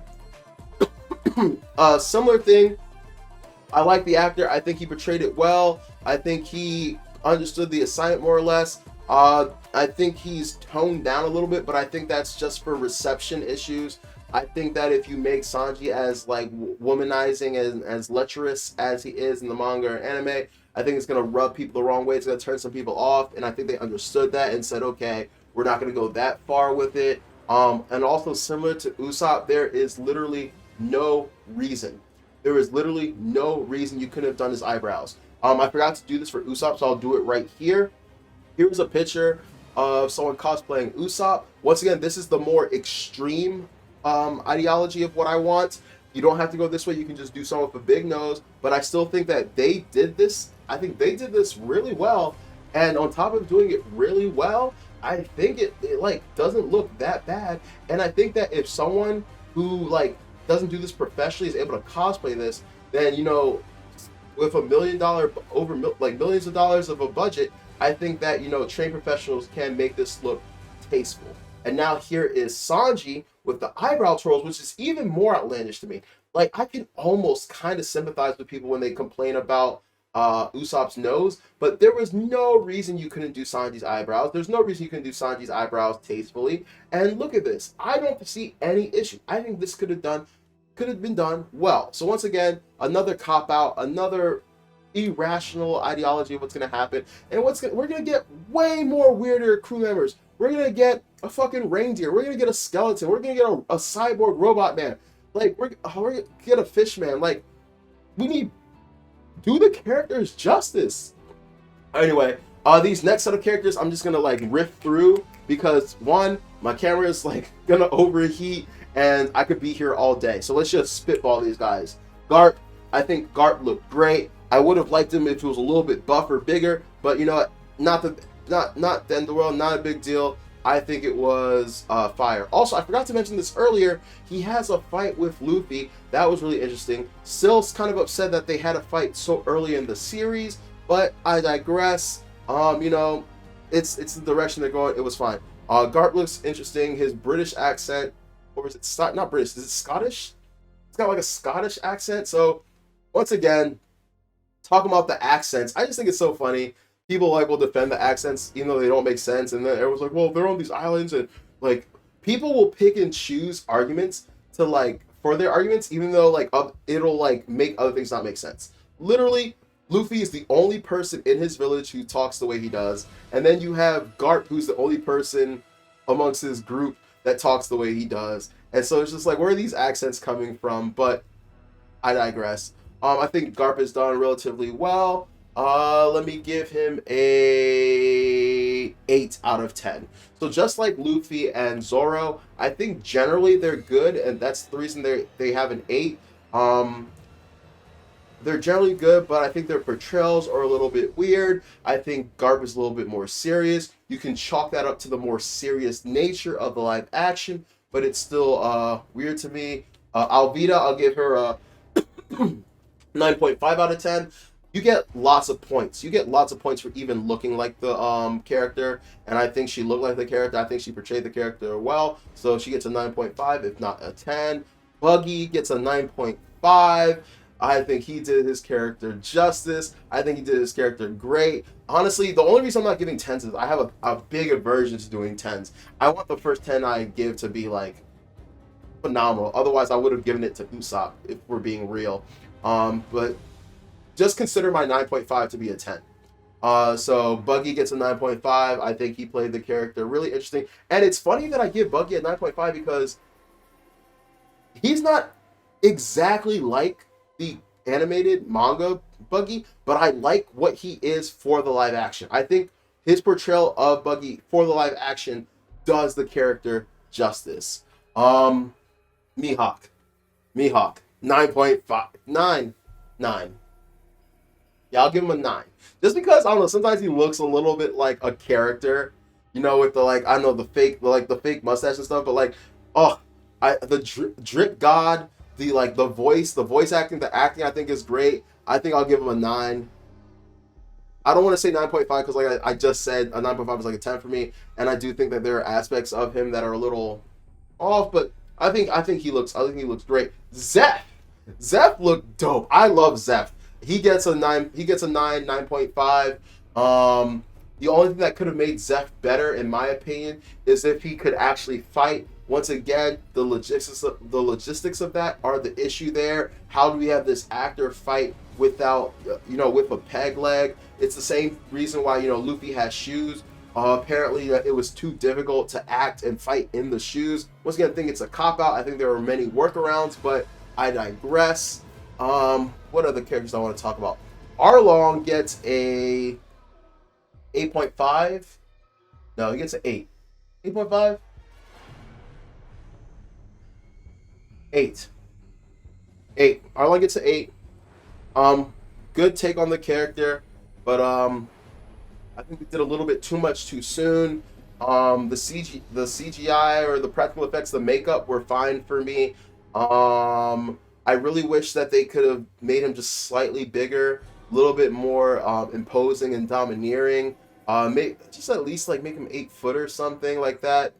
similar thing. I like the actor. I think he portrayed it well. I think he understood the assignment more or less. I think he's toned down a little bit, but I think that's just for reception issues. I think that if you make Sanji as like womanizing and as lecherous as he is in the manga or anime, I think it's going to rub people the wrong way. It's going to turn some people off, and I think they understood that and said, okay, we're not going to go that far with it. And also similar to Usopp, there is literally no reason. There is literally no reason you couldn't have done his eyebrows. I forgot to do this for Usopp, so I'll do it right here. Here's a picture of someone cosplaying Usopp. Once again, this is the more extreme ideology of what I want. You don't have to go this way. You can just do someone with a big nose. But I still think that they did this. I think they did this really well. And on top of doing it really well, I think it like doesn't look that bad. And I think that if someone who like doesn't do this professionally is able to cosplay this, then with $1 million like millions of dollars of a budget, I think that trained professionals can make this look tasteful. And now here is Sanji with the eyebrow twirls, which is even more outlandish to me. Like, I can almost kind of sympathize with people when they complain about Usopp's nose, but there was no reason you couldn't do Sanji's eyebrows. There's no reason you couldn't do Sanji's eyebrows tastefully. And look at this. I don't see any issue. I think this could have been done well. So once again, another cop-out, another irrational ideology of what's going to happen. And we're going to get way more weirder crew members. We're going to get a fucking reindeer. We're going to get a skeleton. We're going to get a cyborg robot man. Like, we're going to get a fish man. Like, do the characters justice. Anyway, these next set of characters, I'm just going to like riff through because one, my camera is like going to overheat and I could be here all day. So let's just spitball these guys. Garp, I think Garp looked great. I would have liked him if he was a little bit buffer, bigger, but you know what? Not the end of the world, not a big deal. I think it was fire. Also, I forgot to mention this earlier. He has a fight with Luffy. That was really interesting. Still's kind of upset that they had a fight so early in the series, but I digress. It's the direction they're going. It was fine. Garp looks interesting. His British accent, or is it not British? Is it Scottish? It's got like a Scottish accent. So once again, talking about the accents, I just think it's so funny. People like will defend the accents even though they don't make sense, and then everyone's like, well, they're on these islands, and like people will pick and choose arguments to like for their arguments, even though like it'll like make other things not make sense. Literally, Luffy is the only person in his village who talks the way he does, and then you have Garp, who's the only person amongst his group that talks the way he does, and so it's just like, where are these accents coming from? But I digress. I think Garp has done relatively well. Let me give him a 8 out of 10. So just like Luffy and Zoro, I think generally they're good, and that's the reason they have an 8. Um, they're generally good, but I think their portrayals are a little bit weird. I think Garp is a little bit more serious. You can chalk that up to the more serious nature of the live action, but it's still weird to me. Alvida, I'll give her a 9.5 out of 10. You get lots of points. You get lots of points for even looking like the character, and I think she looked like the character. I think she portrayed the character well, so she gets a 9.5, if not a 10. Buggy gets a 9.5. I think he did his character justice. I think he did his character great. Honestly, the only reason I'm not giving 10s is I have a big aversion to doing 10s. I want the first 10 I give to be like phenomenal. Otherwise, I would have given it to Usopp if we're being real. But just consider my 9.5 to be a 10. So Buggy gets a 9.5. I think he played the character really interesting. And it's funny that I give Buggy a 9.5 because he's not exactly like the animated manga Buggy, but I like what he is for the live action. I think his portrayal of Buggy for the live action does the character justice. Mihawk. 9.5. 9. Yeah, I'll give him a 9. Just because, I don't know, sometimes he looks a little bit like a character, with the, like, I don't know, the fake mustache and stuff, but, like, oh, the drip god, the voice acting, the acting I think is great. I think I'll give him a 9. I don't want to say 9.5 because, like I just said, a 9.5 is like a 10 for me, and I do think that there are aspects of him that are a little off, but I think he looks great. Zeph looked dope. I love Zeph. He gets a 9. He gets a 9.5. The only thing that could have made Zeph better, in my opinion, is if he could actually fight. Once again, the logistics of that are the issue there. How do we have this actor fight without, with a peg leg? It's the same reason why, Luffy has shoes. Apparently, it was too difficult to act and fight in the shoes. Once again, I think it's a cop-out. I think there are many workarounds, but I digress. What other characters I want to talk about? Arlong gets a 8.5. No, he gets an 8. 8.5? 8. 8. Arlong gets an 8. Good take on the character, but I think they did a little bit too much too soon. The CGI or the practical effects, the makeup were fine for me. I really wish that they could have made him just slightly bigger, a little bit more imposing and domineering. Just at least like make him 8 foot or something like that.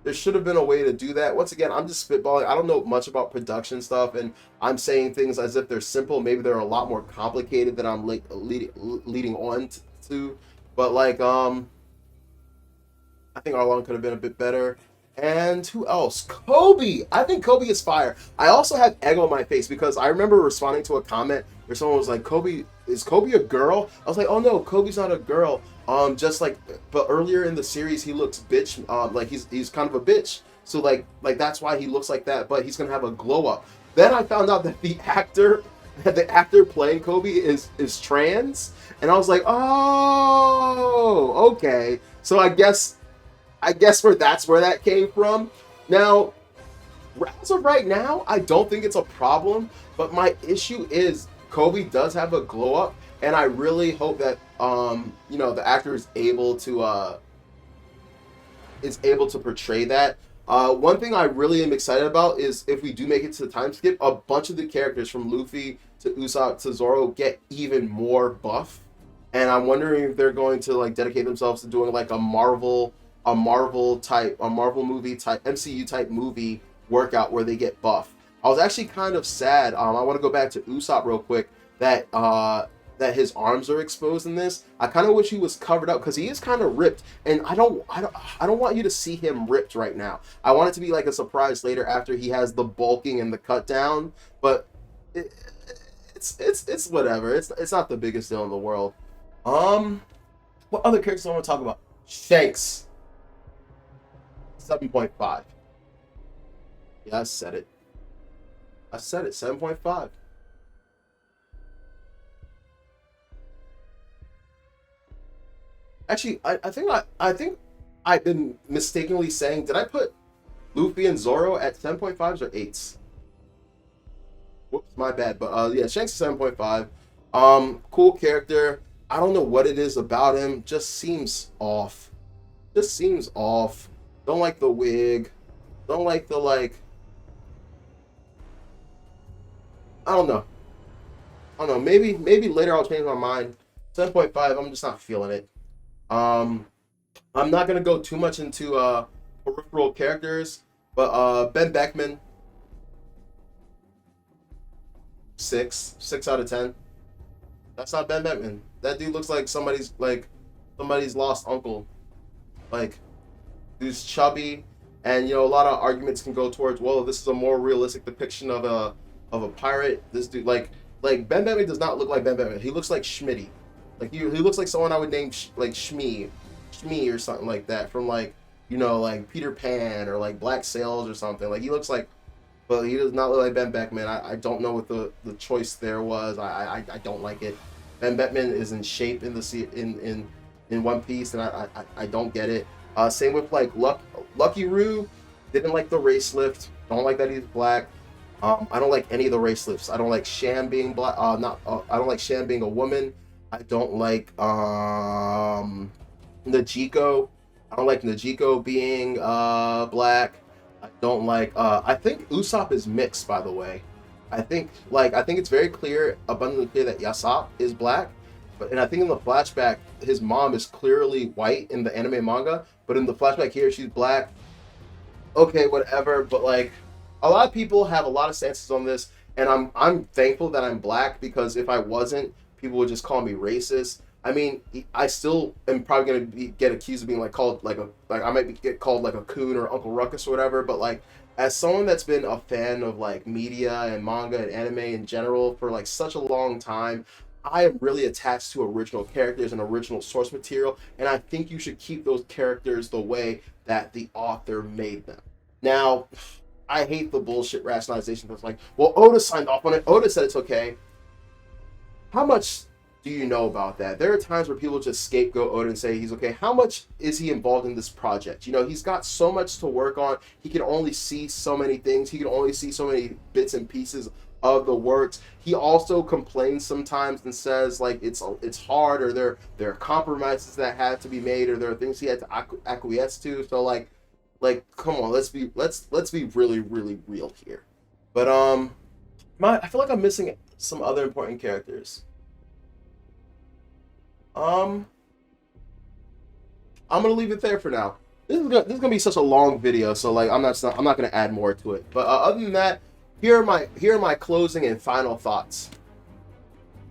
There should have been a way to do that. Once again, I'm just spitballing. I don't know much about production stuff, and I'm saying things as if they're simple. Maybe they're a lot more complicated than I'm leading on to. But like, I think Arlong could have been a bit better. And who else? Kobe. I think Kobe is fire. I also have egg on my face because I remember responding to a comment where someone was like, is Kobe a girl? I was like, oh no, Kobe's not a girl. But earlier in the series, he looks bitch. Like he's kind of a bitch. So like that's why he looks like that. But he's gonna have a glow up. Then I found out that the actor playing Kobe is trans, and I was like, oh, okay. So I guess that's where that came from. Now, as of right now, I don't think it's a problem, but my issue is Kobe does have a glow up, and I really hope that the actor is able to portray that. One thing I really am excited about is if we do make it to the time skip, a bunch of the characters from Luffy to Usopp to Zoro get even more buff, and I'm wondering if they're going to like dedicate themselves to doing like a Marvel movie type MCU type movie workout where they get buff. I was actually kind of sad. I want to go back to Usopp real quick that his arms are exposed in this. I kind of wish he was covered up because he is kind of ripped, and I don't want you to see him ripped right now. I want it to be like a surprise later after he has the bulking and the cut down. But it's whatever. It's not the biggest deal in the world. What other characters I want to talk about? Shanks. 7.5. Yeah, I said it. 7.5. Actually, I think I've been mistakenly saying, did I put Luffy and Zoro at 7.5s or 8s? Whoops, my bad. But yeah, Shanks is 7.5. Cool character. I don't know what it is about him. Just seems off. Just seems off. Don't like the wig. Don't like the like. I don't know. I don't know. Maybe later I'll change my mind. 7.5. I'm just not feeling it. I'm not gonna go too much into peripheral characters, but Ben Beckman, 6 out of 10. That's not Ben Beckman. That dude looks like somebody's lost uncle. Like, dude's chubby, and you know a lot of arguments can go towards, well, this is a more realistic depiction of a pirate. This dude like Ben Beckman does not look like Ben Beckman. He looks like Schmitty. Like he looks like someone I would name like Shmee or something like that from like, you know, like Peter Pan or like Black Sails or something. Like he looks like, but he does not look like Ben Beckman. I don't know what the choice there was. I don't like it. Ben Beckman is in shape in One Piece, and I don't get it. Same with like Lucky Roo. Didn't like the race lift. Don't like that he's black. I don't like any of the race lifts. I don't like Sham being black. I don't like Sham being a woman. I don't like Najiko. I don't like Najiko being black. I don't like. I think Usopp is mixed, by the way. I think it's very clear, abundantly clear that Yasopp is black, and I think in the flashback his mom is clearly white in the anime manga, but in the flashback here she's black. Okay, whatever. But like, a lot of people have a lot of stances on this, and I'm thankful that I'm black, because if I wasn't, people would just call me racist. I mean, I still am probably gonna get accused of being like called like I might get called like a coon or Uncle Ruckus or whatever. But like, as someone that's been a fan of like media and manga and anime in general for like such a long time, I am really attached to original characters and original source material, and I think you should keep those characters the way that the author made them. Now, I hate the bullshit rationalization that's like, well, Oda signed off on it. Oda said it's okay. How much do you know about that? There are times where people just scapegoat Oda and say he's okay. How much is he involved in this project? You know, he's got so much to work on. He can only see so many things. He can only see so many bits and pieces of the works. He also complains sometimes and says like it's hard, or there are compromises that had to be made, or there are things he had to acquiesce to. So like come on, let's be really really real here. But I feel like I'm missing some other important characters. I'm gonna leave it there for now. This is gonna be such a long video, so like I'm not gonna add more to it. But other than that, here are my closing and final thoughts.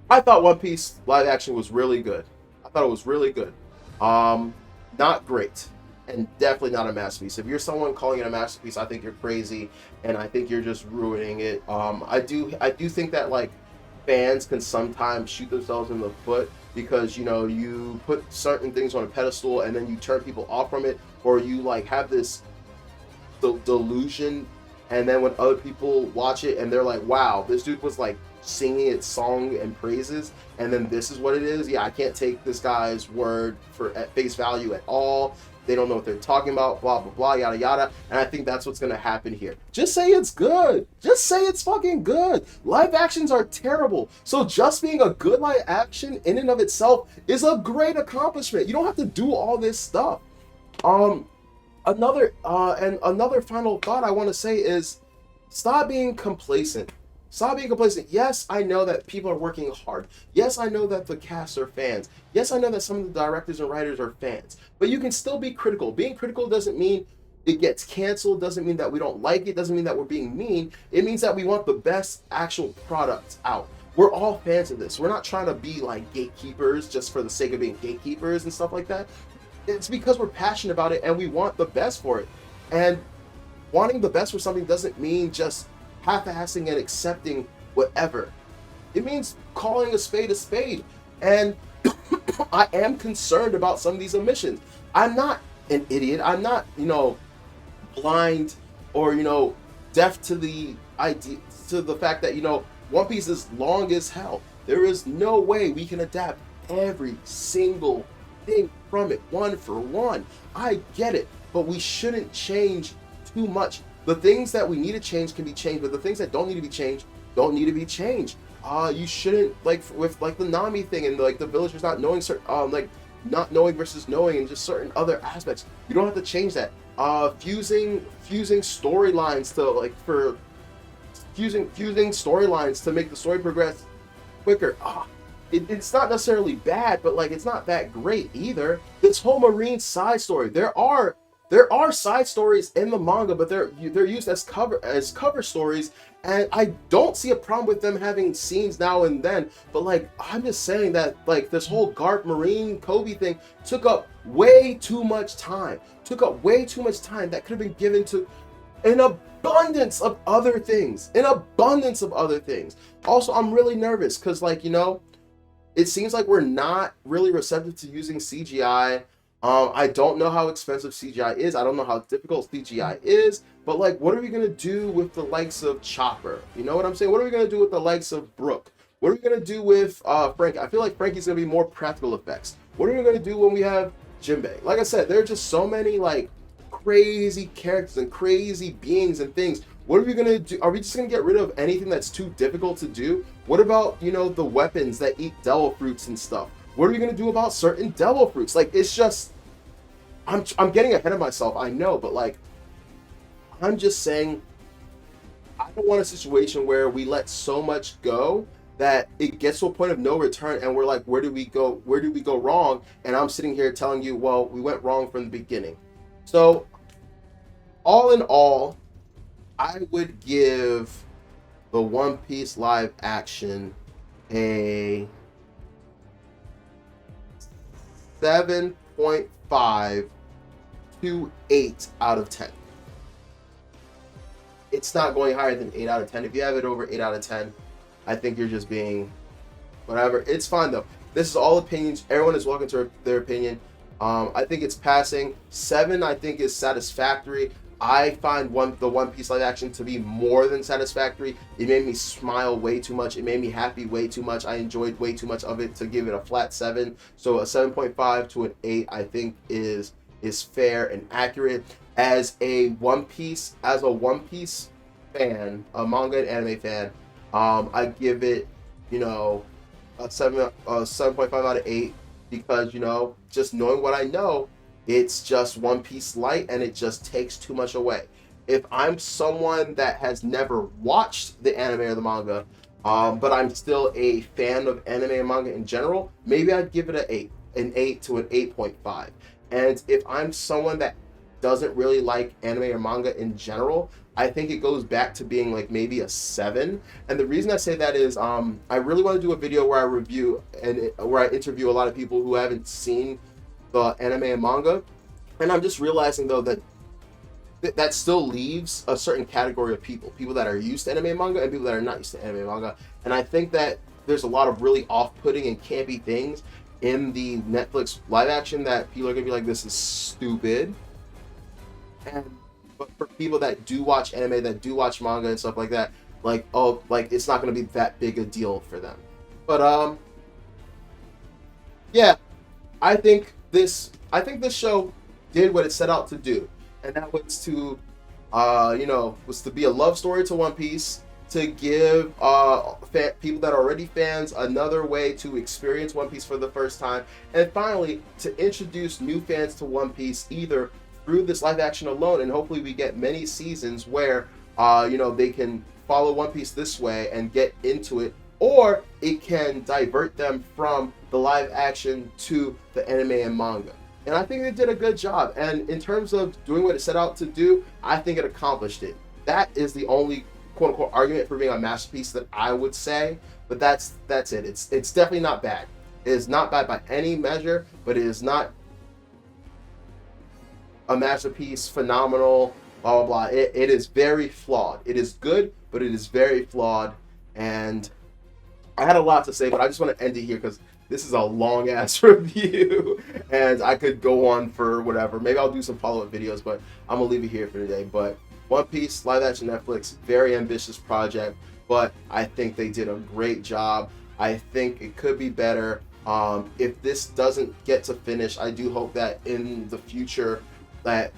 I thought One Piece live action was really good. I thought it was really good. Not great, and definitely not a masterpiece. If you're someone calling it a masterpiece, I think you're crazy, and I think you're just ruining it. I do think that like fans can sometimes shoot themselves in the foot, because you know you put certain things on a pedestal and then you turn people off from it, or you like have this delusion, and then when other people watch it and they're like, wow, this dude was like singing its song and praises, and then this is what it is. Yeah, I can't take this guy's word for at face value at all. They don't know what they're talking about, blah blah blah, yada yada. And I think that's what's gonna happen here. Just say it's good. Just say it's fucking good. Live actions are terrible, so just being a good live action in and of itself is a great accomplishment. You don't have to do all this stuff. Another final thought I want to say is, stop being complacent. Stop being complacent. Yes, I know that people are working hard. Yes, I know that the cast are fans. Yes, I know that some of the directors and writers are fans. But you can still be critical. Being critical doesn't mean it gets canceled, doesn't mean that we don't like it, doesn't mean that we're being mean. It means that we want the best actual product out. We're all fans of this. We're not trying to be like gatekeepers just for the sake of being gatekeepers and stuff like that. It's because we're passionate about it and we want the best for it. And wanting the best for something doesn't mean just half-assing and accepting whatever. It means calling a spade. And I am concerned about some of these omissions. I'm not an idiot. I'm not, blind or, deaf to the idea, to the fact that, One Piece is long as hell. There is no way we can adapt every single everything from it, one for one. I get it, but we shouldn't change too much. The things that we need to change can be changed, but the things that don't need to be changed don't need to be changed. You shouldn't, like with like the Nami thing and like the villagers not knowing certain like not knowing versus knowing and just certain other aspects. You don't have to change that. Fusing storylines to like for fusing storylines to make the story progress quicker. It's not necessarily bad, but like it's not that great either. This whole Marine side story, there are side stories in the manga, but they're used as cover stories, and I don't see a problem with them having scenes now and then. But like I'm just saying that like this whole Garp Marine Kobe thing took up way too much time. That could have been given to an abundance of other things. Also, I'm really nervous because like, you know, it seems like we're not really receptive to using CGI. I don't know how expensive CGI is. I don't know how difficult CGI is. But like, what are we gonna do with the likes of Chopper? You know what I'm saying? What are we gonna do with the likes of Brook? What are we gonna do with Frankie? I feel like Frankie's gonna be more practical effects. What are we gonna do when we have Jinbei? Like I said, there are just so many like crazy characters and crazy beings and things. What are we gonna do? Are we just gonna get rid of anything that's too difficult to do? What about, you know, the weapons that eat devil fruits and stuff? What are we gonna do about certain devil fruits? Like, it's just, I'm getting ahead of myself, I know, but like, I'm just saying, I don't want a situation where we let so much go that it gets to a point of no return and we're like, where do we go wrong? And I'm sitting here telling you, well, we went wrong from the beginning. So, all in all, I would give the One Piece live action a 7.5 to 8 out of 10. It's not going higher than 8 out of 10. If you have it over 8 out of 10, I think you're just being whatever. It's fine though. This is all opinions. Everyone is welcome to their opinion. I think it's passing. 7, I think, is satisfactory. I find the One Piece live action to be more than satisfactory. It made me smile way too much. It made me happy way too much. I enjoyed way too much of it to give it a flat 7. So a 7.5 to an 8, I think, is fair and accurate. As a One Piece fan, a manga and anime fan, I give it, you know, a 7.5 out of 8 because, you know, just knowing what I know, it's just One Piece light and it just takes too much away. If I'm someone that has never watched the anime or the manga, but I'm still a fan of anime and manga in general, maybe I'd give it an 8 to an 8.5. And if I'm someone that doesn't really like anime or manga in general, I think it goes back to being like maybe a 7. And the reason I say that is I really want to do a video where I review and where I interview a lot of people who haven't seen the anime and manga, and I'm just realizing though that still leaves a certain category of people that are used to anime and manga and people that are not used to anime and manga. And I think that there's a lot of really off-putting and campy things in the Netflix live action that people are gonna be like, this is stupid. But for people that do watch anime, that do watch manga and stuff like that, like, oh, like it's not gonna be that big a deal for them. But yeah, I think this show did what it set out to do, and that was to was to be a love story to One Piece, to give people that are already fans another way to experience One Piece for the first time, and finally to introduce new fans to One Piece either through this live action alone, and hopefully we get many seasons where they can follow One Piece this way and get into it, or it can divert them from the live action to the anime and manga. And I think they did a good job. And in terms of doing what it set out to do, I think it accomplished it. That is the only quote unquote argument for being a masterpiece that I would say. But that's it. It's definitely not bad. It is not bad by any measure, but it is not a masterpiece, phenomenal, blah, blah, blah. It is very flawed. It is good, but it is very flawed. And I had a lot to say, but I just want to end it here because this is a long ass review and I could go on for whatever. Maybe I'll do some follow-up videos, but I'm gonna leave it here for today. But One Piece live action Netflix, very ambitious project, but I think they did a great job. I think it could be better. If this doesn't get to finish, I do hope that in the future that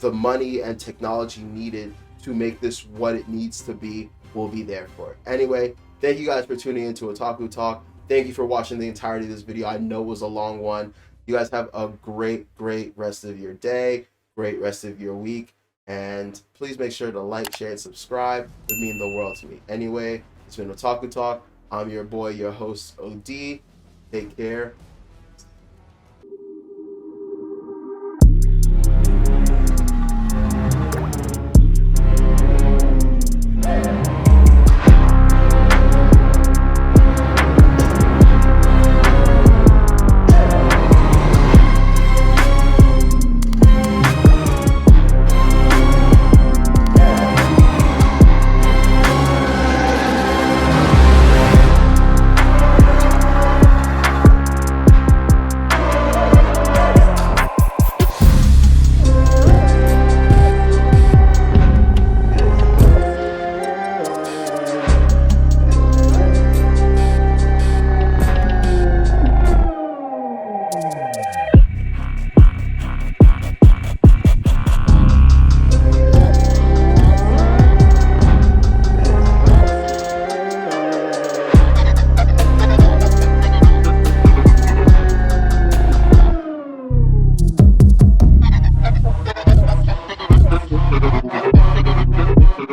the money and technology needed to make this what it needs to be will be there for it. Anyway, thank you guys for tuning into Otaku Talk. Thank you for watching the entirety of this video. I know it was a long one. You guys have a great rest of your day, great rest of your week, and please make sure to like, share, and subscribe. It would mean the world to me. Anyway, it's been Otaku Talk. I'm your boy, your host, OD. Take care.